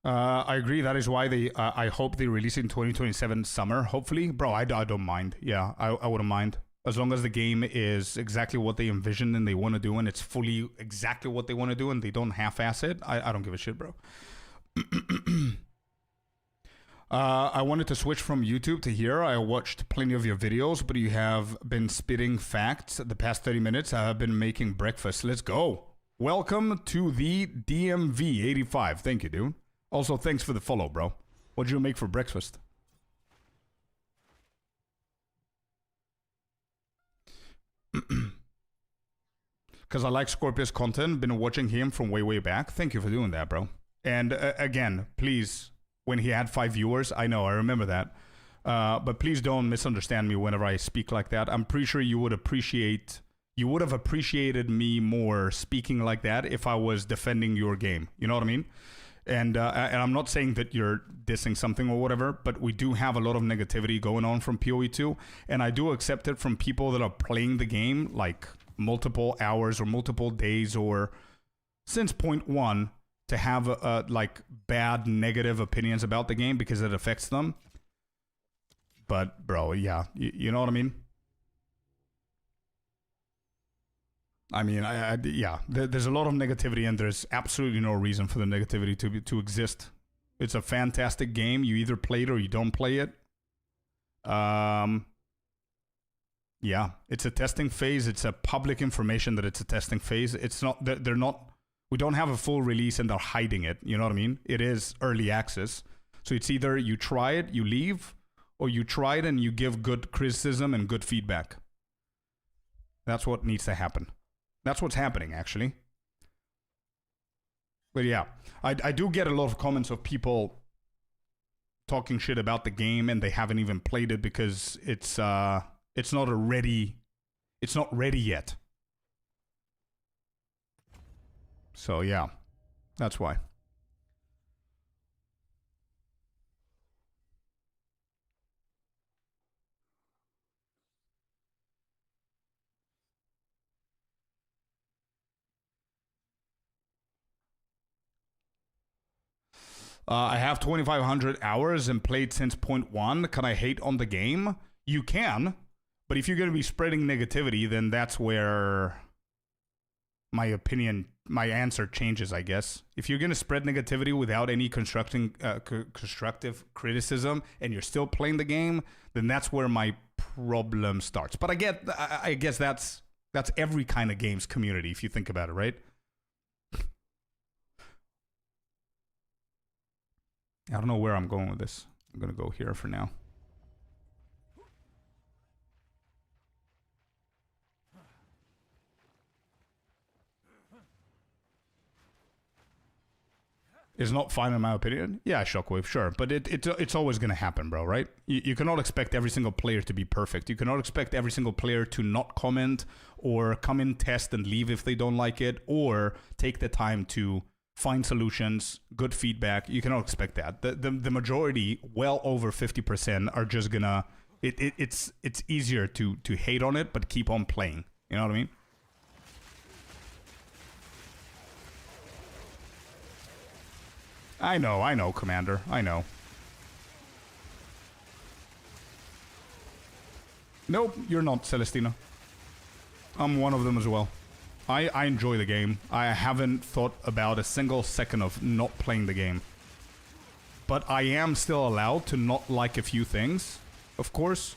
I agree. That is why I hope they release it in 2027 summer, hopefully. Bro, I don't mind. Yeah, I wouldn't mind. As long as the game is exactly what they envisioned and they want to do, and it's fully exactly what they want to do, and they don't half-ass it, I don't give a shit, bro. I wanted to switch from YouTube to here. I watched plenty of your videos, but you have been spitting facts the past 30 minutes. I have been making breakfast. Let's go. Welcome to the DMV 85. Thank you, dude. Also, thanks for the follow, bro. What did you make for breakfast? Because I like Scorpius content. Been watching him from way back. Thank you for doing that, bro. And again, please... when he had 5 viewers, I know, I remember that. But please don't misunderstand me whenever I speak like that. I'm pretty sure you would have appreciated me more speaking like that if I was defending your game. You know what I mean? And I'm not saying that you're dissing something or whatever, but we do have a lot of negativity going on from PoE 2, and I do accept it from people that are playing the game like multiple hours or multiple days or since 0.1. to have like bad negative opinions about the game because it affects them. But bro, yeah, you know what I mean? I mean, yeah, there's a lot of negativity and there's absolutely no reason for the negativity to exist. It's a fantastic game. You either play it or you don't play it. Yeah, it's a testing phase. It's a public information that it's a testing phase. It's not, they're not, we don't have a full release and they're hiding it. You know what I mean? It is early access. So it's either you try it, you leave, or you try it and you give good criticism and good feedback. That's what needs to happen. That's what's happening, actually. But yeah, I do get a lot of comments of people talking shit about the game and they haven't even played it because it's not ready yet. So yeah, that's why. I have 2,500 hours and played since 0.1. Can I hate on the game? You can, but if you're going to be spreading negativity, then that's where my answer changes, I guess. If you're going to spread negativity without any constructive criticism and you're still playing the game, then that's where my problem starts. But I guess that's every kind of games community, if you think about it, right? I don't know where I'm going with this. I'm going to go here for now. Is not fine in my opinion. Yeah, Shockwave, sure. But it's always going to happen, bro, right? You cannot expect every single player to be perfect. You cannot expect every single player to not comment or come in, test, and leave if they don't like it, or take the time to find solutions, good feedback. You cannot expect that. The majority, well over 50%, are just gonna... It's easier to hate on it, but keep on playing. You know what I mean? I know, Commander. I know. Nope, you're not, Celestina. I'm one of them as well. I enjoy the game. I haven't thought about a single second of not playing the game. But I am still allowed to not like a few things, of course,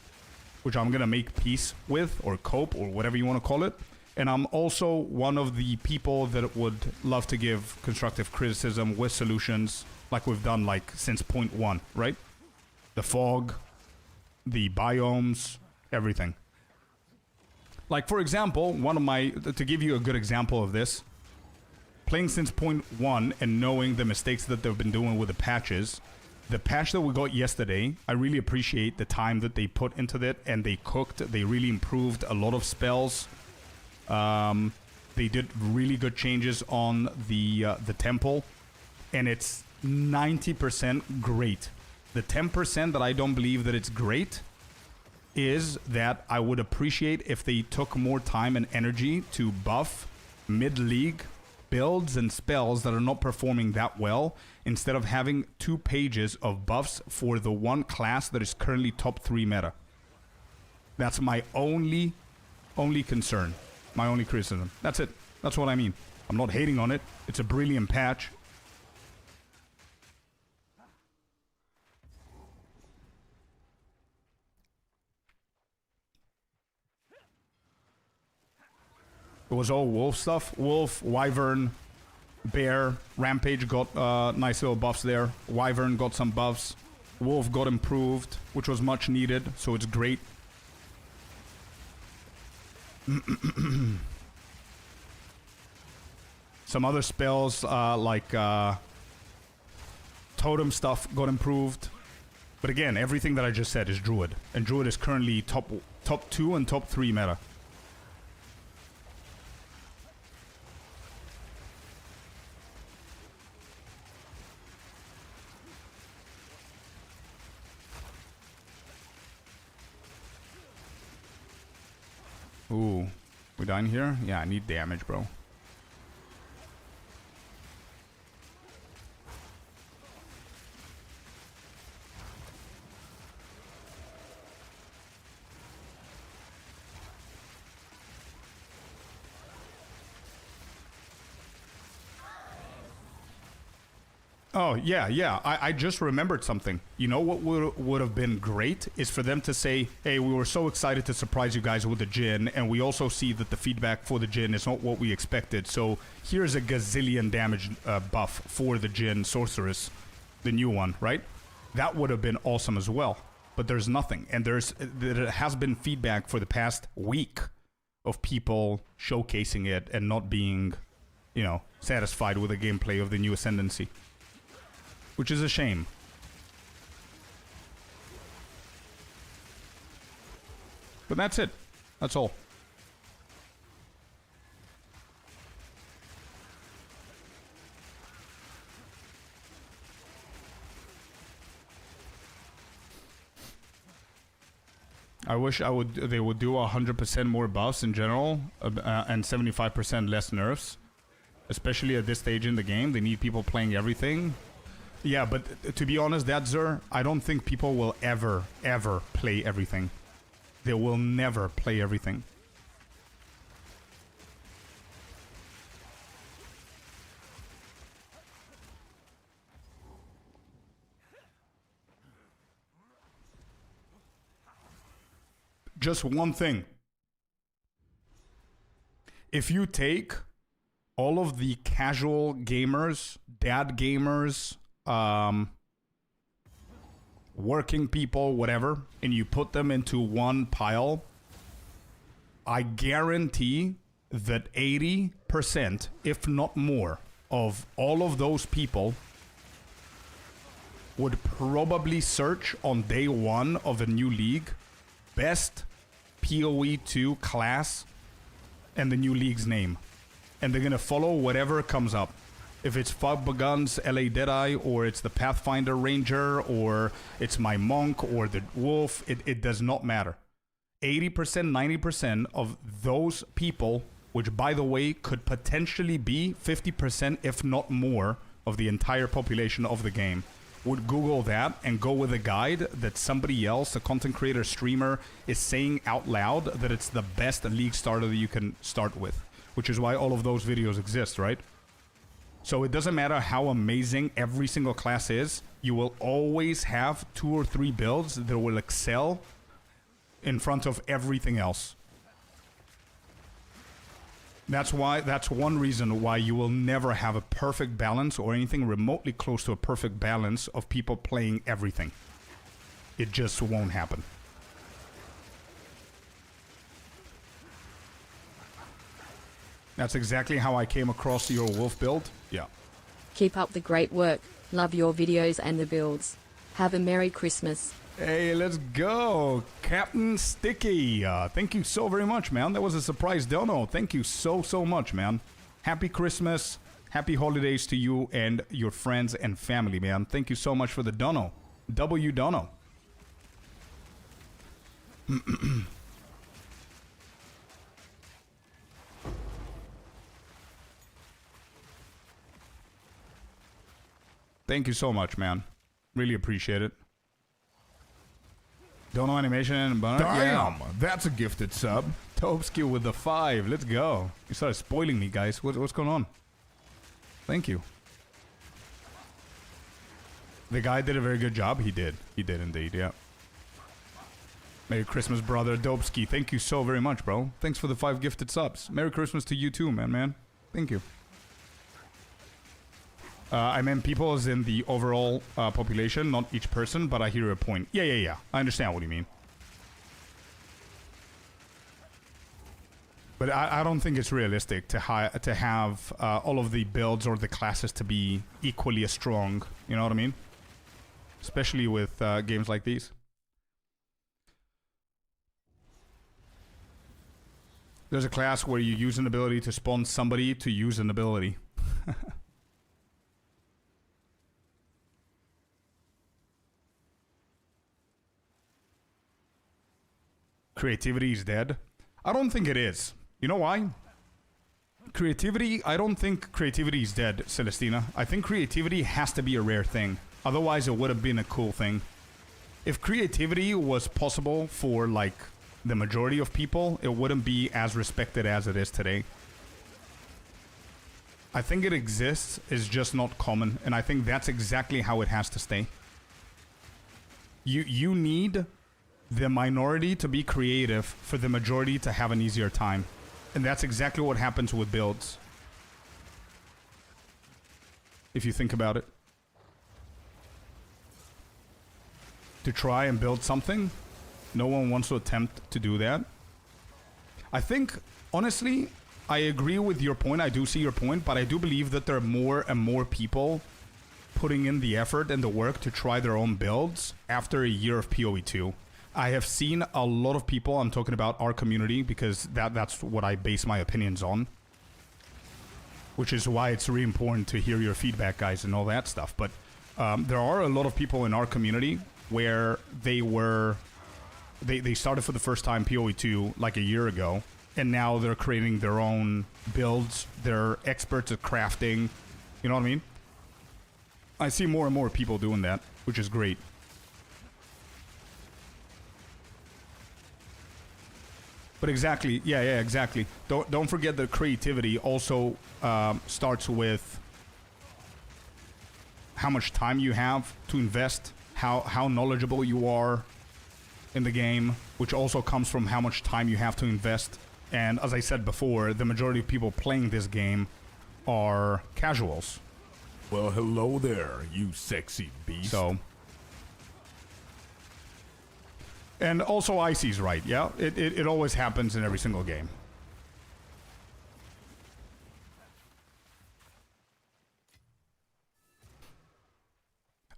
which I'm gonna make peace with, or cope, or whatever you want to call it. And I'm also one of the people that would love to give constructive criticism with solutions, like we've done like since point one, right? The fog, the biomes, everything. Like, for example, to give you a good example of this, playing since point one and knowing the mistakes that they've been doing with the patches, the patch that we got yesterday, I really appreciate the time that they put into it, and they cooked. They really improved a lot of spells. They did really good changes on the temple, and it's 90% great. The 10% that I don't believe that it's great is that I would appreciate if they took more time and energy to buff mid-league builds and spells that are not performing that well, instead of having 2 pages of buffs for the one class that is currently top 3 meta. That's my only concern. My only criticism. That's it. That's what I mean. I'm not hating on it. It's a brilliant patch. It was all wolf stuff. Wolf, Wyvern, Bear, Rampage got nice little buffs there. Wyvern got some buffs. Wolf got improved, which was much needed, so it's great. Some other spells like totem stuff got improved. But again, everything that I just said is Druid. And Druid is currently top 2 and top 3 meta. Ooh, we dying here? Yeah, I need damage, bro. Oh, yeah. I just remembered something. You know what would have been great is for them to say, hey, we were so excited to surprise you guys with the Jhin, and we also see that the feedback for the Jhin is not what we expected, so here's a gazillion damage buff for the Jhin Sorceress, the new one, right? That would have been awesome as well, but there's nothing. And there has been feedback for the past week of people showcasing it and not being, you know, satisfied with the gameplay of the new Ascendancy. Which is a shame. But that's it. That's all. I wish they would do 100% more buffs in general and 75% less nerfs. Especially at this stage in the game. They need people playing everything. Yeah, but to be honest, Dadzer, I don't think people will ever play everything. They will never play everything. Just one thing. If you take all of the casual gamers, dad gamers, working people, whatever, and you put them into one pile, I guarantee that 80%, if not more, of all of those people would probably search on day one of a new league, best PoE 2 class and the new league's name. And they're gonna follow whatever comes up. If it's Fugbugun's LA Deadeye, or it's the Pathfinder Ranger, or it's my Monk, or the Wolf, it does not matter. 80%, 90% of those people, which by the way could potentially be 50%, if not more, of the entire population of the game, would Google that and go with a guide that somebody else, a content creator, streamer, is saying out loud that it's the best league starter that you can start with. which is why all of those videos exist, right? So it doesn't matter how amazing every single class is, you will always have 2 or 3 builds that will excel in front of everything else. That's one reason why you will never have a perfect balance or anything remotely close to a perfect balance of people playing everything. It just won't happen. That's exactly how I came across your wolf build. Yeah. Keep up the great work. Love your videos and the builds. Have a Merry Christmas. Hey, let's go. Captain Sticky. Thank you so very much, man. That was a surprise dono. Thank you so much, man. Happy Christmas. Happy holidays to you and your friends and family, man. Thank you so much for the dono. W dono. Thank you so much, man. Really appreciate it. Dono animation and banner. Damn, Yeah. that's a gifted sub. Topski with the 5. Let's go. You started spoiling me, guys. What's going on? Thank you. The guy did a very good job. He did. He did indeed, yeah. Merry Christmas, brother. Dopski, thank you so very much, bro. Thanks for the 5 gifted subs. Merry Christmas to you too, man. Thank you. I meant people as in the overall population, not each person, but I hear your point. Yeah. I understand what you mean. But I don't think it's realistic to have all of the builds or the classes to be equally as strong. You know what I mean? Especially with games like these. There's a class where you use an ability to spawn somebody to use an ability. Creativity is dead. I don't think it is. You know why? I don't think creativity is dead, Celestina. I think creativity has to be a rare thing. Otherwise, it would have been a cool thing. If creativity was possible for, like, the majority of people, it wouldn't be as respected as it is today. I think it exists, it's just not common, and I think that's exactly how it has to stay. You need the minority to be creative for the majority to have an easier time. And that's exactly what happens with builds. If you think about it. To try and build something, no one wants to attempt to do that. I think, honestly, I agree with your point. I do see your point, but I do believe that there are more and more people putting in the effort and the work to try their own builds after a year of PoE2. I have seen a lot of people, I'm talking about our community, because that's what I base my opinions on. Which is why it's really important to hear your feedback, guys, and all that stuff. But there are a lot of people in our community where they started for the first time PoE2 like a year ago, and now they're creating their own builds. They're experts at crafting. You know what I mean? I see more and more people doing that, which is great. But exactly, yeah, exactly. Don't forget that creativity also starts with how much time you have to invest, how knowledgeable you are in the game, which also comes from how much time you have to invest. And as I said before, the majority of people playing this game are casuals. Well, hello there, you sexy beast. So... And also Icy's right, yeah? It always happens in every single game.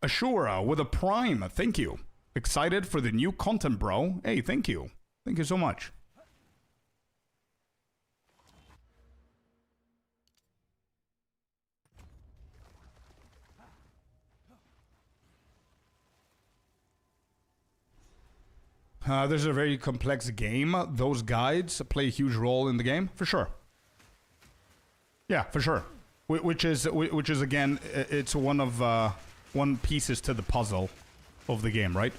Ashura with a prime, thank you. Excited for the new content, bro. Hey, thank you. Thank you so much. There's a very complex game. Those guides play a huge role in the game, for sure. Yeah, for sure. Which is again, it's one pieces to the puzzle of the game, right?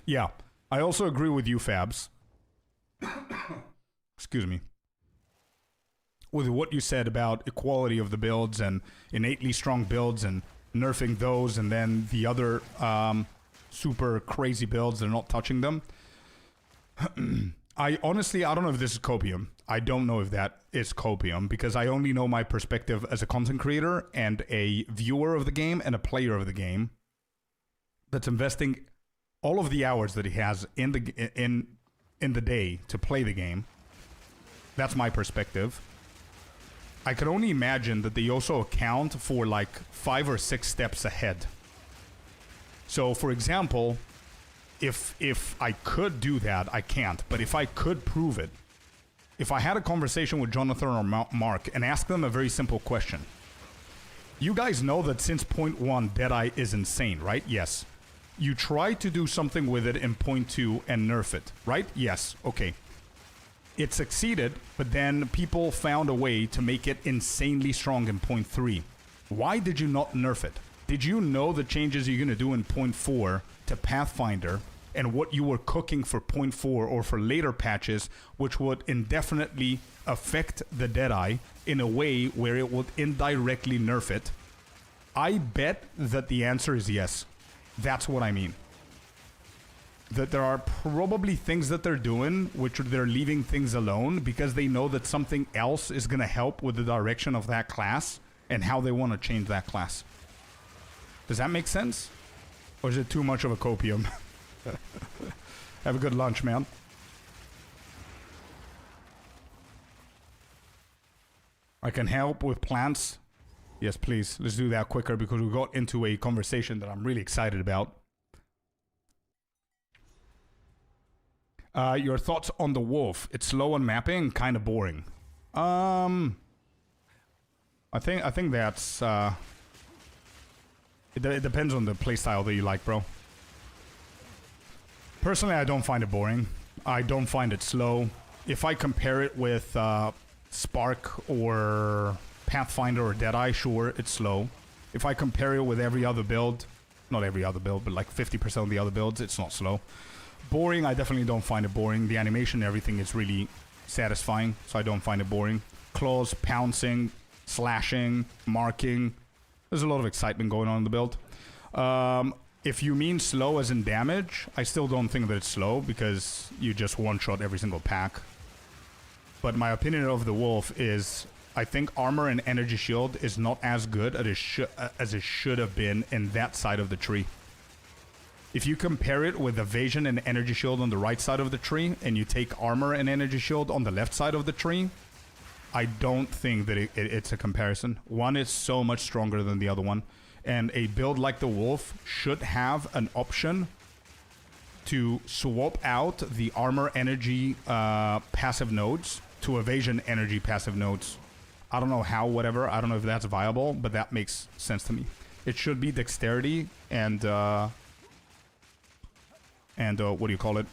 Yeah, I also agree with you, Fabs. Excuse me. With what you said about equality of the builds and innately strong builds and nerfing those, and then the other super crazy builds, they're not touching them. I honestly, I don't know if this is copium. I don't know if that is copium, because I only know my perspective as a content creator and a viewer of the game and a player of the game that's investing all of the hours that he has in the day to play the game. That's my perspective. I can only imagine that they also account for like 5 or 6 steps ahead. So, for example, if I could do that, I can't. But if I could prove it, if I had a conversation with Jonathan or Mark and asked them a very simple question. You guys know that since point 1, Deadeye is insane, right? Yes. You tried to do something with it in point 2 and nerf it, right? Yes. Okay. It succeeded, but then people found a way to make it insanely strong in point 3. Why did you not nerf it? Did you know the changes you're going to do in point 4 to Pathfinder and what you were cooking for point 4 or for later patches, which would indefinitely affect the Deadeye in a way where it would indirectly nerf it? I bet that the answer is yes. That's what I mean. That there are probably things that they're doing which they're leaving things alone because they know that something else is going to help with the direction of that class and how they want to change that class. Does that make sense? Or is it too much of a copium? Have a good lunch, man. I can help with plants. Yes, please. Let's do that quicker because we got into a conversation that I'm really excited about. Your thoughts on the wolf? It's slow on mapping, kind of boring. I think that's it depends on the playstyle that you like, bro. Personally, I don't find it boring. I don't find it slow. If I compare it with Spark or Pathfinder or Deadeye, sure, it's slow. If I compare it with every other build, not every other build, but like 50% of the other builds, it's not slow. Boring, I definitely don't find it boring. The animation and everything is really satisfying, so I don't find it boring. Claws, pouncing, slashing, marking. There's a lot of excitement going on in the build. If you mean slow as in damage, I still don't think that it's slow because you just one-shot every single pack. But my opinion of the wolf is, I think armor and energy shield is not as good as it should have been in that side of the tree. If you compare it with evasion and energy shield on the right side of the tree, and you take armor and energy shield on the left side of the tree, I don't think that it's a comparison. One is so much stronger than the other one. And a build like the wolf should have an option to swap out the armor energy passive nodes to evasion energy passive nodes. I don't know how, whatever. I don't know if that's viable, but that makes sense to me. It should be dexterity and what do you call it?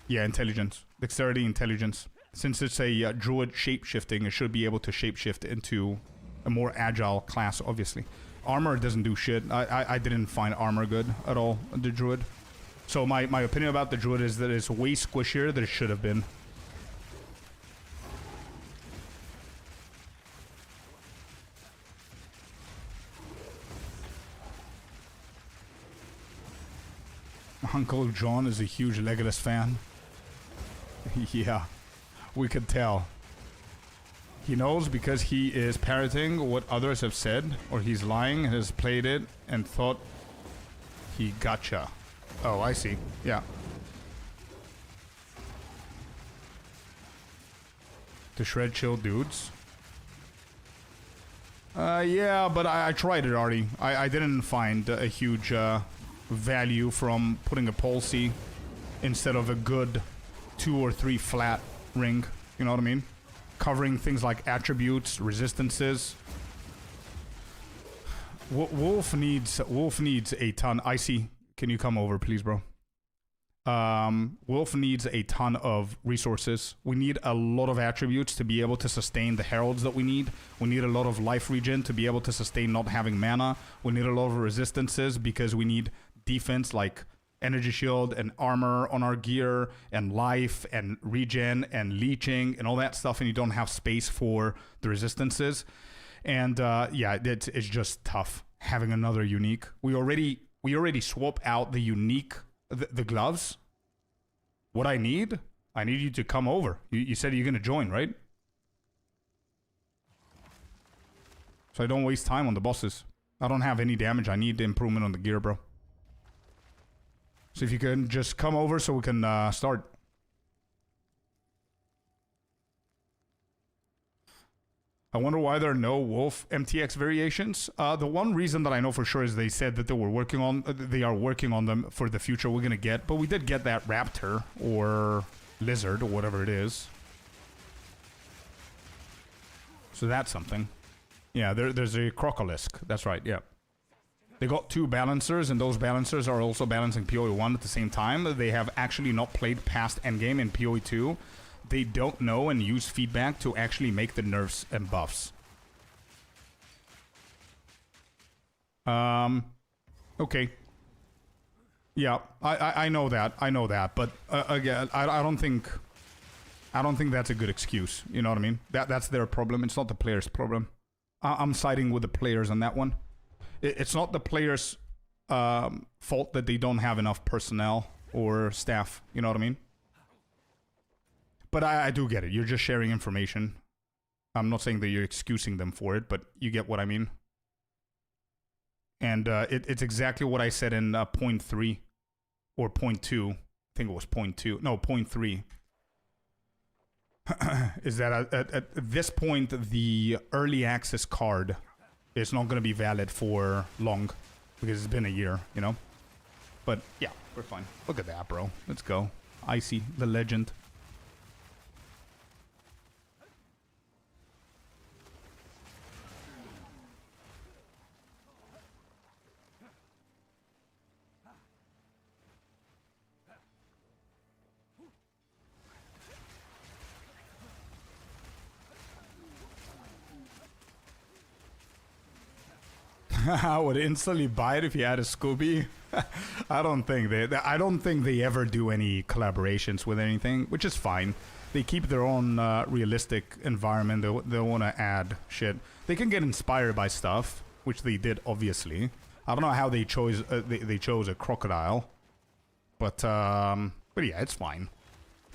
Yeah, intelligence. Dexterity, intelligence. Since it's a druid shape-shifting, it should be able to shape-shift into a more agile class, obviously. Armor doesn't do shit. I didn't find armor good at all, the druid. So my opinion about the druid is that it's way squishier than it should have been. Uncle John is a huge Legolas fan. Yeah, we could tell. He knows because he is parroting what others have said, or he's lying and has played it and thought he gotcha. Oh, I see. Yeah. To shred chill dudes. Yeah, but I tried it already. I didn't find a huge value from putting a palsy instead of a good 2 or 3 flat ring. You know what I mean? Covering things like attributes, resistances. Wolf needs a ton. Icy, can you come over, please, bro? Wolf needs a ton of resources. We need a lot of attributes to be able to sustain the heralds that we need. We need a lot of life regen to be able to sustain not having mana. We need a lot of resistances because we need defense like energy shield and armor on our gear and life and regen and leeching and all that stuff, and you don't have space for the resistances. And yeah, it's just tough having another unique. We already swap out the unique, the gloves. What I need you to come over. You said you're gonna join, right? So I don't waste time on the bosses. I don't have any damage. I need the improvement on the gear, bro. So if you can just come over so we can start. I wonder why there are no Wolf MTX variations. The one reason that I know for sure is they said that they are working on them for the future we're gonna get. But we did get that raptor or lizard or whatever it is. So that's something. Yeah, there's a crocolisk. That's right. Yeah. They got 2 balancers, and those balancers are also balancing PoE 1 at the same time. They have actually not played past Endgame in PoE 2. They don't know and use feedback to actually make the nerfs and buffs. Okay. Yeah, I know that. I know that. But again, I don't think that's a good excuse. You know what I mean? That's their problem. It's not the players' problem. I'm siding with the players on that one. It's not the players' fault that they don't have enough personnel or staff. You know what I mean? But I do get it. You're just sharing information. I'm not saying that you're excusing them for it, but you get what I mean. And it's exactly what I said in point 3 or point 2. I think it was point 2. No, point 3. Is that at this point, the early access card is not going to be valid for long because it's been a year, you know? But yeah, we're fine. Look at that, bro. Let's go. Icy, the legend. I would instantly buy it if you had a Scooby. I don't think they ever do any collaborations with anything, which is fine. They keep their own realistic environment. They want to add shit. They can get inspired by stuff, which they did obviously. I don't know how they chose they chose a crocodile, but yeah, it's fine.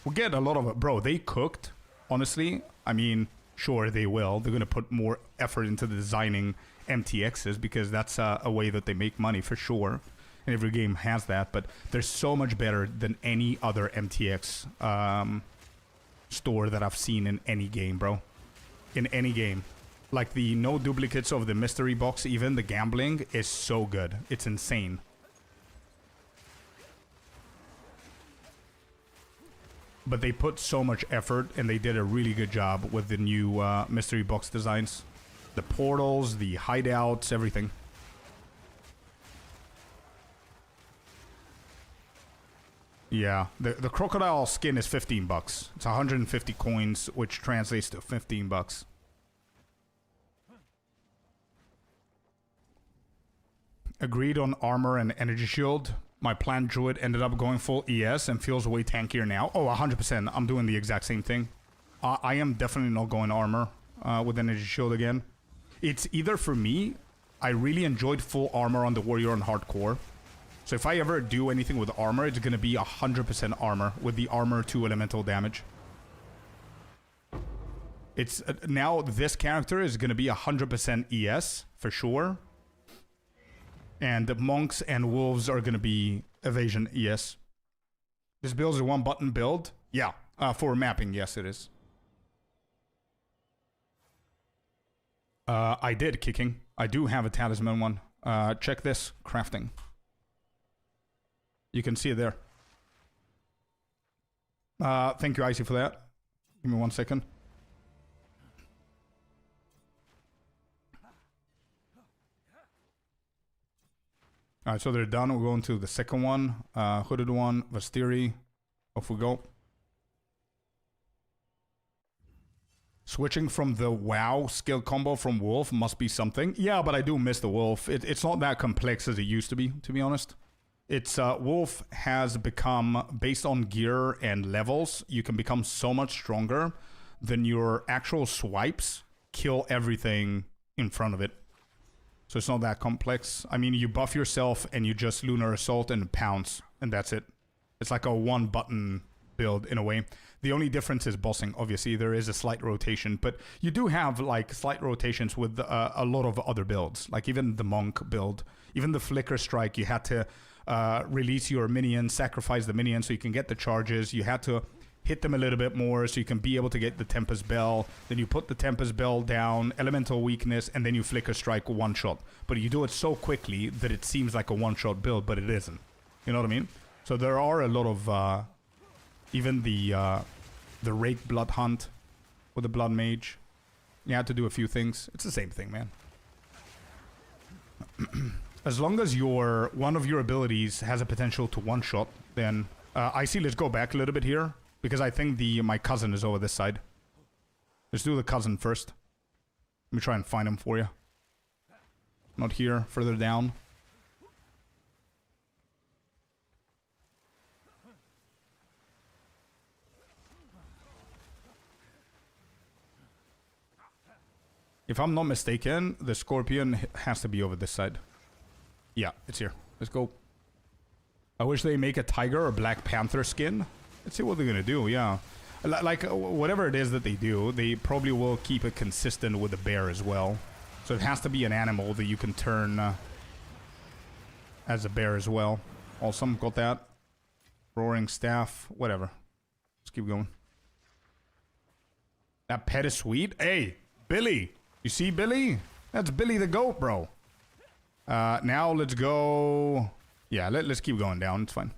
We'll get a lot of it, bro. They cooked, honestly. I mean, sure they will. They're gonna put more effort into the designing MTXs because that's a way that they make money for sure, and every game has that. But they're so much better than any other MTX store that I've seen in any game, bro. In any game, like the no duplicates of the mystery box, even the gambling is so good. It's insane. But they put so much effort and they did a really good job with the new mystery box designs. The portals, the hideouts, everything. Yeah, the crocodile skin is 15 bucks. It's 150 coins, which translates to 15 bucks. Agreed on armor and energy shield. My planned druid ended up going full ES and feels way tankier now. Oh, 100%. I'm doing the exact same thing. I am definitely not going armor with energy shield again. It's either for me, I really enjoyed full armor on the warrior on hardcore. So if I ever do anything with armor, it's going to be 100% armor with the armor 2 elemental damage. It's now this character is going to be 100% ES for sure. And the monks and wolves are going to be evasion ES. This build is a 1-button build. Yeah, for mapping, yes it is. I did kicking. I do have a talisman one. Check this crafting. You can see it there. Thank you, Icy, for that. Give me 1 second. All right, so they're done. We're going to the second one. Hooded one, Vastiri. Off we go. Switching from the WoW skill combo from Wolf must be something. Yeah, but I do miss the Wolf. It's not that complex as it used to be honest. It's Wolf has become, based on gear and levels, you can become so much stronger than your actual swipes kill everything in front of it. So it's not that complex. I mean, you buff yourself and you just Lunar Assault and pounce, and that's it. It's like a one-button build in a way. The only difference is bossing. Obviously, there is a slight rotation, but you do have like slight rotations with a lot of other builds. Like even the Monk build, even the Flicker Strike, you had to release your minion, sacrifice the minion so you can get the charges. You had to hit them a little bit more so you can be able to get the Tempest Bell. Then you put the Tempest Bell down, Elemental Weakness, and then you Flicker Strike one shot. But you do it so quickly that it seems like a one-shot build, but it isn't. You know what I mean? So there are a lot of even the Rake Blood Hunt with the Blood Mage. You had to do a few things. It's the same thing, man. As long as one of your abilities has a potential to one-shot, then I see. Let's go back a little bit here because I think my cousin is over this side. Let's do the cousin first. Let me try and find him for you. Not here, further down. If I'm not mistaken, the Scorpion has to be over this side. Yeah, it's here. Let's go. I wish they make a Tiger or Black Panther skin. Let's see what they're gonna do, yeah. Like, whatever it is that they do, they probably will keep it consistent with the bear as well. So it has to be an animal that you can turn as a bear as well. Awesome, got that. Roaring Staff, whatever. Let's keep going. That pet is sweet. Hey, Billy! You see Billy? That's Billy the goat, bro. Now let's go... Yeah, let's keep going down. It's fine.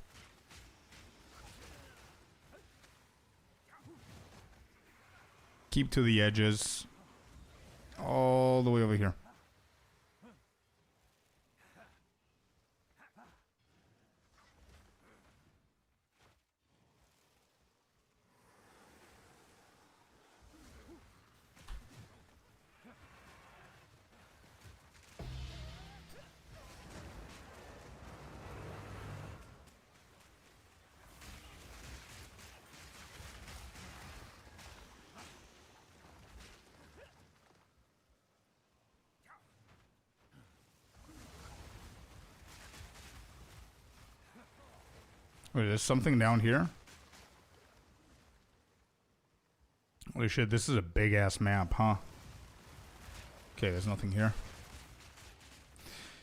Keep to the edges. All the way over here. Wait, there's something down here? Holy shit, this is a big-ass map, huh? Okay, there's nothing here.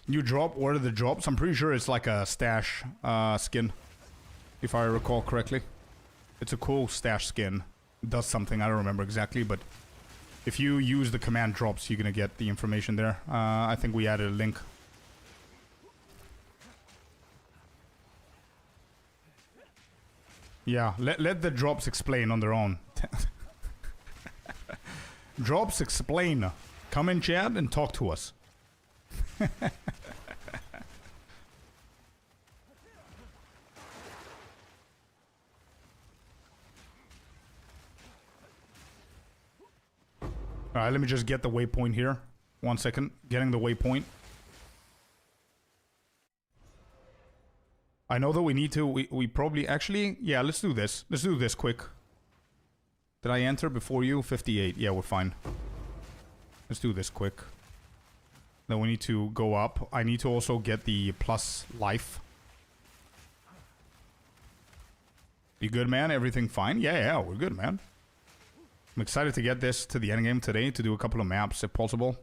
New drop, what are the drops? I'm pretty sure it's like a stash skin, if I recall correctly. It's a cool stash skin. It does something, I don't remember exactly, but if you use the command drops, you're gonna get the information there. I think we added a link. Yeah, let the drops explain on their own. Drops explain. Come in chat and talk to us. Alright, let me just get the waypoint here. 1 second. Getting the waypoint. I know that we need to, we probably, actually, yeah, let's do this. Let's do this quick. Did I enter before you? 58. Yeah, we're fine. Let's do this quick. Then we need to go up. I need to also get the plus life. You good, man? Everything fine? Yeah, we're good, man. I'm excited to get this to the endgame today to do a couple of maps if possible.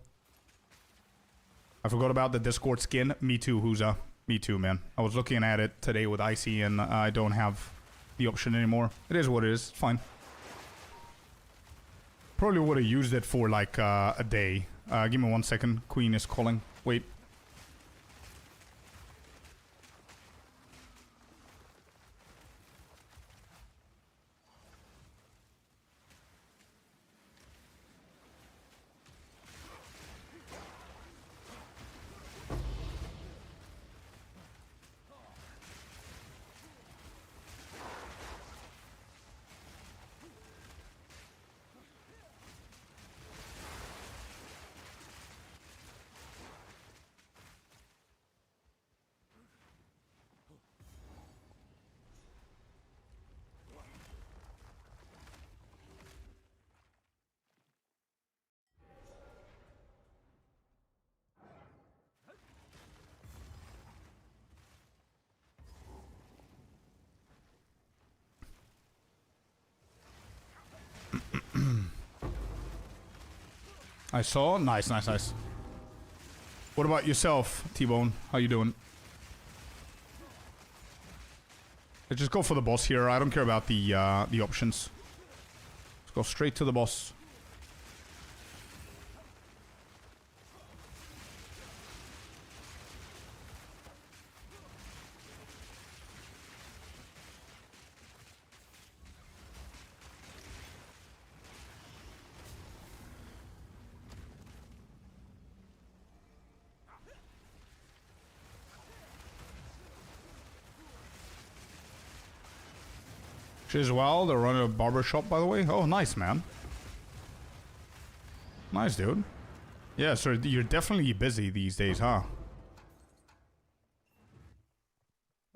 I forgot about the Discord skin. Me too, Huza. Me too, man. I was looking at it today with Icy and I don't have the option anymore. It is what it is. It's fine. Probably would have used it for like a day. Give me 1 second. Queen is calling. Wait. I saw. Nice, nice, nice. What about yourself, T-Bone? How you doing? Let's just go for the boss here. I don't care about the options. Let's go straight to the boss. As well, they're running a barber shop, by the way. Oh, nice, man. Nice, dude. Yeah, so you're definitely busy these days, huh?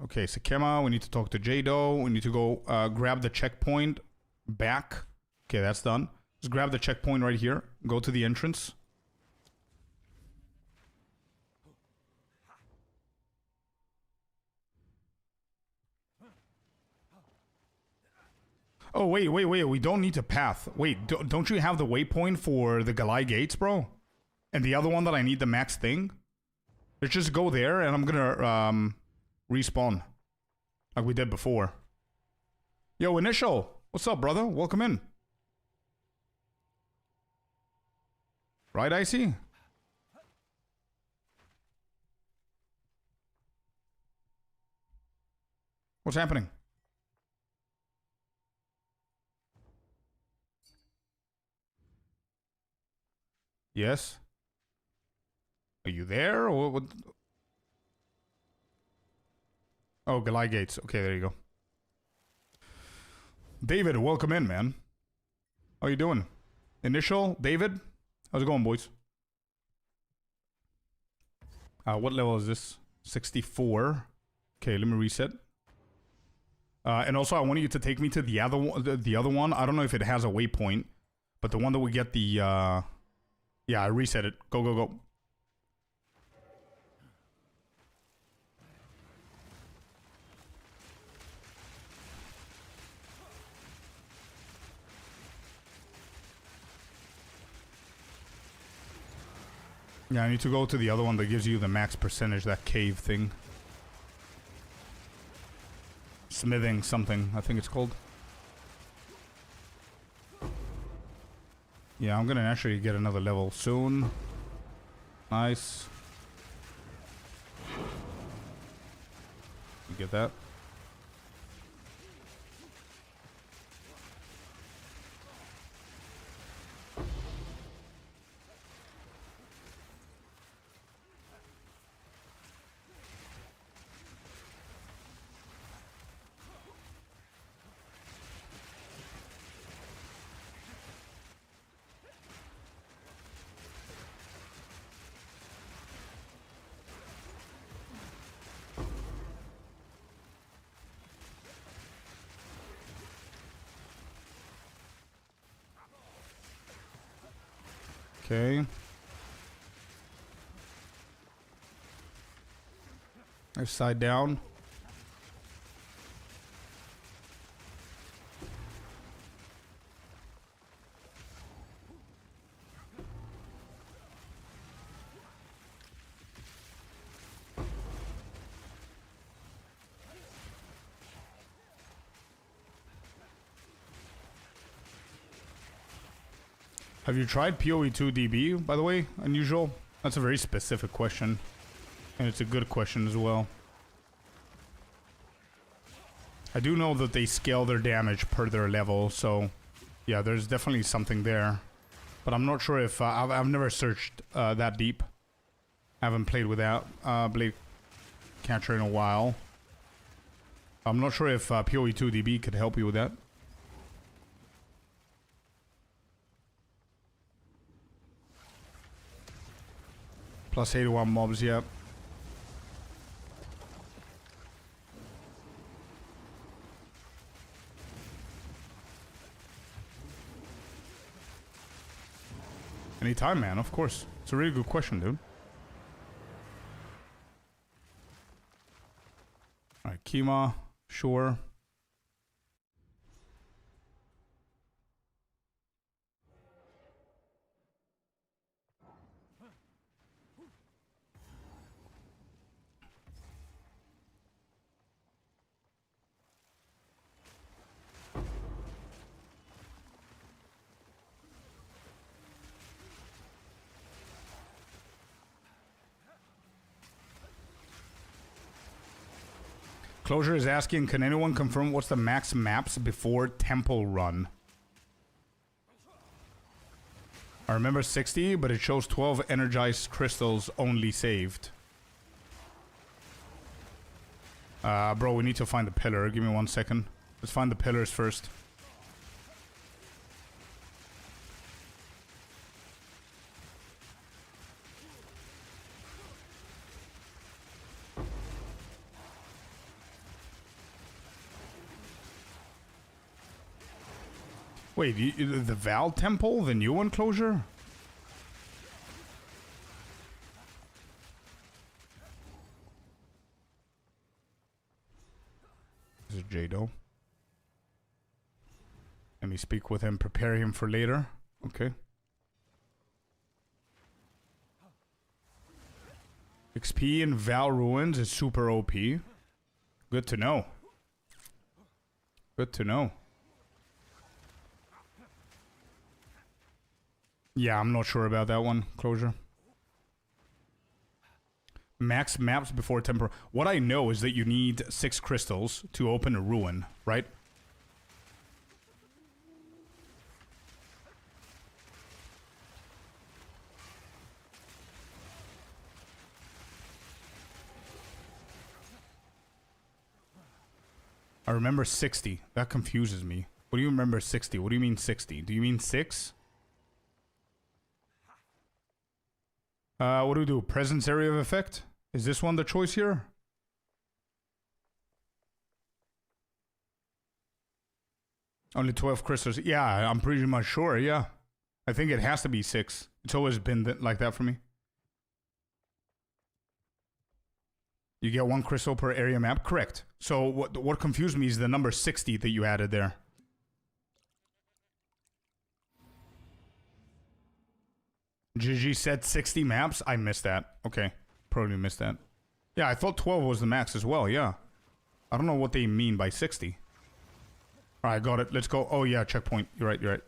Okay, Sakema, we need to talk to Jado. We need to go grab the checkpoint back. Okay, that's done. Just grab the checkpoint right here. Go to the entrance. Oh, wait. We don't need to path. Wait, don't you have the waypoint for the Galai Gates, bro? And the other one that I need the max thing? Let's just go there and I'm gonna respawn. Like we did before. Yo, Initial. What's up, brother? Welcome in. Right, Icy? What's happening? Yes? Are you there, or what? Oh, Galai Gates. Okay, there you go. David, welcome in, man. How you doing? Initial, David? How's it going, boys? What level is this? 64. Okay, let me reset. And also, I want you to take me to the other one. The other one. I don't know if it has a waypoint, but the one that we get the. Yeah, I reset it. Go, go, go. Yeah, I need to go to the other one that gives you the max percentage, that cave thing. Smithing something, I think it's called. Yeah, I'm gonna actually get another level soon. Nice. You get that? Okay. Nice side down. Have you tried PoE2DB, by the way, Unusual? That's a very specific question. And it's a good question as well. I do know that they scale their damage per their level, so yeah, there's definitely something there. But I'm not sure if... I've never searched that deep. I haven't played with that Blade Catcher in a while. I'm not sure if PoE2DB could help you with that. Plus 81 mobs, yeah. Anytime, man, of course. It's a really good question, dude. Alright, Kima, sure. Closure is asking, can anyone confirm what's the max maps before Temple Run? I remember 60, but it shows 12 energized crystals only saved. Bro, we need to find the pillar. Give me 1 second. Let's find the pillars first. Wait, the Val Temple? The new enclosure? This is Jado. Let me speak with him, prepare him for later. Okay. XP in Val Ruins is super OP. Good to know. Good to know. Yeah, I'm not sure about that one. Closure. Max maps before temper. What I know is that you need 6 crystals to open a ruin, right? I remember 60. That confuses me. What do you remember 60? What do you mean 60? Do you mean 6? What do we do? Presence area of effect? Is this one the choice here? Only 12 crystals. Yeah, I'm pretty much sure, yeah. I think it has to be 6. It's always been like that for me. You get 1 crystal per area map? Correct. So what confused me is the number 60 that you added there. GG said 60 maps? I missed that. Okay. Probably missed that. Yeah, I thought 12 was the max as well, yeah. I don't know what they mean by 60. Alright, got it. Let's go. Oh yeah, checkpoint. You're right, you're right.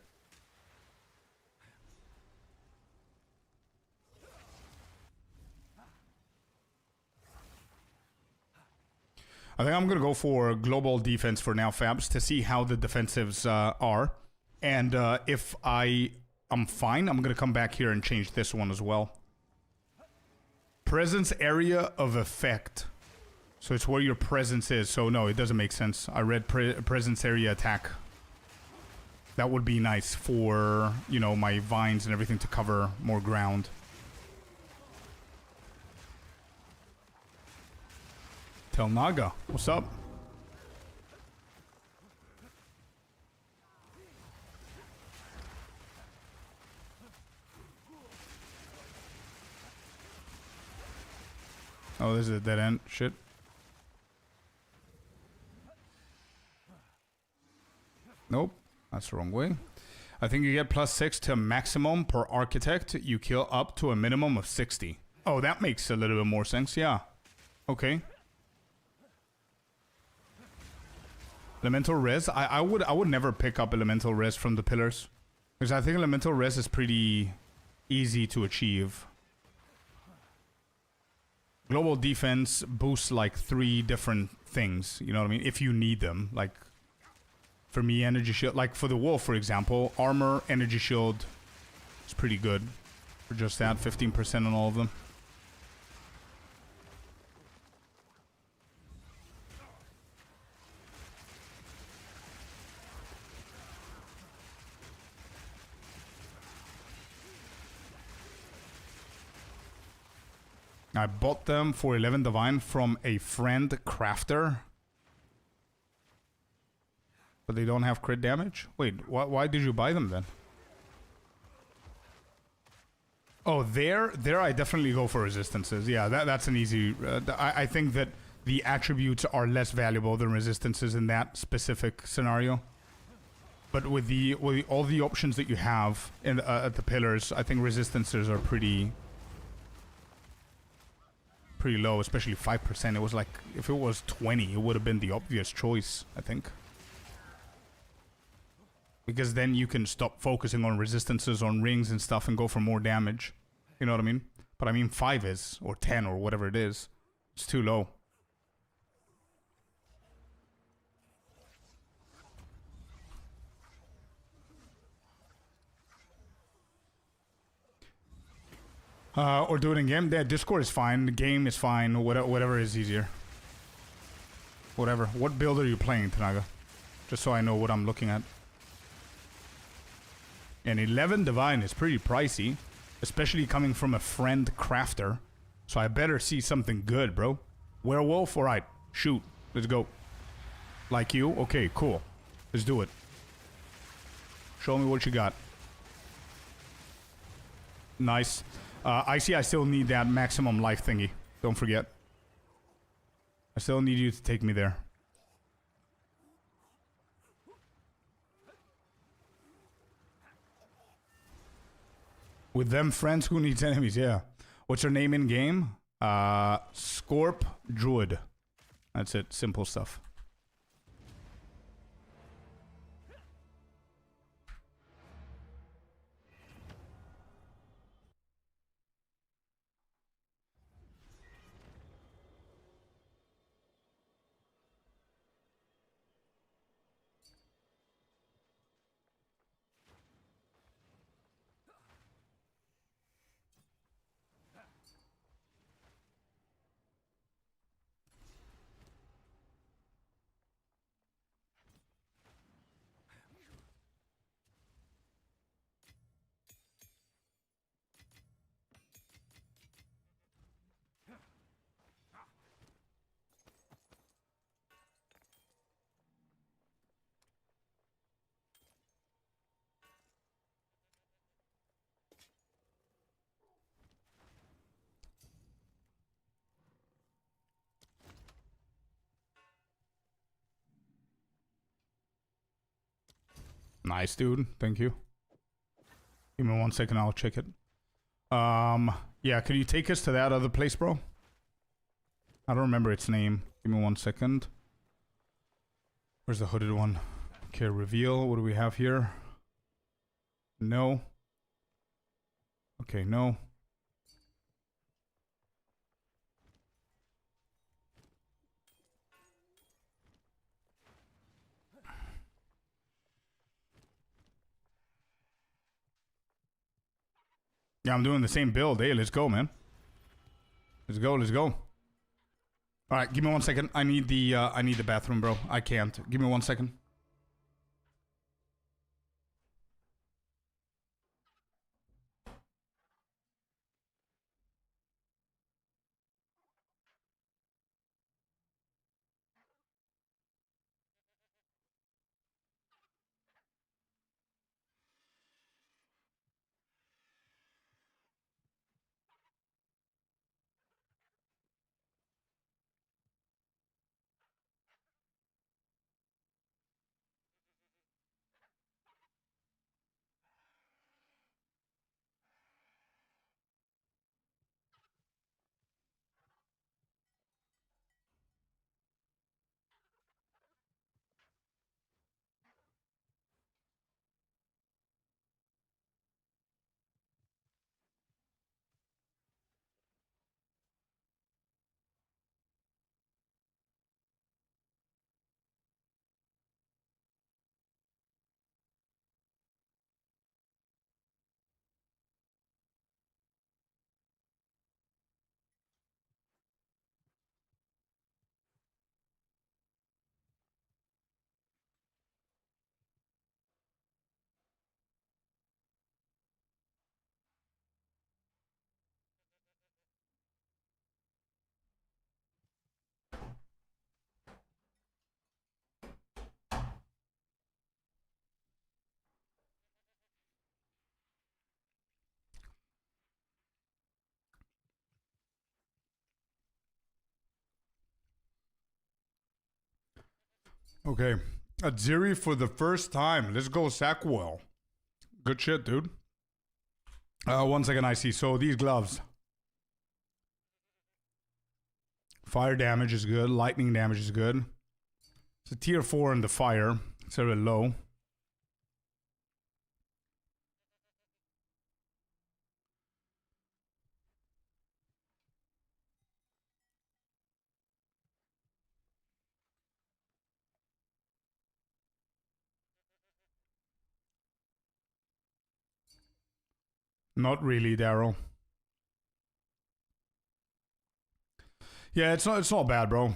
I think I'm gonna go for global defense for now, Fabs, to see how the defensives are. And if I'm fine, I'm gonna come back here and change this one as well. Presence area of effect. So it's where your presence is. So no, it doesn't make sense. I read presence area attack. That would be nice for, you know, my vines and everything to cover more ground. Tell Naga, what's up? Oh, this is a dead end. Shit. Nope. That's the wrong way. I think you get +6 to maximum per architect. You kill up to a minimum of 60. Oh, that makes a little bit more sense. Yeah. Okay. Elemental res. I would never pick up elemental res from the pillars, because I think elemental res is pretty easy to achieve. Global defense boosts like 3 different things, you know what I mean? If you need them. Like, for me, energy shield. Like, for the wolf, for example, armor, energy shield is pretty good. For just that, 15% on all of them. I bought them for 11 divine from a friend crafter. But they don't have crit damage? Wait, why did you buy them then? Oh, there I definitely go for resistances. Yeah, that's an easy... I think that the attributes are less valuable than resistances in that specific scenario. But with all the options that you have in at the pillars, I think resistances are pretty low, especially 5%. It was like, if it was 20, it would have been the obvious choice, I think. Because then you can stop focusing on resistances on rings and stuff and go for more damage. You know what I mean? But I mean 5 is, or 10 or whatever it is. It's too low. Or do it in game. Yeah, Discord is fine. The game is fine. Whatever is easier. Whatever. What build are you playing, Tanaga? Just so I know what I'm looking at. And 11 Divine is pretty pricey. Especially coming from a friend crafter. So I better see something good, bro. Werewolf? Alright. Shoot. Let's go. Like you? Okay, cool. Let's do it. Show me what you got. Nice. I see I still need that maximum life thingy. Don't forget. I still need you to take me there. With them friends, who needs enemies? Yeah. What's your name in game? Scorp Druid. That's it. Simple stuff. Nice, dude. Thank you. Give me 1 second, I'll check it. Yeah, could you take us to that other place, bro? I don't remember its name. Give me 1 second. Where's the hooded one? Okay, reveal. What do we have here? No. Okay, no. Yeah, I'm doing the same build. Hey, let's go, man. Let's go, let's go. Alright, give me 1 second. I need the bathroom, bro. I can't. Give me 1 second. Okay. Adziri for the first time. Let's go, Sackwell. Good shit, dude. 1 second, I see. So these gloves. Fire damage is good. Lightning damage is good. It's a tier 4 in the fire. It's very low. Not really, Daryl. Yeah, it's not bad, bro.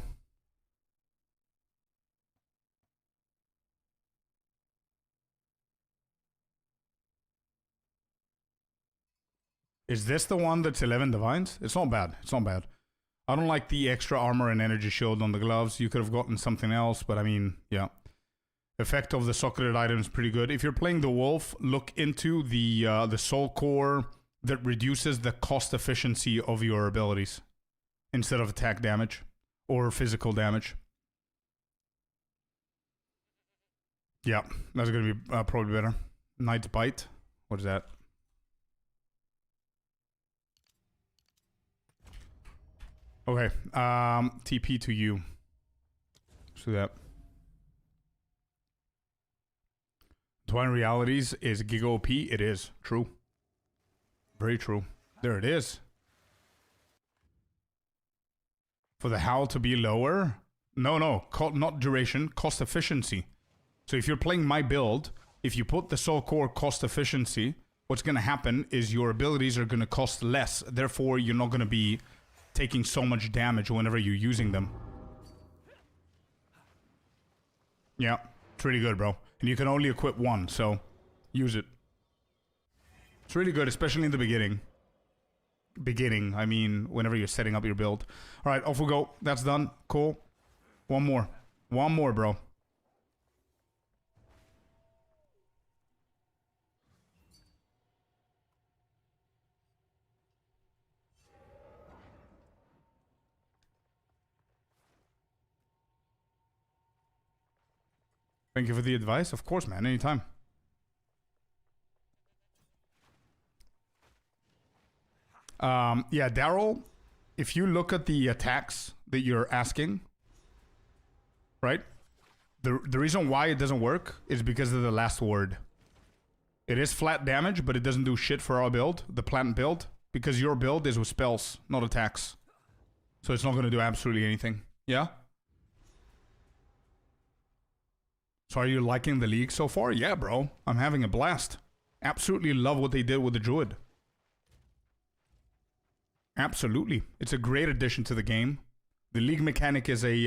Is this the one that's 11 divines? It's not bad. It's not bad. I don't like the extra armor and energy shield on the gloves. You could have gotten something else, but I mean, yeah. Effect of the socketed item is pretty good. If you're playing the wolf, look into the soul core that reduces the cost efficiency of your abilities instead of attack damage or physical damage. Yeah, that's gonna be probably better. Knight's Bite. What is that? Okay, TP to you. Let's do that. Twine Realities is Giga OP. It is. True. Very true. There it is. For the howl to be lower? No, not duration. Cost efficiency. So if you're playing my build, if you put the soul core cost efficiency, what's going to happen is your abilities are going to cost less. Therefore, you're not going to be taking so much damage whenever you're using them. Yeah, it's really good, bro. And you can only equip one, so use it. It's really good, especially in the beginning. I mean, whenever you're setting up your build. All right, off we go. That's done. Cool. One more. One more, bro. Thank you for the advice. Of course, man. Anytime. Yeah, Daryl, if you look at the attacks that you're asking, right? The reason why it doesn't work is because of the last word. It is flat damage, but it doesn't do shit for our build, the plant build, because your build is with spells, not attacks. So it's not going to do absolutely anything. Yeah? So are you liking the league so far? Yeah, bro. I'm having a blast. Absolutely love what they did with the Druid. Absolutely. It's a great addition to the game. The league mechanic is is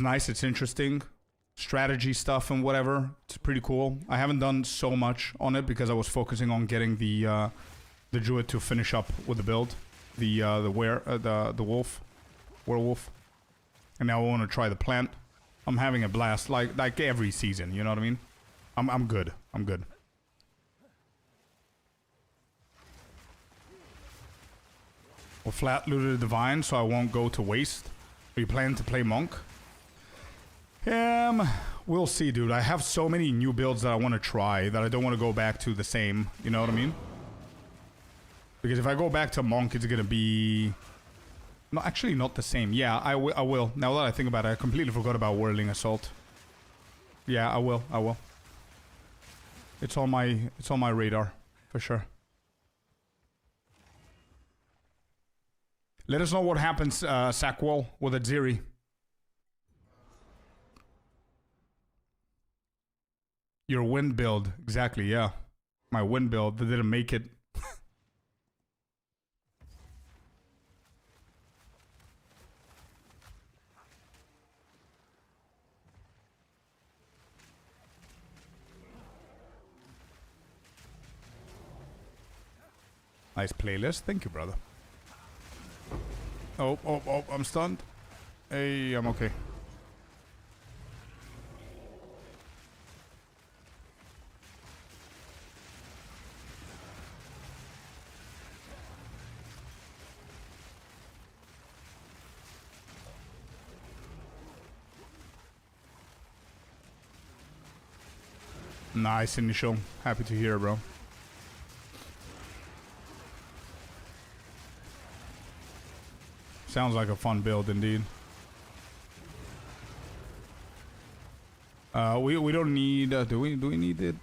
nice, it's interesting. Strategy stuff and whatever. It's pretty cool. I haven't done so much on it because I was focusing on getting the Druid to finish up with the build. The werewolf. And now I want to try the plant. I'm having a blast like every season, you know what I mean? I'm good. I'm good. Well, flat looted the divine, so I won't go to waste. Are you planning to play monk? We'll see, dude. I have so many new builds that I want to try that I don't want to go back to the same. You know what I mean? Because if I go back to monk, it's gonna be... No, actually not the same. Yeah, I will. Now that I think about it, I completely forgot about Whirling Assault. Yeah, I will. It's on my radar, for sure. Let us know what happens, Sackwall, with Aziri. Your wind build. Exactly, yeah. My wind build that didn't make it. Nice playlist. Thank you, brother. Oh, I'm stunned. Hey, I'm okay. Nice initial. Happy to hear, bro. Sounds like a fun build indeed. We don't need do we need it?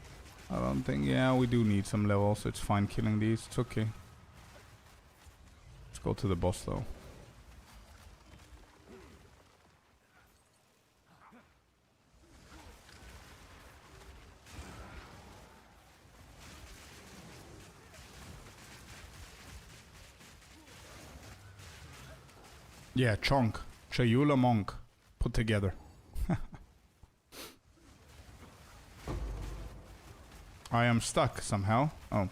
I don't think. Yeah, we do need some levels. It's fine killing these. It's okay. Let's go to the boss though. Yeah, Chonk. Chayula Monk. Put together. I am stuck somehow. Oh.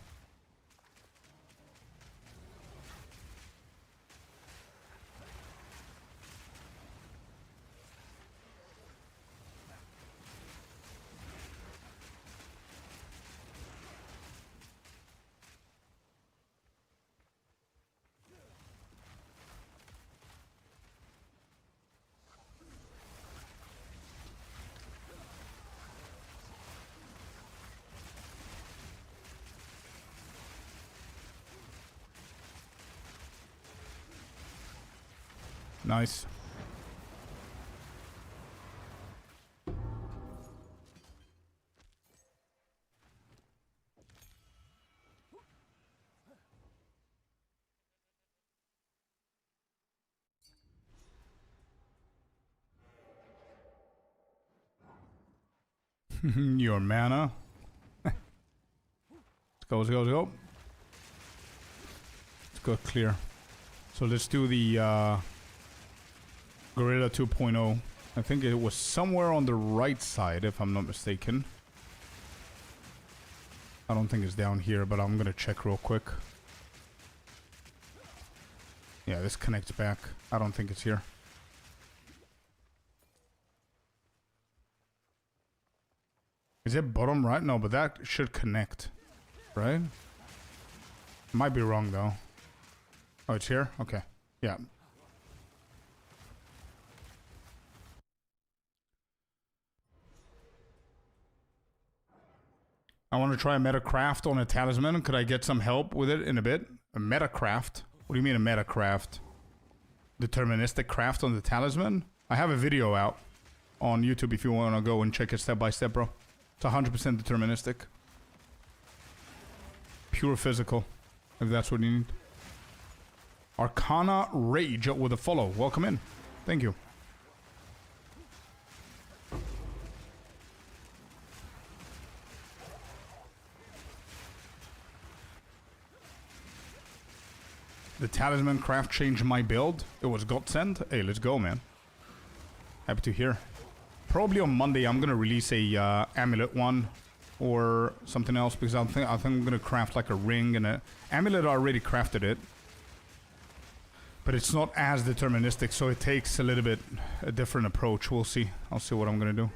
Nice. Your mana. Let's go, let's go, let's go. Let's go clear. So let's do the Gorilla 2.0. I think it was somewhere on the right side, if I'm not mistaken. I don't think it's down here, but I'm gonna check real quick. Yeah, this connects back. I don't think it's here. Is it bottom right? No, but that should connect, right? Might be wrong though. Oh, it's here? Okay. Yeah. I want to try a metacraft on a talisman. Could I get some help with it in a bit? A metacraft? What do you mean a metacraft? Deterministic craft on the talisman? I have a video out on YouTube if you want to go and check it step by step, bro. It's 100% deterministic. Pure physical, if that's what you need. Arcana Rage with a follow. Welcome in. Thank you. The talisman craft changed my build. It was godsend. Hey, let's go, man. Happy to hear. Probably on Monday I'm gonna release a amulet one or something else because I think I'm gonna craft like a ring and a amulet. I already crafted it, but it's not as deterministic, so it takes a little bit a different approach. We'll see. I'll see what I'm gonna do.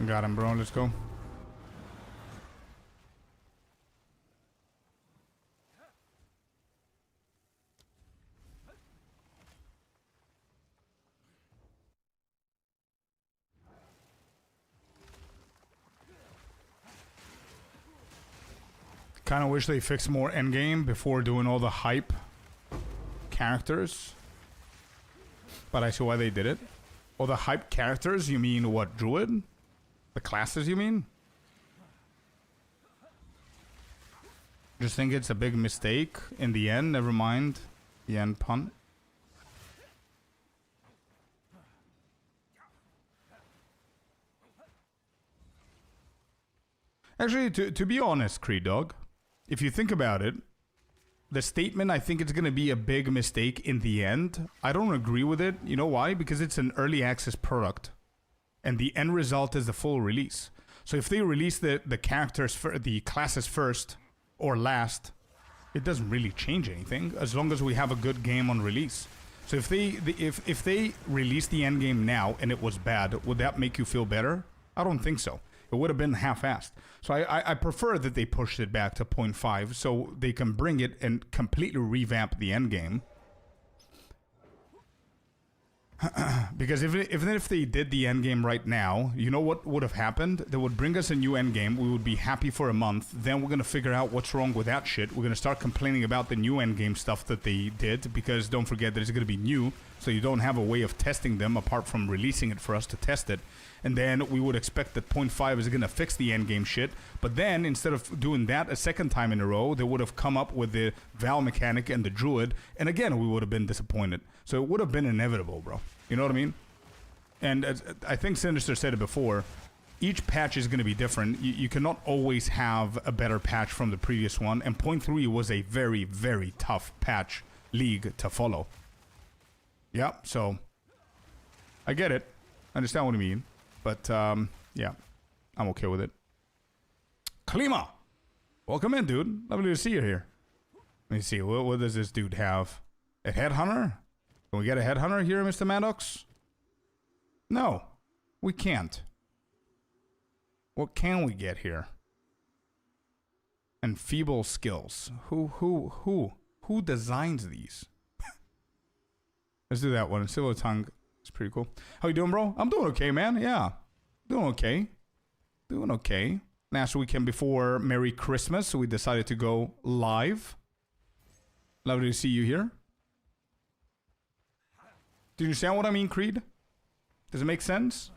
Got him, bro. Let's go. Kind of wish they fixed more endgame before doing all the hype characters. But I see why they did it. All the hype characters? You mean what, Druid? The classes, you mean? Just think it's a big mistake in the end. Never mind the end punt. Actually, to be honest, Creed Dog, if you think about it, the statement, I think it's going to be a big mistake in the end. I don't agree with it. You know why? Because it's an early access product. And the end result is the full release. So if they release the characters, for the classes first or last, it doesn't really change anything as long as we have a good game on release. So if they release the end game now and it was bad, would that make you feel better? I don't think so. It would have been half-assed. So I prefer that they pushed it back to 0.5 so they can bring it and completely revamp the end game. Because even if they did the endgame right now, you know what would have happened? They would bring us a new endgame, we would be happy for a month, then we're gonna figure out what's wrong with that shit, we're gonna start complaining about the new endgame stuff that they did, because don't forget that it's gonna be new, so you don't have a way of testing them apart from releasing it for us to test it. And then we would expect that 0.5 is gonna fix the endgame shit, but then instead of doing that a second time in a row, they would have come up with the Val mechanic and the Druid, and again we would have been disappointed. So it would have been inevitable, bro. You know what I mean? And I think Sinister said it before, each patch is going to be different. You cannot always have a better patch from the previous one, and 0.3 was a very, very tough patch league to follow. Yeah, so I get it. I understand what you mean. But, yeah, I'm okay with it. Klima! Welcome in, dude. Lovely to see you here. Let me see, what does this dude have? A headhunter? Can we get a headhunter here, Mr. Maddox? No, we can't. What can we get here? And feeble skills. Who designs these? Let's do that one. Silver tongue. It's pretty cool. How you doing, bro? I'm doing okay, man. Yeah, doing okay. Doing okay. Last weekend before Merry Christmas, so we decided to go live. Lovely to see you here. Do you understand what I mean, Creed? Does it make sense?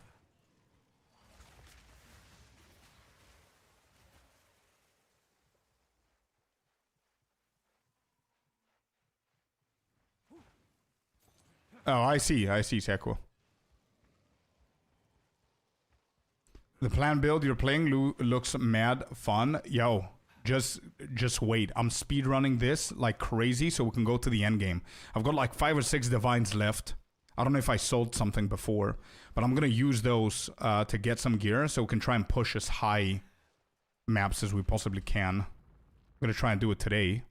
Oh, I see, Seko. The plan build you're playing looks mad fun. Yo, just wait. I'm speedrunning this like crazy so we can go to the end game. I've got like 5 or 6 divines left. I don't know if I sold something before, but I'm going to use those to get some gear so we can try and push as high maps as we possibly can. I'm going to try and do it today,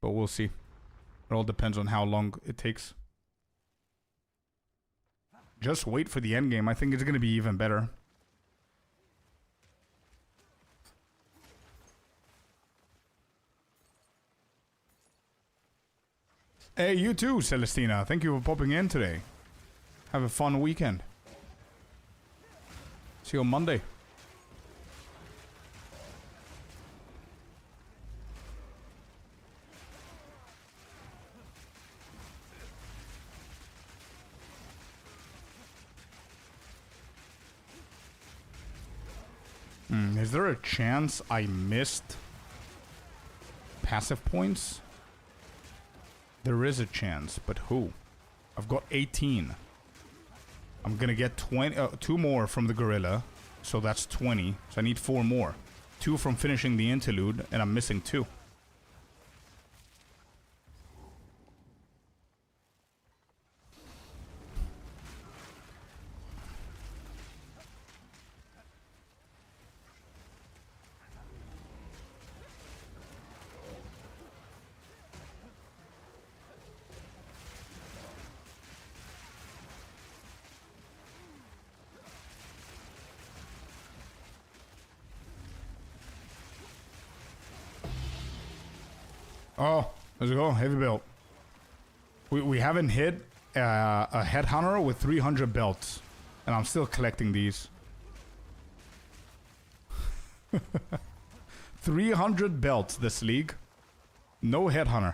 but we'll see. It all depends on how long it takes. Just wait for the end game. I think it's going to be even better. Hey, you too, Celestina. Thank you for popping in today. Have a fun weekend. See you on Monday. Is there a chance I missed passive points? There is a chance, but who? I've got 18. I'm gonna get 2 more from the gorilla, so that's 20. So I need 4 more. 2 from finishing the interlude, and I'm missing 2. Oh, let's go. Heavy belt. We haven't hit a headhunter with 300 belts. And I'm still collecting these. 300 belts this league. No headhunter.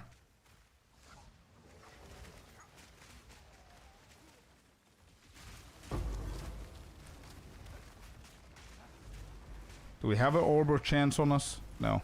Do we have an Orber chance on us? No.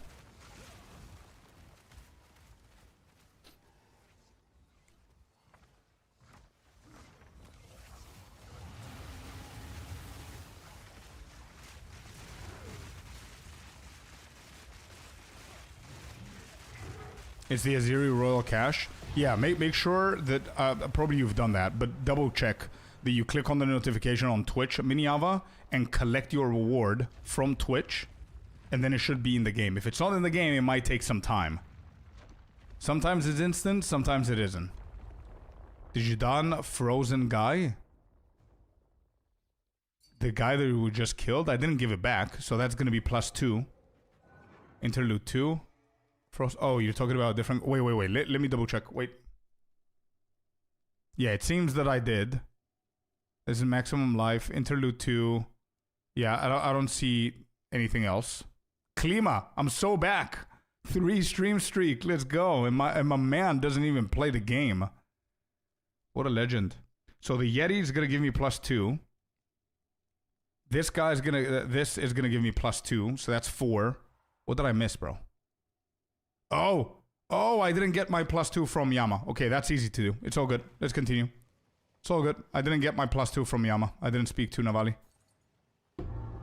It's the Aziri Royal Cache. Yeah, make sure that, probably you've done that, but double check that you click on the notification on Twitch, Miniava, and collect your reward from Twitch, and then it should be in the game. If it's not in the game, it might take some time. Sometimes it's instant, sometimes it isn't. Did you done Frozen Guy? The guy that we just killed? I didn't give it back, so that's gonna be +2. Interlude 2. Frost. Oh, you're talking about a different. Wait. Let me double check. Wait. Yeah, it seems that I did. This is maximum life. Interlude 2. Yeah, I don't see anything else. Klima, I'm so back. 3 stream streak. Let's go. And my man doesn't even play the game. What a legend. So the Yeti is going to give me +2. This guy's going to... this is going to give me +2. So that's 4. What did I miss, bro? Oh! Oh, I didn't get my +2 from Yama. Okay, that's easy to do. It's all good. Let's continue. It's all good. I didn't get my +2 from Yama. I didn't speak to Navali.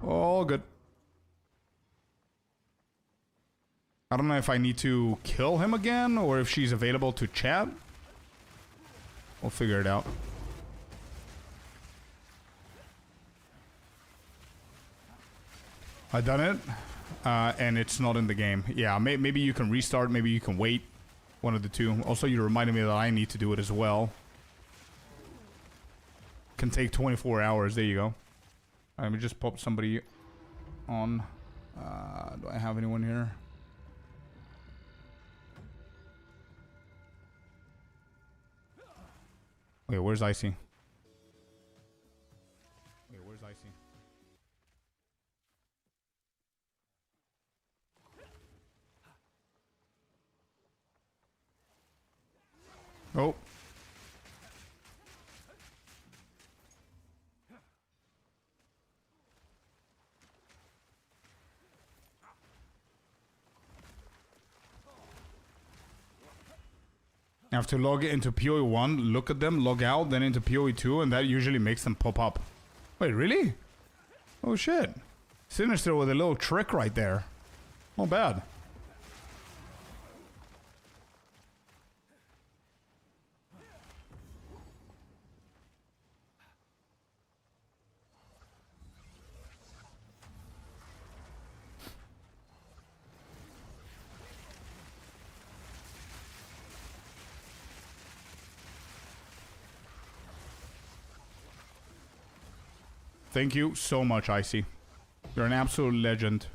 All good. I don't know if I need to kill him again or if she's available to chat. We'll figure it out. I done it, and it's not in the game. Yeah, maybe you can restart, maybe you can wait. One of the two. Also, you reminded me that I need to do it as well. Can take 24 hours. There you go. Let me just pop somebody on. Do I have anyone here? Wait, where's Icy? Wait, where's Icy? Oh. I have to log into PoE 1, look at them, log out, then into PoE 2, and that usually makes them pop up. Wait, really? Oh shit. Sinister with a little trick right there. Not bad. Thank you so much, Icy. You're an absolute legend.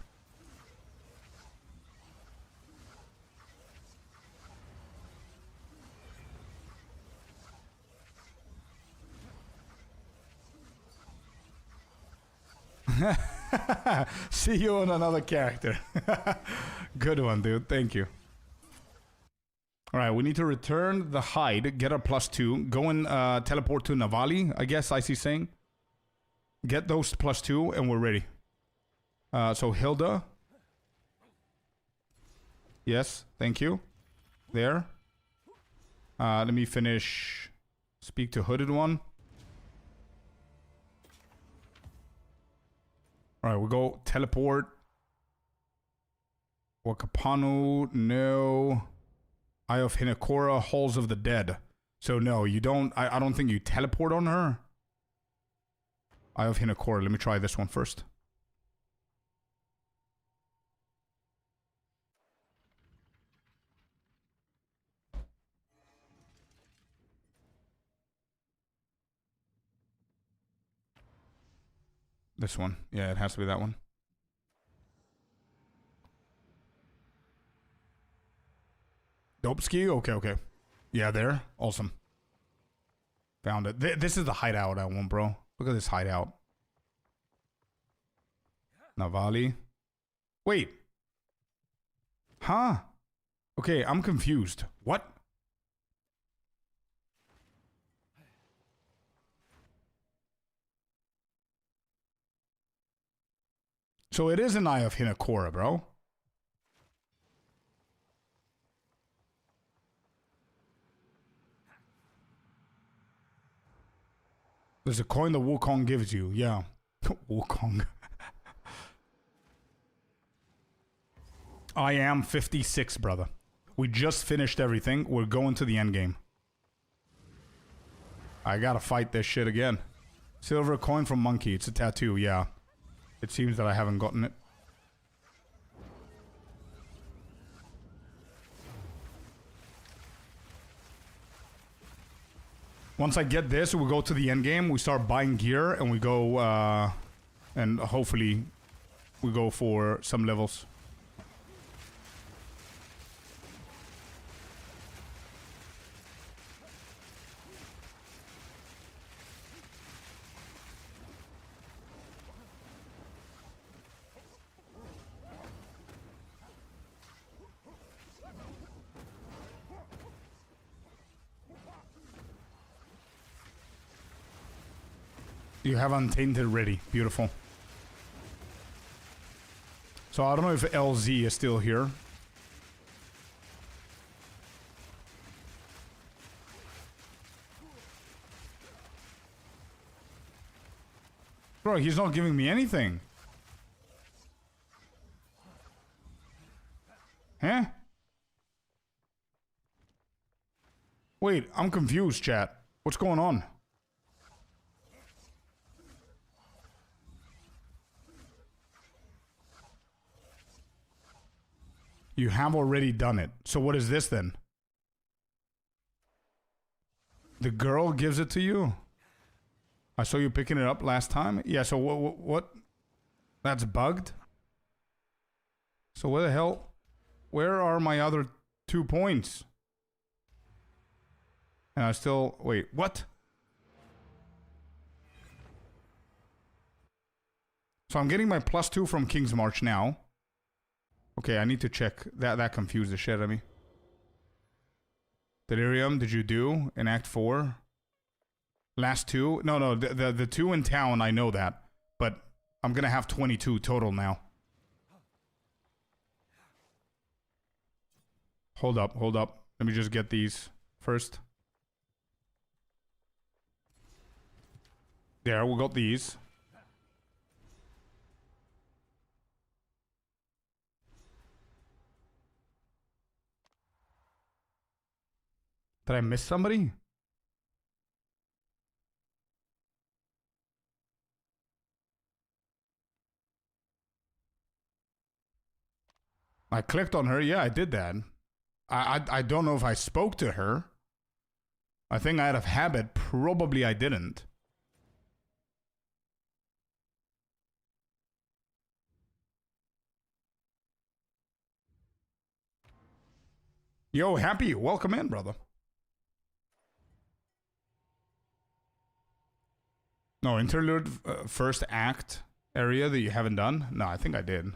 See you on another character. Good one, dude. Thank you. Alright, we need to return the hide, get our +2, go and teleport to Navali, I guess Icy's saying. Get those +2 and we're ready. So Hilda. Yes, thank you. There. Let me finish. Speak to Hooded One. Alright, we go teleport. Wakapanu, no. Eye of Hinekora, Halls of the Dead. So no, you don't, I don't think you teleport on her. Eye of Hinekora, let me try this one first. This one. Yeah, it has to be that one. Dope ski? Okay, okay. Yeah, there. Awesome. Found it. This is the hideout I want, bro. Look at this hideout. Navali. Wait. Huh? Okay, I'm confused. What? So it is an Eye of Hinekora, bro. There's a coin that Wukong gives you. Yeah. Wukong. I am 56, brother. We just finished everything. We're going to the endgame. I gotta fight this shit again. Silver coin from Monkey. It's a tattoo, yeah. It seems that I haven't gotten it. Once I get this, we go to the end game. We start buying gear, and we go, and hopefully, we go for some levels. You have Untainted ready. Beautiful. So I don't know if LZ is still here. Bro, he's not giving me anything. Huh? Wait, I'm confused, chat. What's going on? You have already done it. So what is this then? The girl gives it to you? I saw you picking it up last time. Yeah, so what? That's bugged? So where the hell? Where are my other 2 points? And I still... Wait, what? So I'm getting my +2 from King's March now. Okay, I need to check. That confused the shit out of me. Delirium, did you do in Act 4? Last 2? No, the 2 in town, I know that. But I'm gonna have 22 total now. Hold up. Let me just get these first. There, we got these. Did I miss somebody? I clicked on her. Yeah, I did that. I don't know if I spoke to her. I think out of habit, probably I didn't. Yo, Happy, welcome in, brother. No, interlude first act area that you haven't done? No, I think I did.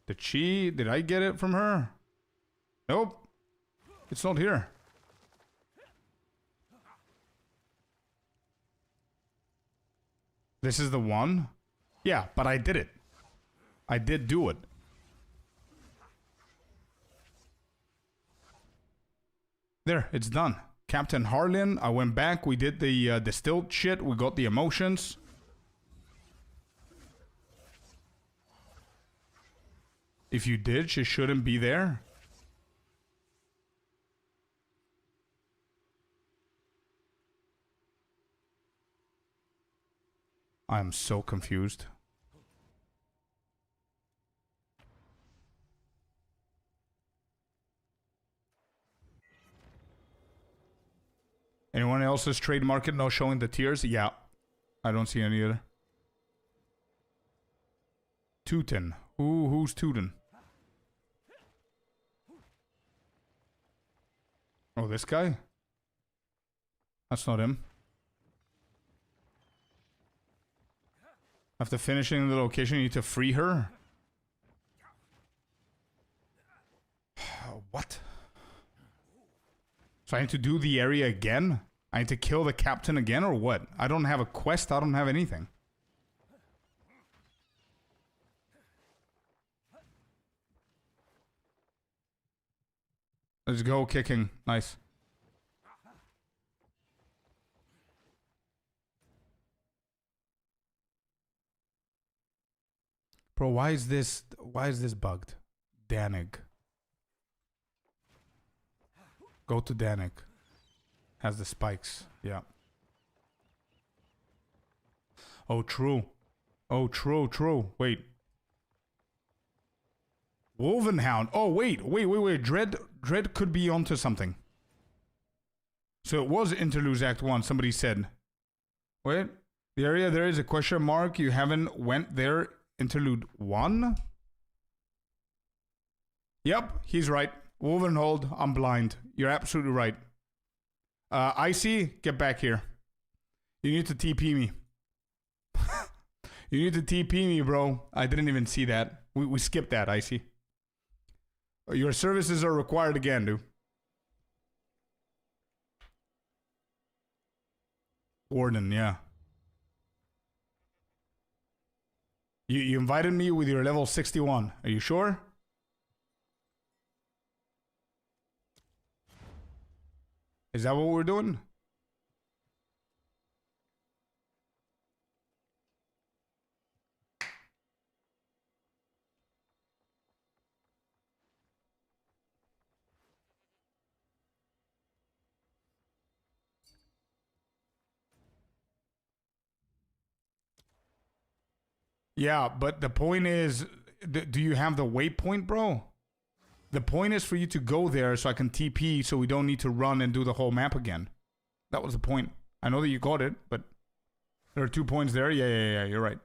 Did I get it from her? Nope. It's not here. This is the one? Yeah, but I did it. I did do it. There, it's done. Captain Harlan, I went back, we did the distilled shit, we got the emotions. If you did, she shouldn't be there. I'm so confused. Anyone else's trade market no showing the tiers? Yeah. I don't see any other. Tootin. Who's Tootin? Oh, this guy? That's not him. After finishing the location, you need to free her? What? So I need to do the area again? I need to kill the captain again or what? I don't have a quest, I don't have anything. Let's go kicking. Nice. Bro, why is this bugged? Danig. Go to Danig. Has the spikes. Yeah. Oh, true. Oh, true. Wait. Wolvenhound. Oh, wait. Dread could be onto something. So it was Interlude Act 1, somebody said. Wait. The area there is a question mark. You haven't went there. Interlude 1? Yep, he's right. Wolvenhold, I'm blind. You're absolutely right. Icy, get back here. You need to TP me. You need to TP me, bro. I didn't even see that. We skipped that, Icy. Your services are required again, dude. Warden, yeah. You invited me with your level 61. Are you sure? Is that what we're doing? Yeah, but the point is, do you have the waypoint, bro? The point is for you to go there so I can TP so we don't need to run and do the whole map again. That was the point. I know that you got it, but there are 2 points there. Yeah, you're right.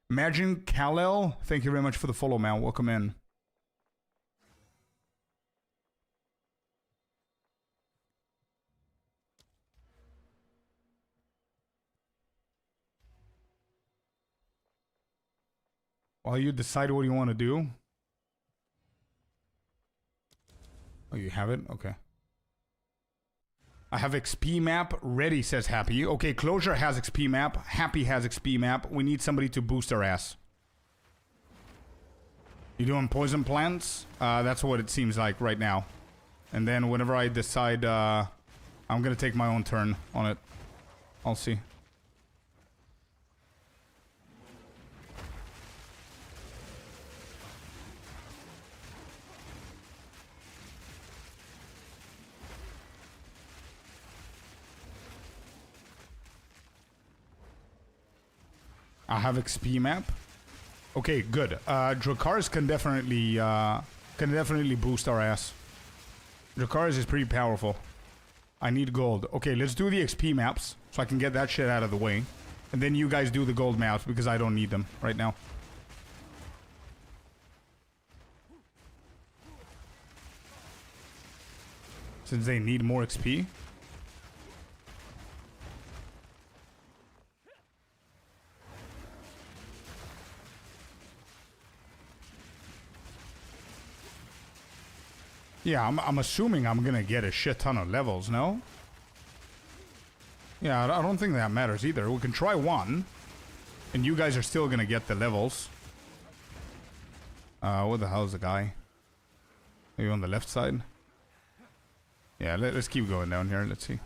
Imagine Kal-El, thank you very much for the follow, man. Welcome in. While you decide what you want to do. Oh, you have it? Okay. I have XP map ready, says Happy. Okay, Closure has XP map. Happy has XP map. We need somebody to boost our ass. You doing poison plants? That's what it seems like right now. And then whenever I decide, I'm gonna take my own turn on it. I'll see. I have XP map. Okay, good. Dracarys can definitely boost our ass. Dracarys is pretty powerful. I need gold. Okay, let's do the XP maps so I can get that shit out of the way. And then you guys do the gold maps because I don't need them right now. Since they need more XP. Yeah, I'm assuming I'm gonna get a shit ton of levels, no? Yeah, I don't think that matters either. We can try one. And you guys are still gonna get the levels. Where the hell is the guy? Are you on the left side? Yeah, let's keep going down here. Let's see.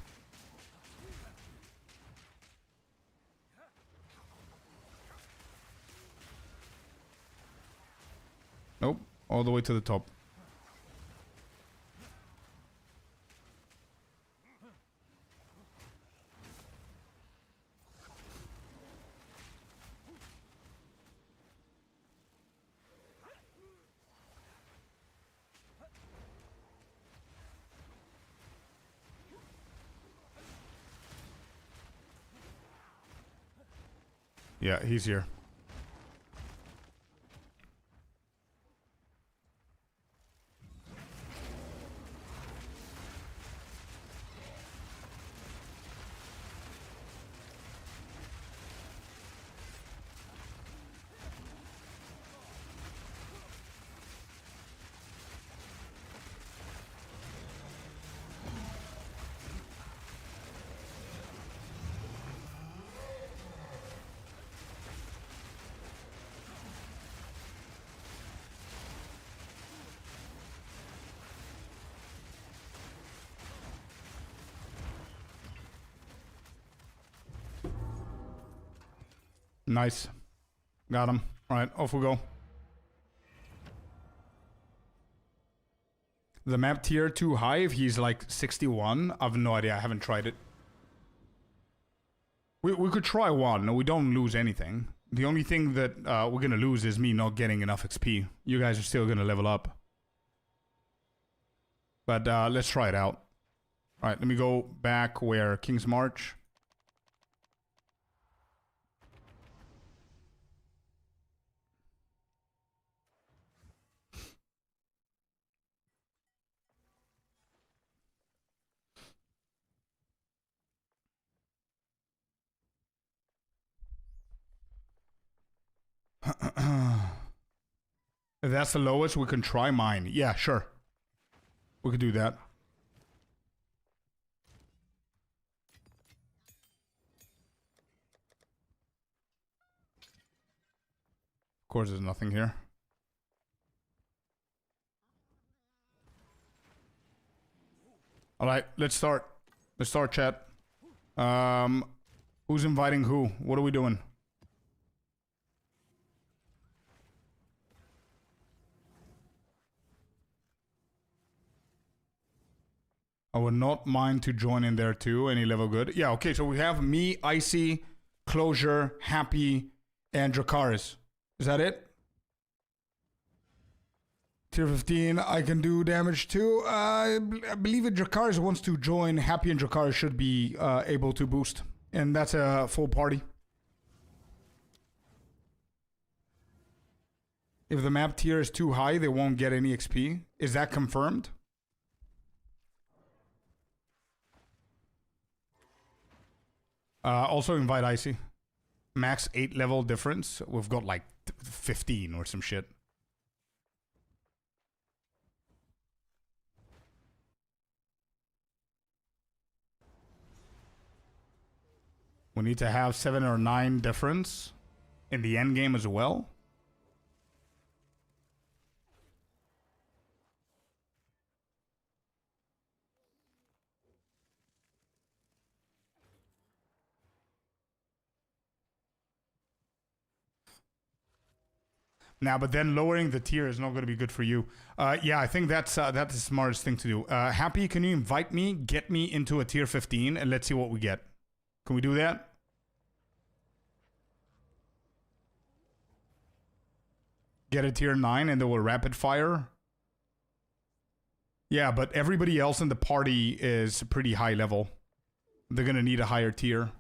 Nope. All the way to the top. Yeah, he's here. Nice. Got him. Alright, off we go. The map tier too high if he's like 61? I have no idea. I haven't tried it. We could try one. We don't lose anything. The only thing that we're gonna lose is me not getting enough XP. You guys are still gonna level up. But let's try it out. Alright, let me go back where King's March. If that's the lowest, we can try mine. Yeah, sure. We could do that. course, there's nothing here. All right, let's start. Let's start, chat. Who's inviting who? What are we doing? I would not mind to join in there too. Any level good? Yeah, okay, so we have me, Icy, Closure, Happy, and Dracarys. Is that it? Tier 15, I can do damage too. I believe if Dracarys wants to join, Happy and Dracarys should be able to boost. And that's a full party. If the map tier is too high, they won't get any XP. Is that confirmed? Also invite Icy. Max 8 level difference. We've got like 15 or some shit. We need to have 7 or 9 difference in the end game as well. Now, but then lowering the tier is not going to be good for you. Yeah, I think that's the smartest thing to do. Happy, can you invite me, get me into a tier 15, and let's see what we get. Can we do that? Get a tier 9 and then we'll rapid fire. Yeah, but everybody else in the party is pretty high level. They're going to need a higher tier.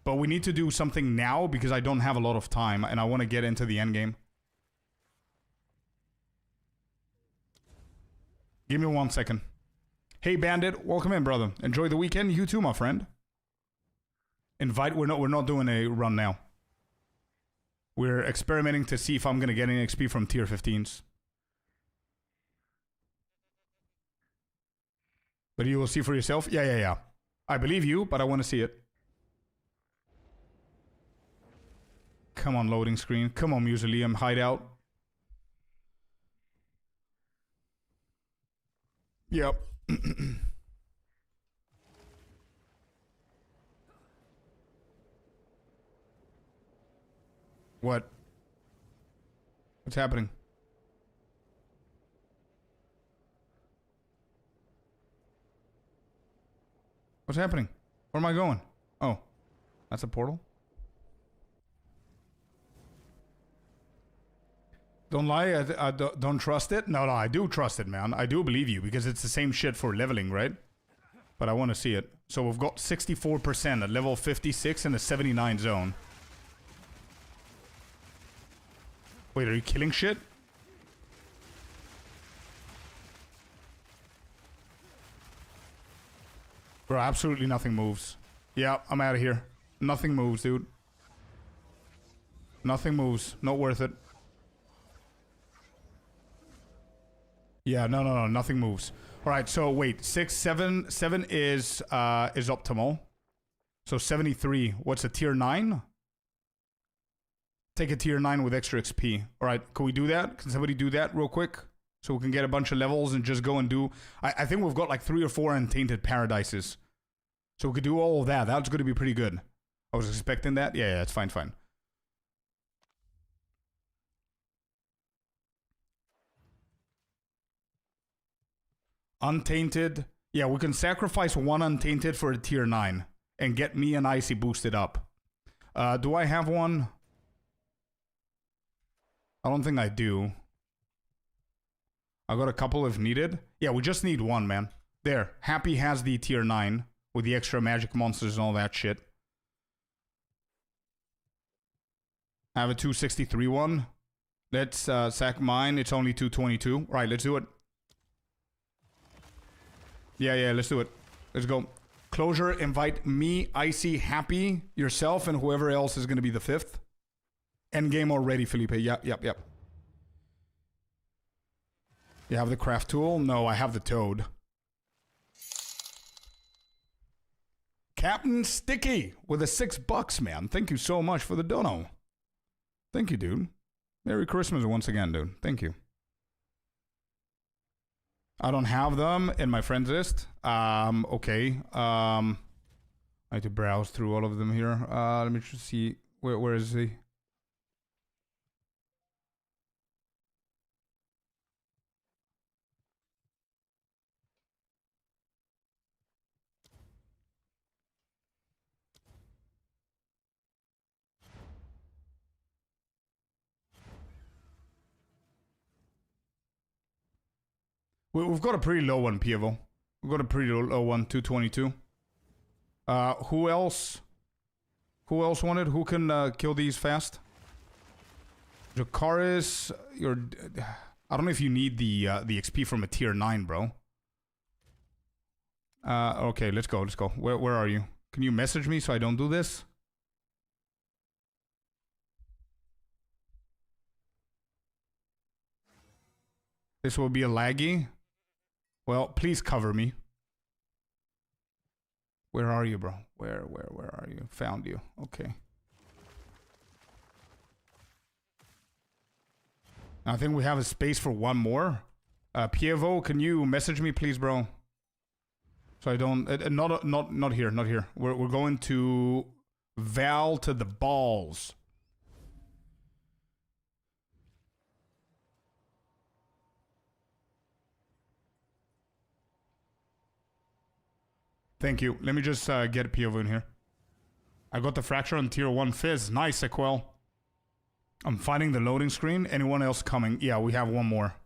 But we need to do something now because I don't have a lot of time and I want to get into the end game. Give me 1 second. Hey, Bandit, welcome in, brother. Enjoy the weekend. You too, my friend. Invite. We're not doing a run now. We're experimenting to see if I'm gonna get any XP from tier 15s. But you will see for yourself. Yeah. I believe you, but I want to see it. Come on, loading screen. Come on, Museum hideout. Yep. What? What's happening? What's happening? Where am I going? Oh, that's a portal? Don't lie, I don't trust it. No, I do trust it, man. I do believe you because it's the same shit for leveling, right? But I want to see it. So we've got 64% at level 56 in the 79 zone. Wait, are you killing shit? Bro, absolutely nothing moves. Yeah, I'm out of here. Nothing moves, dude. Nothing moves. Not worth it. Yeah, no, nothing moves. All right, so wait, 6, 7 is optimal. So 73. What's a tier 9? Take a tier 9 with extra XP. All right, can we do that? Can somebody do that real quick? So we can get a bunch of levels and just go and do... I think we've got like 3 or 4 Untainted Paradises. So we could do all of that. That's going to be pretty good. I was expecting that. Yeah, it's fine. Untainted. Yeah, we can sacrifice 1 Untainted for a tier 9 and get me and Icy boosted up. Do I have one? I don't think I do. I got a couple if needed. Yeah, we just need 1, man. There. Happy has the tier 9 with the extra magic monsters and all that shit. I have a 263 one. Let's sack mine. It's only 222. Right, let's do it. Yeah, let's do it. Let's go. Closure, invite me, Icy, Happy, yourself, and whoever else is going to be the 5th. Endgame already, Felipe. Yep. You have the craft tool? No, I have the toad. Captain Sticky with the $6, man. Thank you so much for the dono. Thank you, dude. Merry Christmas once again, dude. Thank you. I don't have them in my friends list. Okay. I have to browse through all of them here. Let me just see. Where is he? We've got a pretty low one, Pievo. We've got a pretty low one, 222. Who else? Who else wanted? Who can kill these fast? Dracaris, you're... I don't know if you need the XP from a tier 9, bro. Okay, let's go, let's go. Where are you? Can you message me so I don't do this? This will be a laggy. Well, please cover me. Where are you, bro? Where are you? Found you. Okay. I think we have a space for one more. Pievo, can you message me, please, bro? So I don't... not here, not here. We're going to... Val to the balls. Thank you. Let me just get Pievo in here. I got the fracture on tier 1 Fizz. Nice, Equel. I'm finding the loading screen. Anyone else coming? Yeah, we have one more.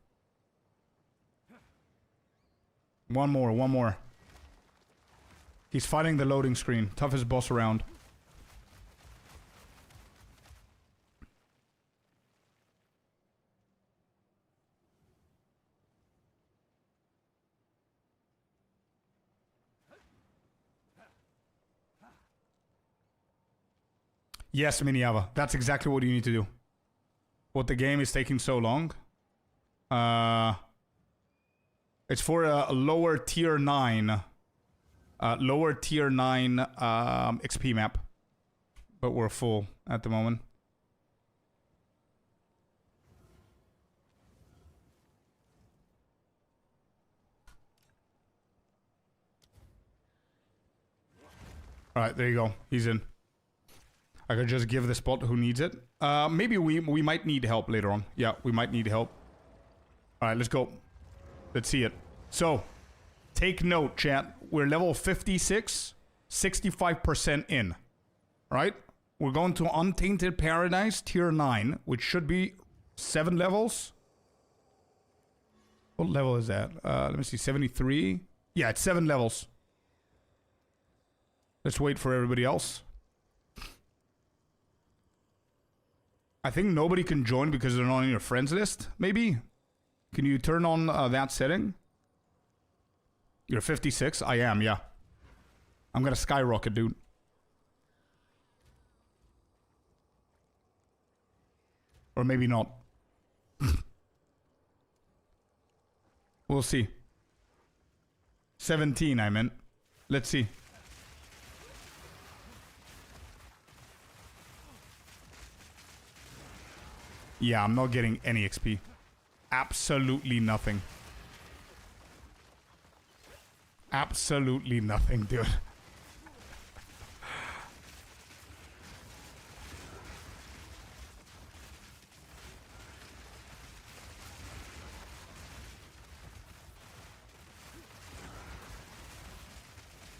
One more. He's fighting the loading screen. Toughest boss around. Yes, Miniava. That's exactly what you need to do. What the game is taking so long. It's for a lower tier 9. Lower tier 9 XP map. But we're full at the moment. Alright, there you go. He's in. I could just give the spot who needs it. Maybe we might need help later on. Yeah, we might need help. Alright, let's go. Let's see it. So, take note, chat. We're level 56, 65% in. Right? We're going to Untainted Paradise, tier 9, which should be 7 levels. What level is that? Let me see, 73. Yeah, it's 7 levels. Let's wait for everybody else. I think nobody can join because they're not on your friends list, maybe? Can you turn on that setting? You're 56? I am, yeah. I'm gonna skyrocket, dude. Or maybe not. We'll see. 17, I meant. Let's see. Yeah, I'm not getting any XP. Absolutely nothing. Absolutely nothing, dude.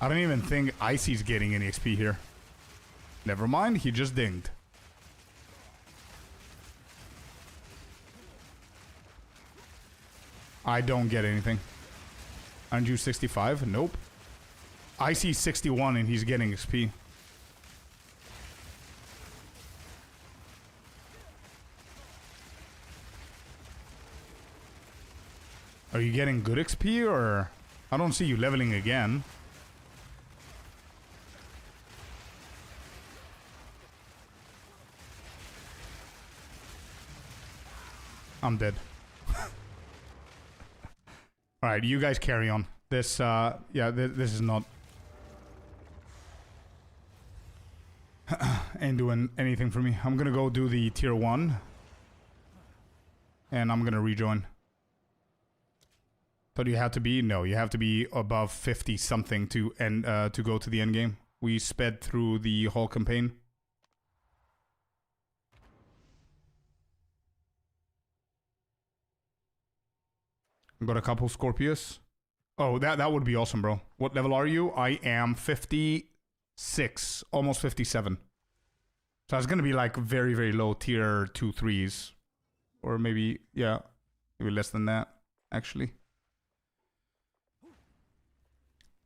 I don't even think Icy's getting any XP here. Never mind, he just dinged. I don't get anything. Aren't you 65? Nope. I see 61 and he's getting XP. Are you getting good XP or... I don't see you leveling again. I'm dead. Alright, you guys carry on. This, this is not... ain't doing anything for me. I'm gonna go do the tier 1. And I'm gonna rejoin. But you have to be, no, you have to be above 50 something to go to the end game. We sped through the whole campaign. Got a couple Scorpius. Oh, that would be awesome, bro. What level are you? I am 56, almost 57. So it's gonna be like very, very low tier 2, 3s. Or maybe, yeah, maybe less than that, actually.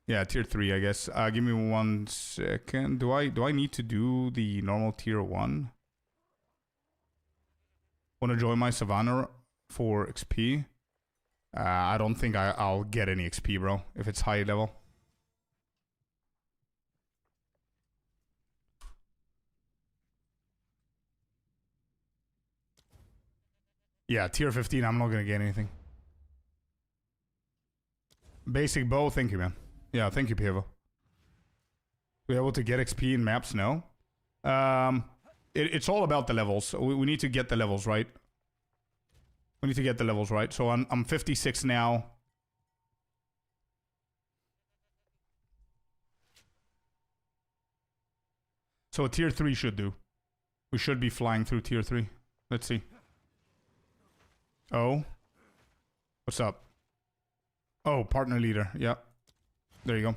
Yeah, tier 3, I guess. Give me 1 second. Do I need to do the normal tier 1? Wanna join my Savannah for XP? I don't think I'll get any XP, bro, if it's high level. Yeah, tier 15, I'm not gonna get anything. Basic bow, thank you, man. Yeah, thank you, Pivo. We able to get XP in maps? No. It's all about the levels. We need to get the levels right. We need to get the levels right. So I'm 56 now. So a tier 3 should do. We should be flying through tier 3. Let's see. Oh. What's up? Oh, partner leader. Yep. There you go.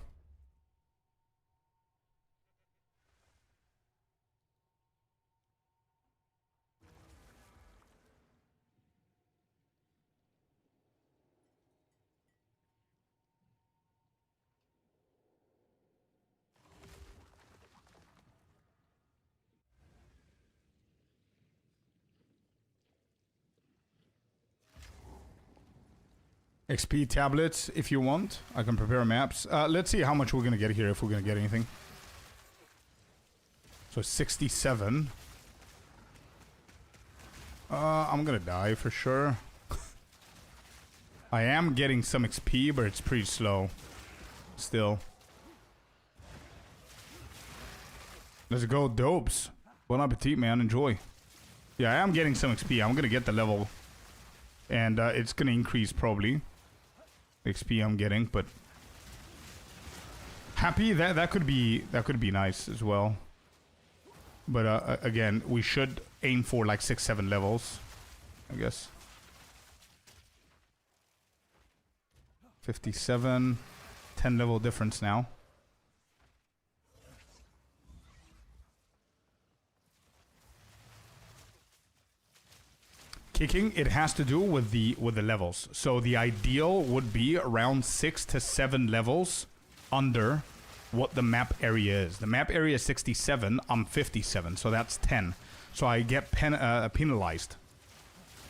XP tablets, if you want. I can prepare maps. Let's see how much we're going to get here, if we're going to get anything. So 67. I'm going to die for sure. I am getting some XP, but it's pretty slow. Still. Let's go, dopes. Bon appetit, man. Enjoy. Yeah, I am getting some XP. I'm going to get the level. And it's going to increase probably. XP I'm getting, but happy that could be nice as well. But again, we should aim for like 6-7 levels, I guess. 57, 10 level difference now. Kicking, it has to do with the levels. So the ideal would be around 6 to 7 levels under what the map area is. The map area is 67, I'm 57, so that's 10. So I get penalized.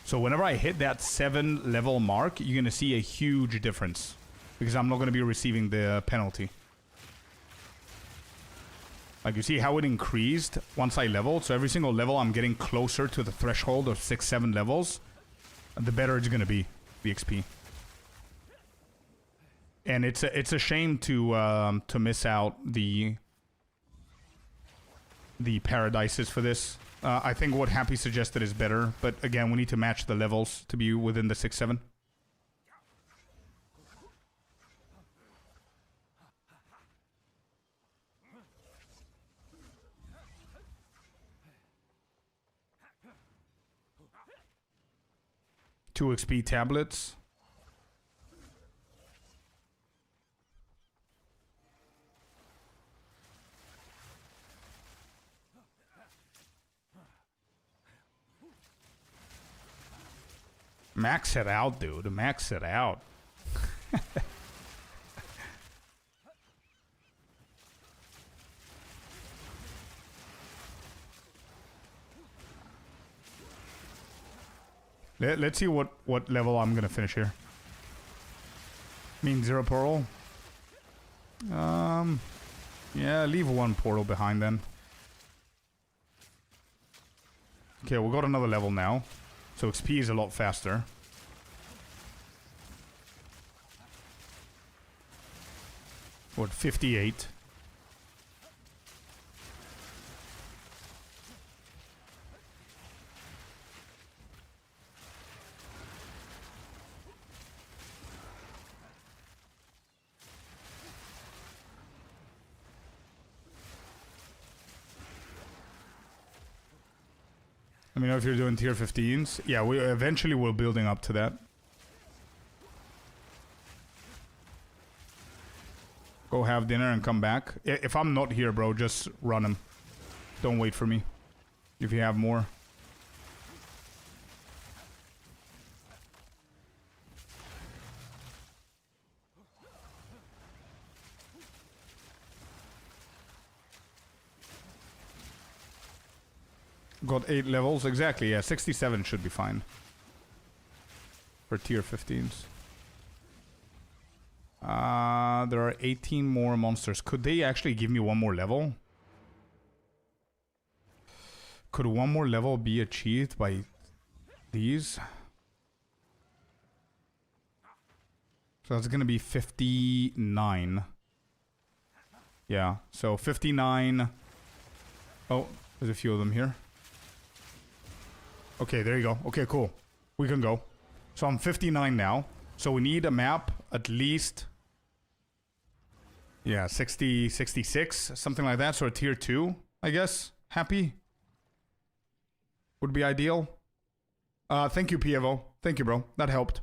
So whenever I hit that 7 level mark, you're gonna see a huge difference because I'm not gonna be receiving the penalty. Like, you see how it increased once I leveled? So every single level I'm getting closer to the threshold of 6-7 levels, the better it's gonna be, the XP. And it's a shame to miss out the paradises for this. I think what Happy suggested is better, but again, we need to match the levels to be within the 6-7. Two XP tablets. Max it out, dude. Max it out. Let's see what level I'm gonna finish here. Mean 0 portal. Yeah, leave 1 portal behind then. Okay, we got another level now. So XP is a lot faster. We're at 58. Let me know if you're doing tier 15s. Yeah, we eventually we're building up to that. Go have dinner and come back. If I'm not here, bro, just run him. Don't wait for me. If you have more. Got 8 levels. Exactly, yeah. 67 should be fine. For tier 15s. There are 18 more monsters. Could they actually give me one more level? Could one more level be achieved by these? So that's gonna be 59. Yeah, so 59. Oh, there's a few of them here. Okay, there you go. Okay, cool. We can go. So I'm 59 now. So we need a map at least... Yeah, 60, 66, something like that. So a tier 2, I guess. Happy? Would be ideal. Thank you, Pievo. Thank you, bro. That helped.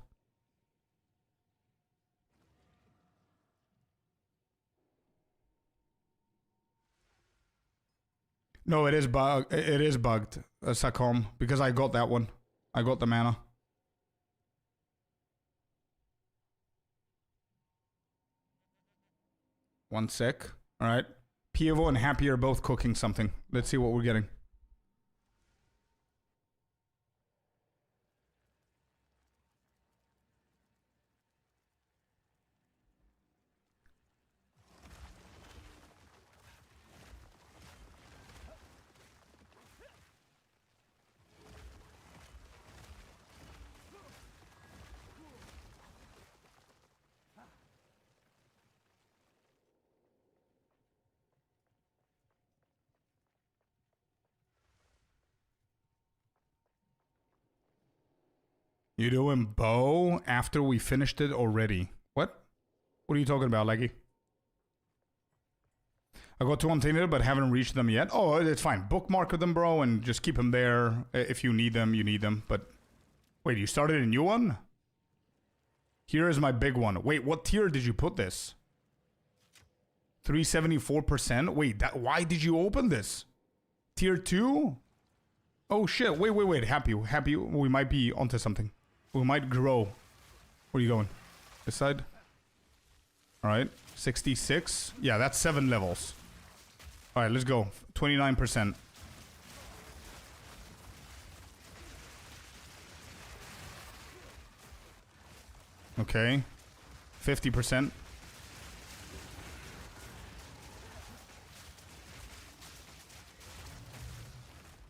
No, it is bugged. It is bugged, Sacom, because I got that one. I got the mana. One sec. All right. Pievo and Happy are both cooking something. Let's see what we're getting. You doing bow after we finished it already? What? What are you talking about, Leggy? I got two on Tinder, but haven't reached them yet. Oh, it's fine. Bookmark them, bro, and just keep them there. If you need them, you need them. But wait, you started a new one? Here is my big one. Wait, what tier did you put this? 374%? Wait, why did you open this? Tier 2? Oh shit, wait. Happy. We might be onto something. We might grow. Where are you going? This side? Alright, 66. Yeah, that's 7 levels. Alright, let's go. 29%. Okay. 50%.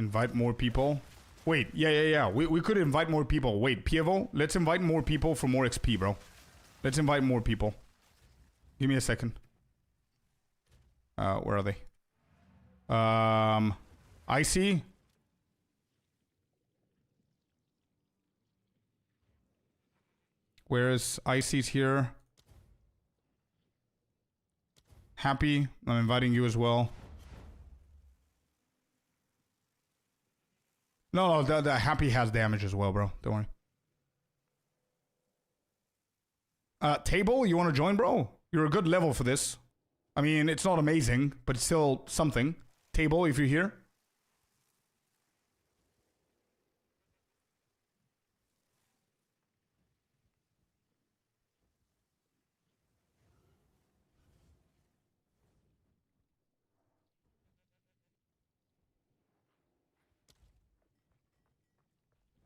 Invite more people. Wait, yeah. We could invite more people. Wait, Pievo, let's invite more people for more XP, bro. Let's invite more people. Give me a second. Where are they? Icy. Where is Icy's here? Happy, I'm inviting you as well. No, the Happy has damage as well, bro. Don't worry. Table, you want to join, bro? You're a good level for this. I mean, it's not amazing, but it's still something. Table, if you're here.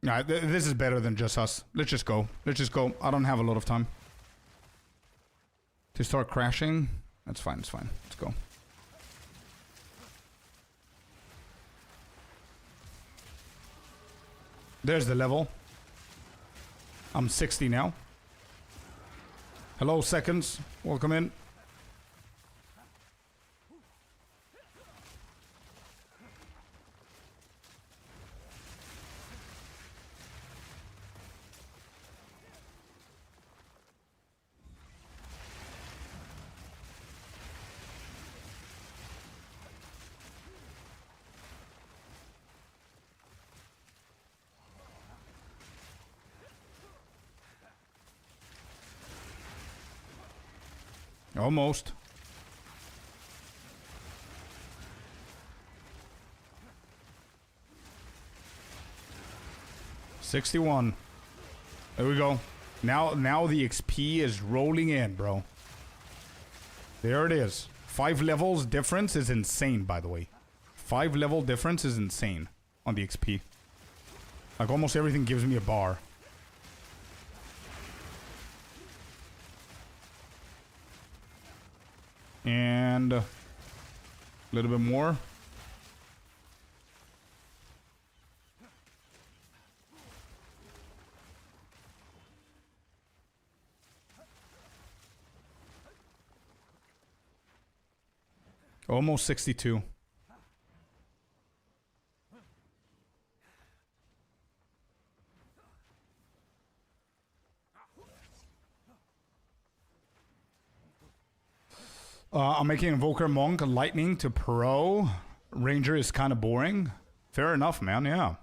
Nah, this is better than just us. Let's just go. I don't have a lot of time. To start crashing? That's fine, it's fine. Let's go. There's the level. I'm 60 now. Hello, seconds. Welcome in. Almost. $61. There we go. Now the XP is rolling in, bro. There it is. 5 levels difference is insane, by the way. 5 level difference is insane on the XP. Like, almost everything gives me a bar. And a little bit more. Almost 62. I'm making Invoker Monk Lightning to Pro. Ranger is kind of boring. Fair enough, man, yeah.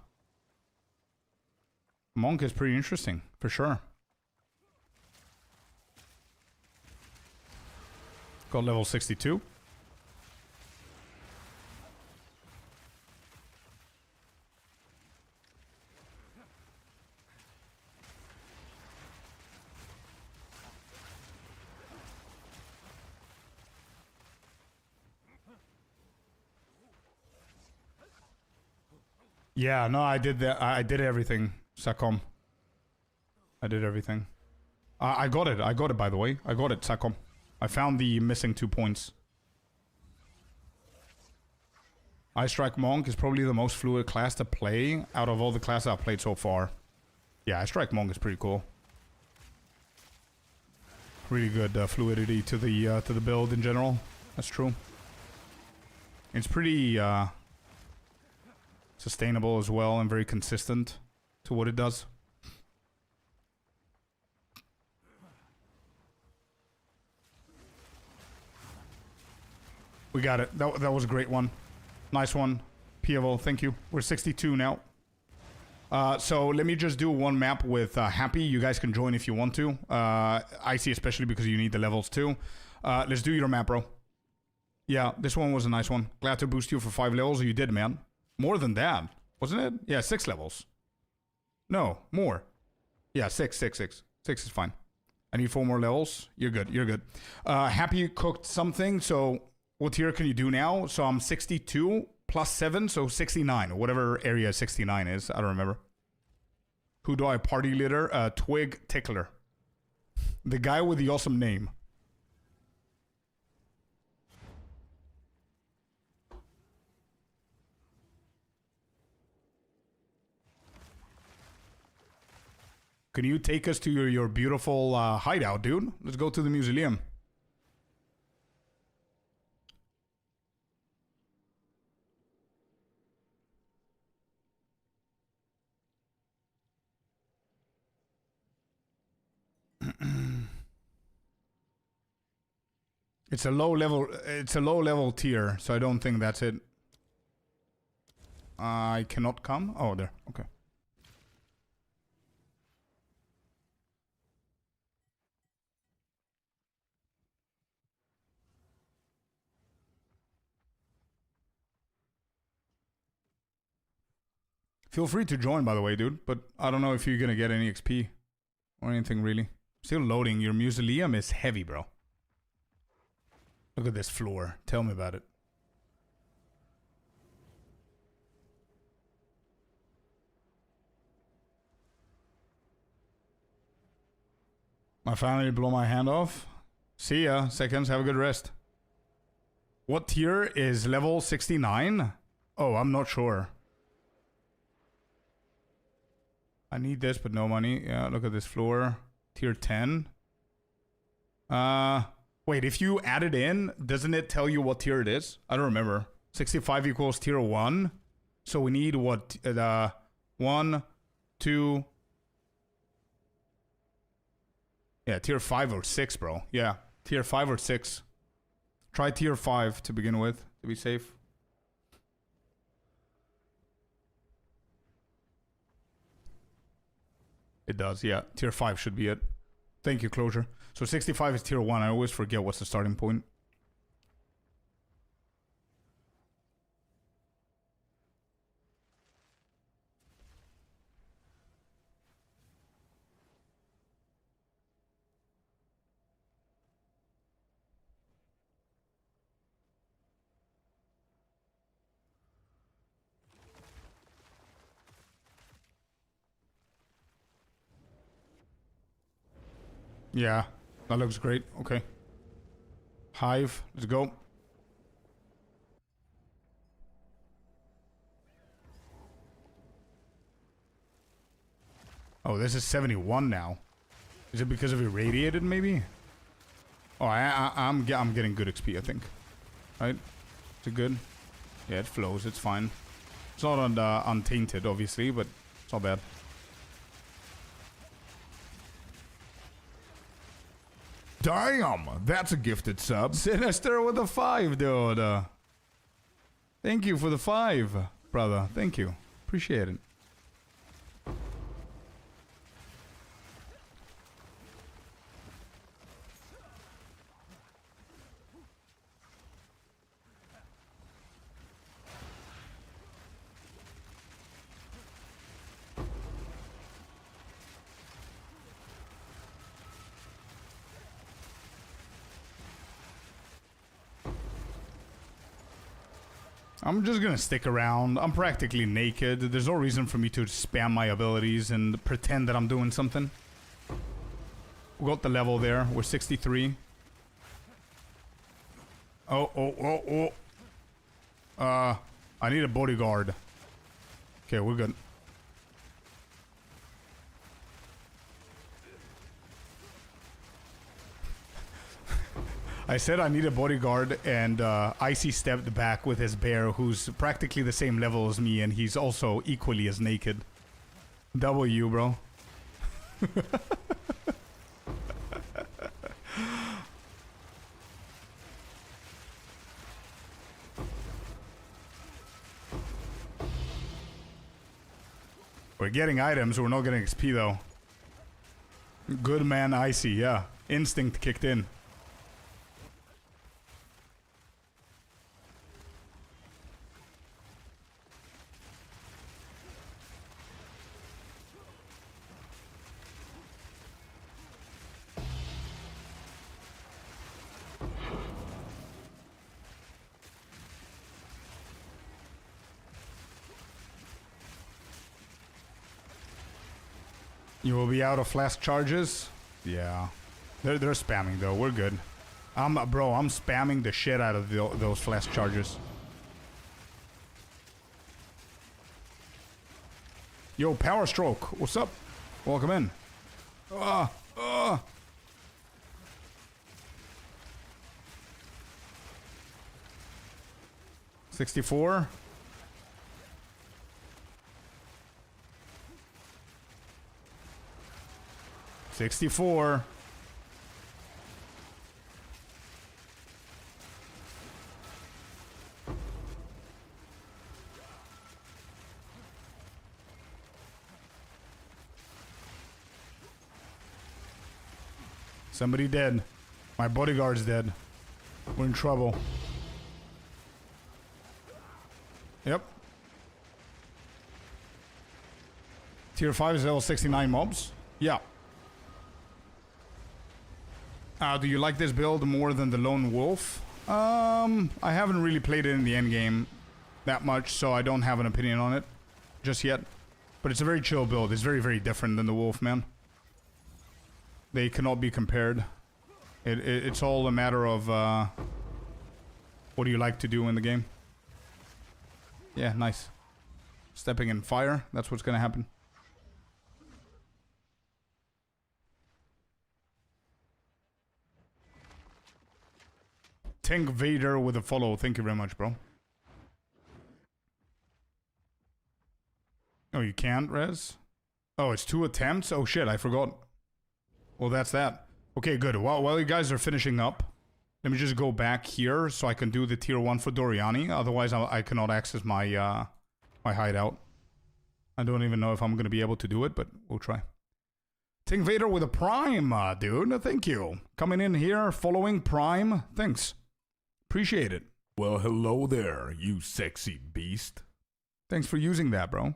Monk is pretty interesting, for sure. Got level 62. Yeah, no, I did that. I did everything, Sacom. I did everything. I got it. I got it, by the way. I got it, Sacom. I found the missing 2 points. Ice Strike Monk is probably the most fluid class to play out of all the classes I've played so far. Yeah, Ice Strike Monk is pretty cool. Really good fluidity to the build in general. That's true. It's pretty sustainable as well and very consistent to what it does. We got it. That was a great one. Nice one. Pievel, thank you. We're 62 now. So let me just do one map with Happy. You guys can join if you want to. Icy especially because you need the levels too. Let's do your map, bro. Yeah, this one was a nice one. Glad to boost you for 5 levels. You did, man. More than that, wasn't it? Yeah, 6 levels. No, more. Yeah, 6 is fine. I need 4 more levels. You're good, you're good. Happy cooked something, so what tier can you do now? So I'm 62 plus 7, so 69, or whatever area 69 is. I don't remember. Who do I party leader? Twig Tickler. The guy with the awesome name. Can you take us to your beautiful hideout, dude? Let's go to the museum. It's a low level tier, so I don't think that's it. I cannot come. Oh, there. Okay. Feel free to join, by the way, dude. But I don't know if you're gonna get any XP or anything really. Still loading. Your mausoleum is heavy, bro. Look at this floor. Tell me about it. My family blow my hand off. See ya. Seconds. Have a good rest. What tier is level 69? Oh, I'm not sure. I need this, but no money. Yeah, look at this floor. Tier 10. Wait, if you add it in, doesn't it tell you what tier it is? I don't remember. 65 equals tier 1. So we need what? 1, 2. Yeah, tier 5 or 6, bro. Yeah, tier 5 or 6. Try tier 5 to begin with, to be safe. It does, yeah. Tier 5 should be it. Thank you, Closure. So 65 is tier 1. I always forget what's the starting point. Yeah, that looks great. Okay. Hive, let's go. Oh, this is 71 now. Is it because of irradiated, maybe? Oh, I'm getting good XP, I think. Right? Is it good? Yeah, it flows. It's fine. It's not untainted, obviously, but it's not bad. Damn, that's a gifted sub. Sinister with a 5, dude. Thank you for the 5, brother. Thank you. Appreciate it. I'm just gonna stick around. I'm practically naked. There's no reason for me to spam my abilities and pretend that I'm doing something. We got the level there. We're 63. Oh. I need a bodyguard. Okay, we're good. I said I need a bodyguard, and Icy stepped back with his bear, who's practically the same level as me, and he's also equally as naked. W, bro. We're getting items, we're not getting XP though. Good man, Icy, yeah. Instinct kicked in. You will be out of flask charges? Yeah. They're spamming though, we're good. Bro, I'm spamming the shit out of those flask charges. Yo, Power Stroke, what's up? Welcome in. 64. $64. Somebody dead. My bodyguard's dead. We're in trouble. Yep. Tier 5 is level 69 mobs? Yeah. Do you like this build more than the Lone Wolf? I haven't really played it in the endgame that much, so I don't have an opinion on it just yet. But it's a very chill build. It's very, very different than the Wolf, man. They cannot be compared. It's all a matter of what do you like to do in the game. Yeah, nice. Stepping in fire, that's what's gonna happen. Tank Vader with a follow. Thank you very much, bro. Oh, you can't, Rez? Oh, it's 2 attempts? Oh, shit, I forgot. Well, that's that. Okay, good. While you guys are finishing up, let me just go back here so I can do the tier 1 for Doriani. Otherwise, I cannot access my, my hideout. I don't even know if I'm going to be able to do it, but we'll try. Tank Vader with a Prime, dude. Thank you. Coming in here, following Prime. Thanks. Appreciate it. Well, hello there, you sexy beast. Thanks for using that, bro.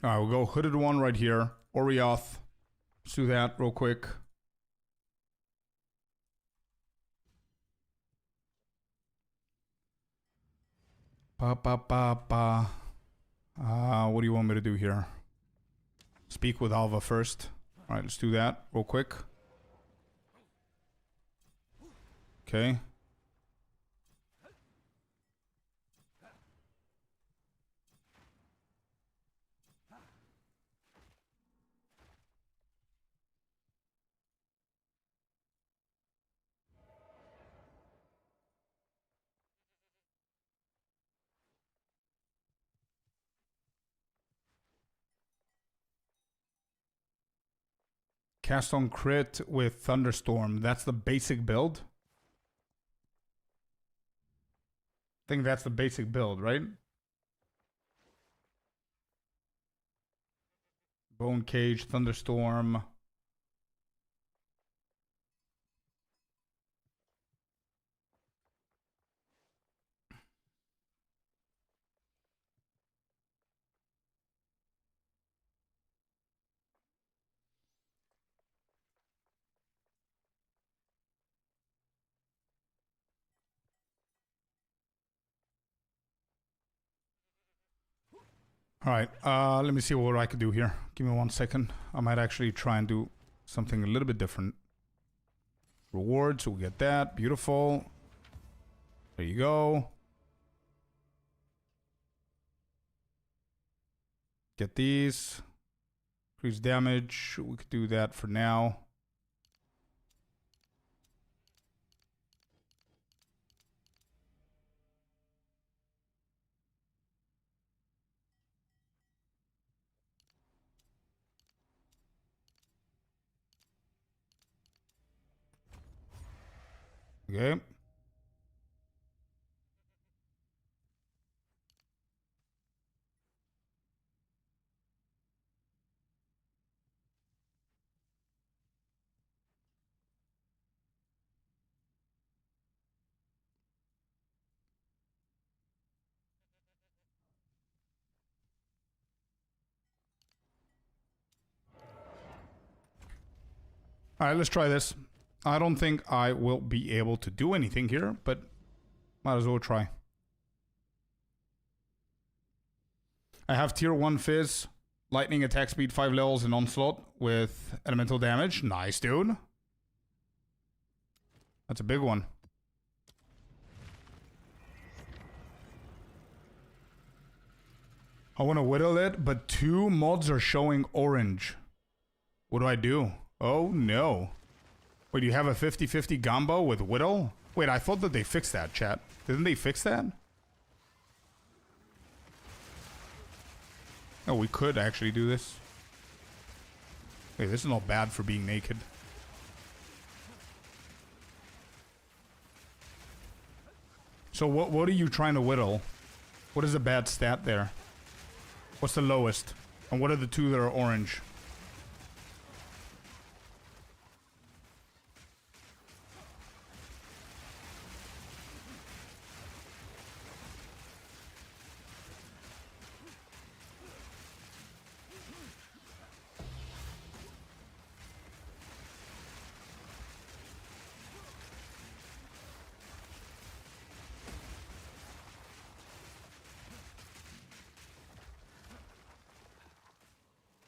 Alright, we'll go hooded one right here. Orioth. Let's do that real quick. Ba ba ba ba. What do you want me to do here? Speak with Alva first. Alright, let's do that real quick. Okay. Cast on crit with Thunderstorm. That's the basic build. I think that's the basic build, right? Bone Cage, Thunderstorm. Alright, let me see what I could do here. Give me 1 second. I might actually try and do something a little bit different. Rewards, we'll get that. Beautiful. There you go. Get these. Increase damage. We could do that for now. Okay. All right, let's try this. I don't think I will be able to do anything here, but might as well try. I have tier 1 Fizz, lightning attack speed 5 levels and onslaught with elemental damage. Nice, dude. That's a big one. I want to whittle it, but 2 mods are showing orange. What do I do? Oh, no. Wait, you have a 50-50 combo with Whittle? Wait, I thought that they fixed that, chat. Didn't they fix that? Oh, we could actually do this. Wait, this is not bad for being naked. So what are you trying to whittle? What is a bad stat there? What's the lowest? And what are the 2 that are orange?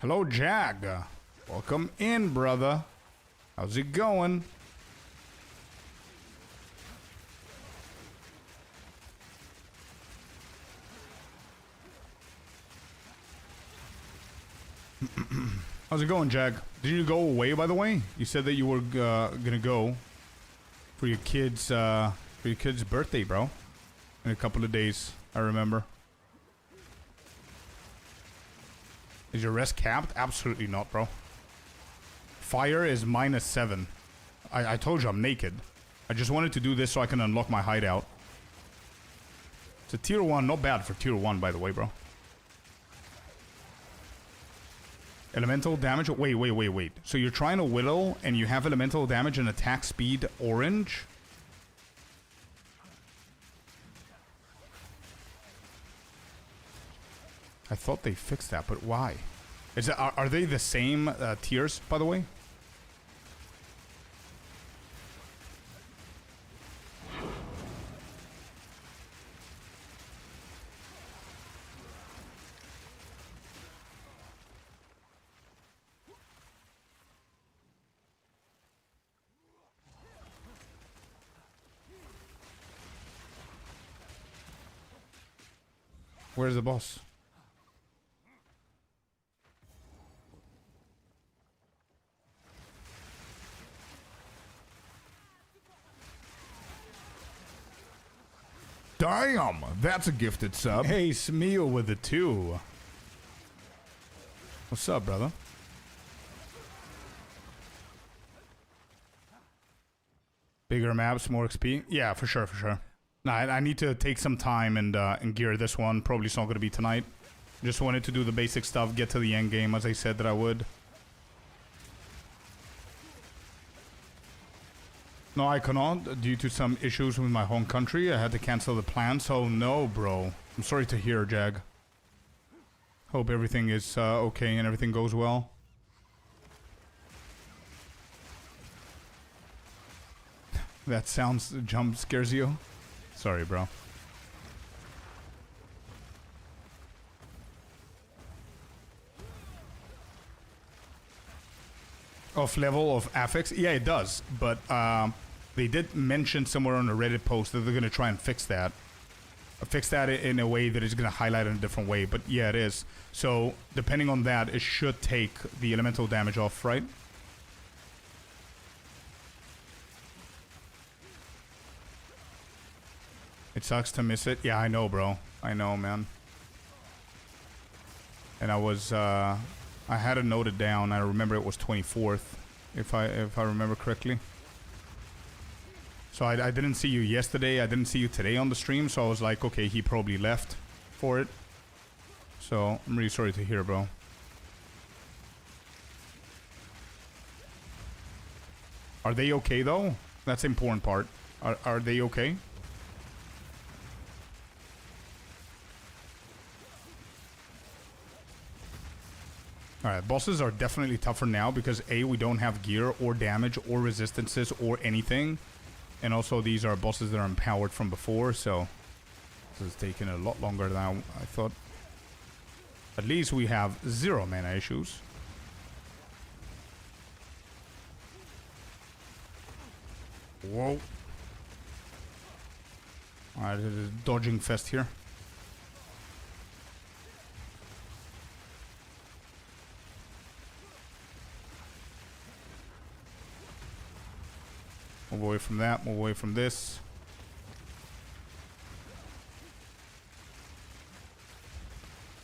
Hello, Jag. Welcome in, brother. How's it going? How's it going, Jag? Did you go away, by the way? You said that you were gonna go for your kid's birthday, bro. In a couple of days, I remember. Is your rest capped? Absolutely not, bro. Fire is -7. I told you I'm naked. I just wanted to do this so I can unlock my hideout. It's a tier 1, not bad for tier 1, by the way, bro. Elemental damage, wait. So you're trying to whittle, and you have elemental damage and attack speed orange? I thought they fixed that, but why? Are they the same tiers, by the way? Where's the boss? Damn, that's a gifted sub. Hey, Smeo with the 2. What's up, brother? Bigger maps, more XP? Yeah, for sure, for sure. Nah, I need to take some time and gear this one. Probably it's not going to be tonight. Just wanted to do the basic stuff, get to the end game as I said that I would. No, I cannot. Due to some issues with my home country, I had to cancel the plan. So no, bro. I'm sorry to hear, Jag. Hope everything is okay and everything goes well. That sounds jump scares you. Sorry, bro. Of level of affix? Yeah, it does. But they did mention somewhere on a Reddit post that they're going to try and fix that. Fix that in a way that is going to highlight it in a different way. But yeah, it is. So depending on that, it should take the elemental damage off, right? It sucks to miss it. Yeah, I know, bro. I know, man. And I was, I had it noted down. I remember it was 24th, if I remember correctly. So I didn't see you yesterday. I didn't see you today on the stream. So I was like, okay, he probably left for it. So I'm really sorry to hear, bro. Are they okay, though? That's the important part. Are they okay? Alright, bosses are definitely tougher now because A, we don't have gear or damage or resistances or anything. And also these are bosses that are empowered from before, so this is taking a lot longer than I thought. At least we have 0 mana issues. Whoa. Alright, there's a dodging fest here. Move away from that, move away from this.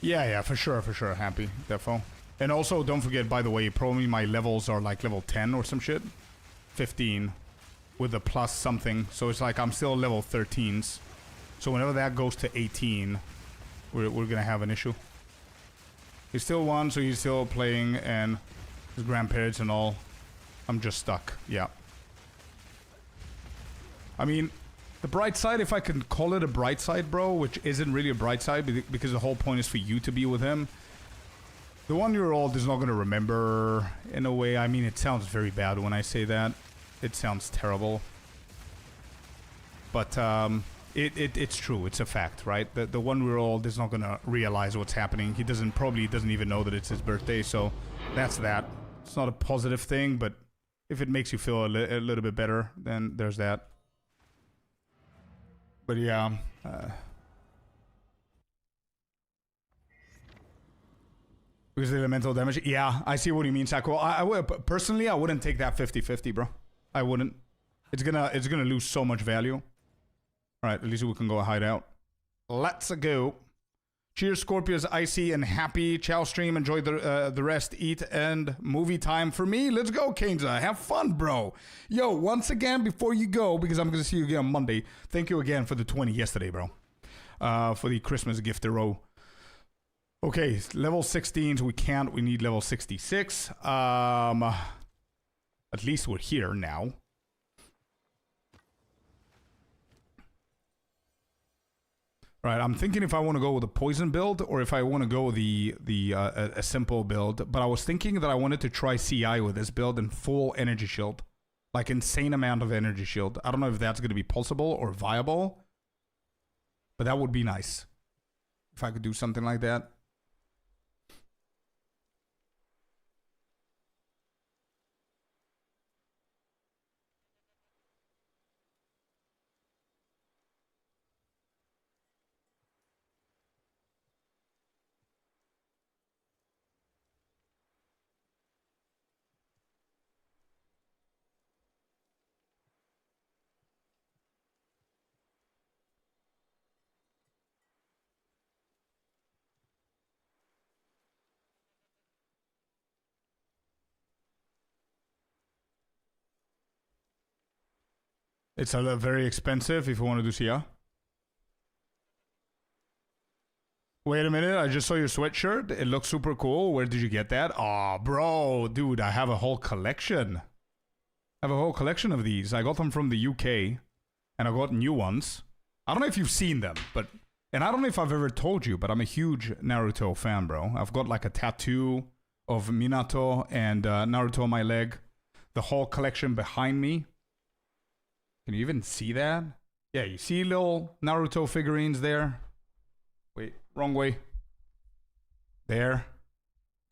Yeah, for sure, happy, defo. And also, don't forget, by the way, probably my levels are like level 10 or some shit. 15 with a plus something, so it's like I'm still level 13s. So whenever that goes to 18, we're gonna have an issue. He's still 1, so he's still playing, and his grandparents and all. I'm just stuck, yeah. I mean, the bright side, if I can call it a bright side, bro, which isn't really a bright side because the whole point is for you to be with him. The 1-year-old is not going to remember in a way. I mean, it sounds very bad when I say that. It sounds terrible. But it's true. It's a fact, right? The 1-year-old is not going to realize what's happening. He probably doesn't even know that it's his birthday. So that's that. It's not a positive thing, but if it makes you feel a little bit better, then there's that. But yeah, because of the elemental damage. Yeah, I see what you mean, Sako. I would personally, I wouldn't take that 50-50, bro. I wouldn't. It's gonna lose so much value. All right, at least we can go hide out. Let's go. Cheers, Scorpius, icy and happy. Ciao, stream. Enjoy the rest. Eat and movie time for me. Let's go, Kenza. Have fun, bro. Yo, once again, before you go, because I'm going to see you again on Monday, thank you again for the 20 yesterday, bro. For the Christmas gift row. Okay, level 16s. We need level 66. At least we're here now. Right, I'm thinking if I want to go with a poison build or if I want to go a simple build. But I was thinking that I wanted to try CI with this build and full energy shield, like insane amount of energy shield. I don't know if that's going to be possible or viable, but that would be nice if I could do something like that. It's a very expensive if you want to do CI. Wait a minute, I just saw your sweatshirt. It looks super cool. Where did you get that? Aw, bro, dude, I have a whole collection. I have a whole collection of these. I got them from the UK, and I got new ones. I don't know if you've seen them, but... And I don't know if I've ever told you, but I'm a huge Naruto fan, bro. I've got like a tattoo of Minato and Naruto on my leg. The whole collection behind me. Can you even see that? Yeah, you see little Naruto figurines there? Wait, wrong way. There.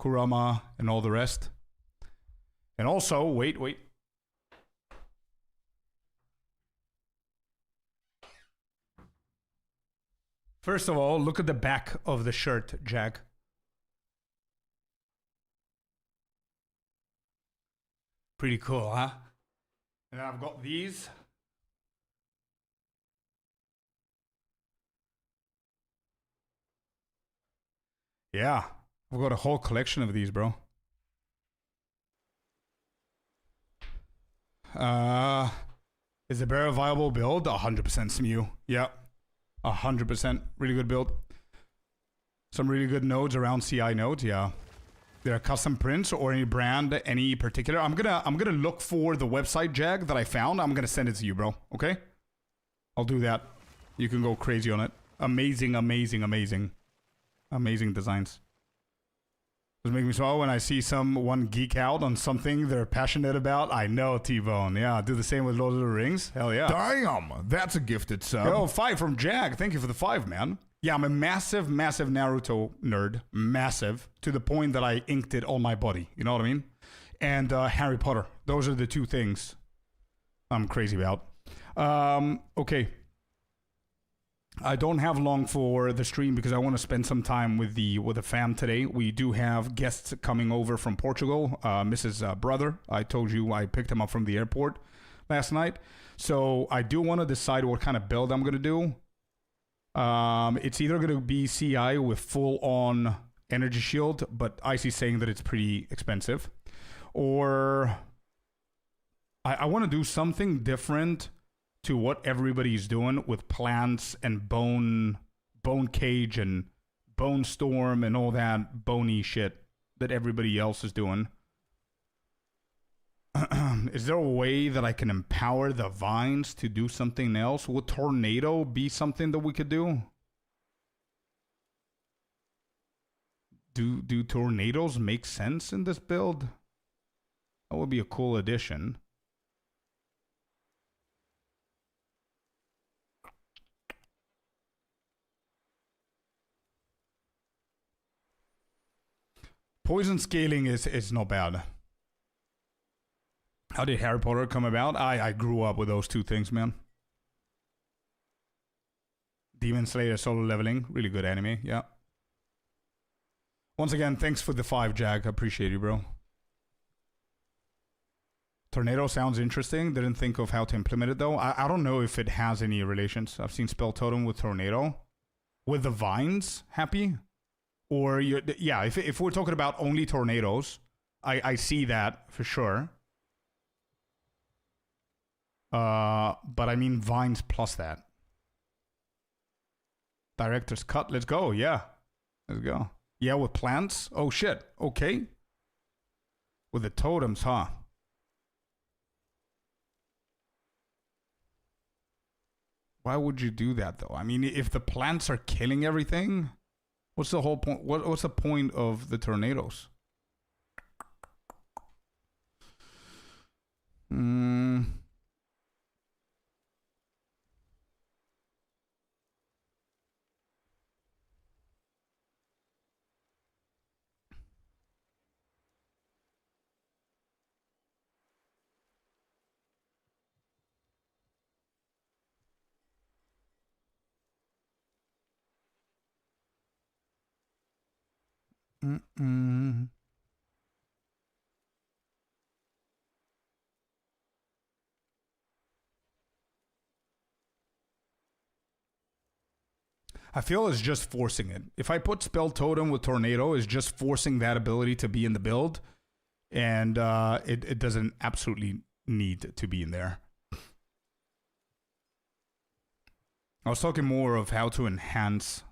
Kurama and all the rest. And also, wait. First of all, look at the back of the shirt, Jag. Pretty cool, huh? And I've got these. Yeah, I've got a whole collection of these, bro. Is the bear a viable build? 100% Smew. Yeah, 100%. Really good build. Some really good nodes around CI nodes. Yeah, there are custom prints or any brand, any particular. I'm gonna look for the website, Jag, that I found. I'm gonna send it to you, bro. Okay? I'll do that. You can go crazy on it. Amazing, amazing, amazing. Amazing designs. It makes me smile when I see someone geek out on something they're passionate about. I know, T-Bone. Yeah, do the same with Lord of the Rings. Hell yeah. Damn, that's a gifted sub. Yo, 5 from Jag. Thank you for the 5, man. Yeah, I'm a massive, massive Naruto nerd. Massive. To the point that I inked it on my body. You know what I mean? And Harry Potter. Those are the two things I'm crazy about. Okay. I don't have long for the stream because I want to spend some time with the fam today. We do have guests coming over from Portugal. Mrs. Brother, I told you I picked him up from the airport last night. So I do want to decide what kind of build I'm going to do. It's either going to be CI with full-on energy shield, but Icy's saying that it's pretty expensive. Or I want to do something different to what everybody's doing with plants and bone cage and bone storm and all that bony shit that everybody else is doing. Is there a way that I can empower the vines to do something else? Would tornado be something that we could do? Do tornadoes make sense in this build? That would be a cool addition. Poison scaling is not bad. How did Harry Potter come about? I grew up with those two things, man. Demon Slayer solo leveling. Really good anime, yeah. Once again, thanks for the 5, Jag. I appreciate you, bro. Tornado sounds interesting. Didn't think of how to implement it, though. I don't know if it has any relations. I've seen Spell Totem with Tornado. with the vines happy, or yeah, if we're talking about only tornadoes, I see that for sure. But I mean vines plus that. Director's cut. Let's go. Yeah, let's go. Yeah, with plants. Oh shit. Okay. With the totems, huh? Why would you do that though? I mean, if the plants are killing everything, what's the whole point? What's the point of the tornadoes? I feel it's just forcing it. If I put Spell Totem with Tornado, it's just forcing that ability to be in the build. And it doesn't absolutely need to be in there. I was talking more of how to enhance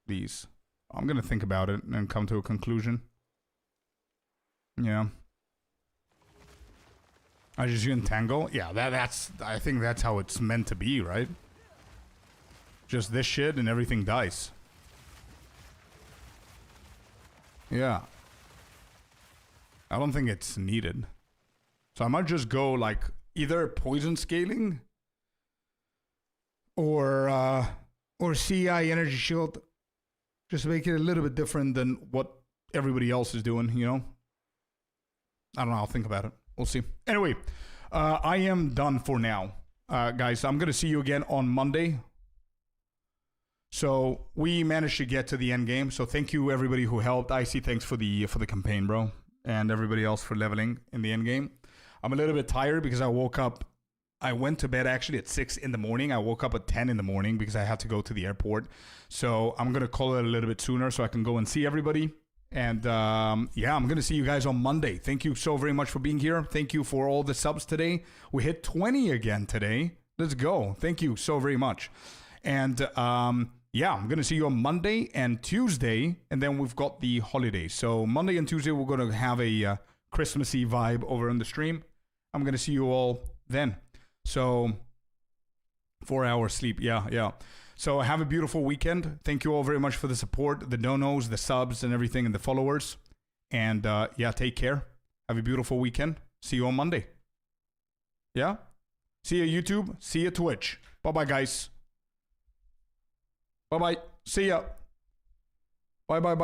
these. I'm going to think about it and come to a conclusion. Yeah. I just entangle. Yeah, that's. I think that's how it's meant to be, right? Just this shit and everything dies. Yeah. I don't think it's needed. So I might just go like either poison scaling or CI energy shield. Just make it a little bit different than what everybody else is doing, you know? I don't know. I'll think about it. We'll see. Anyway, I am done for now. Guys, I'm going to see you again on Monday. So we managed to get to the end game. So thank you everybody who helped. Icy, thanks for the campaign, bro. And everybody else for leveling in the end game. I'm a little bit tired because I woke up. I went to bed actually at 6 in the morning. I woke up at 10 in the morning because I had to go to the airport. So I'm going to call it a little bit sooner so I can go and see everybody. And yeah, I'm going to see you guys on Monday. Thank you so very much for being here. Thank you for all the subs today. We hit 20 again today. Let's go. Thank you so very much. And yeah, I'm going to see you on Monday and Tuesday. And then we've got the holidays. So Monday and Tuesday, we're going to have a Christmassy vibe over on the stream. I'm going to see you all then. So 4 hours sleep. Yeah. So have a beautiful weekend. Thank you all very much for the support, the donos, the subs, and everything, and the followers. And yeah, take care. Have a beautiful weekend. See you on Monday. Yeah? See you YouTube. See you Twitch. Bye-bye, guys. Bye-bye. See ya. Bye-bye.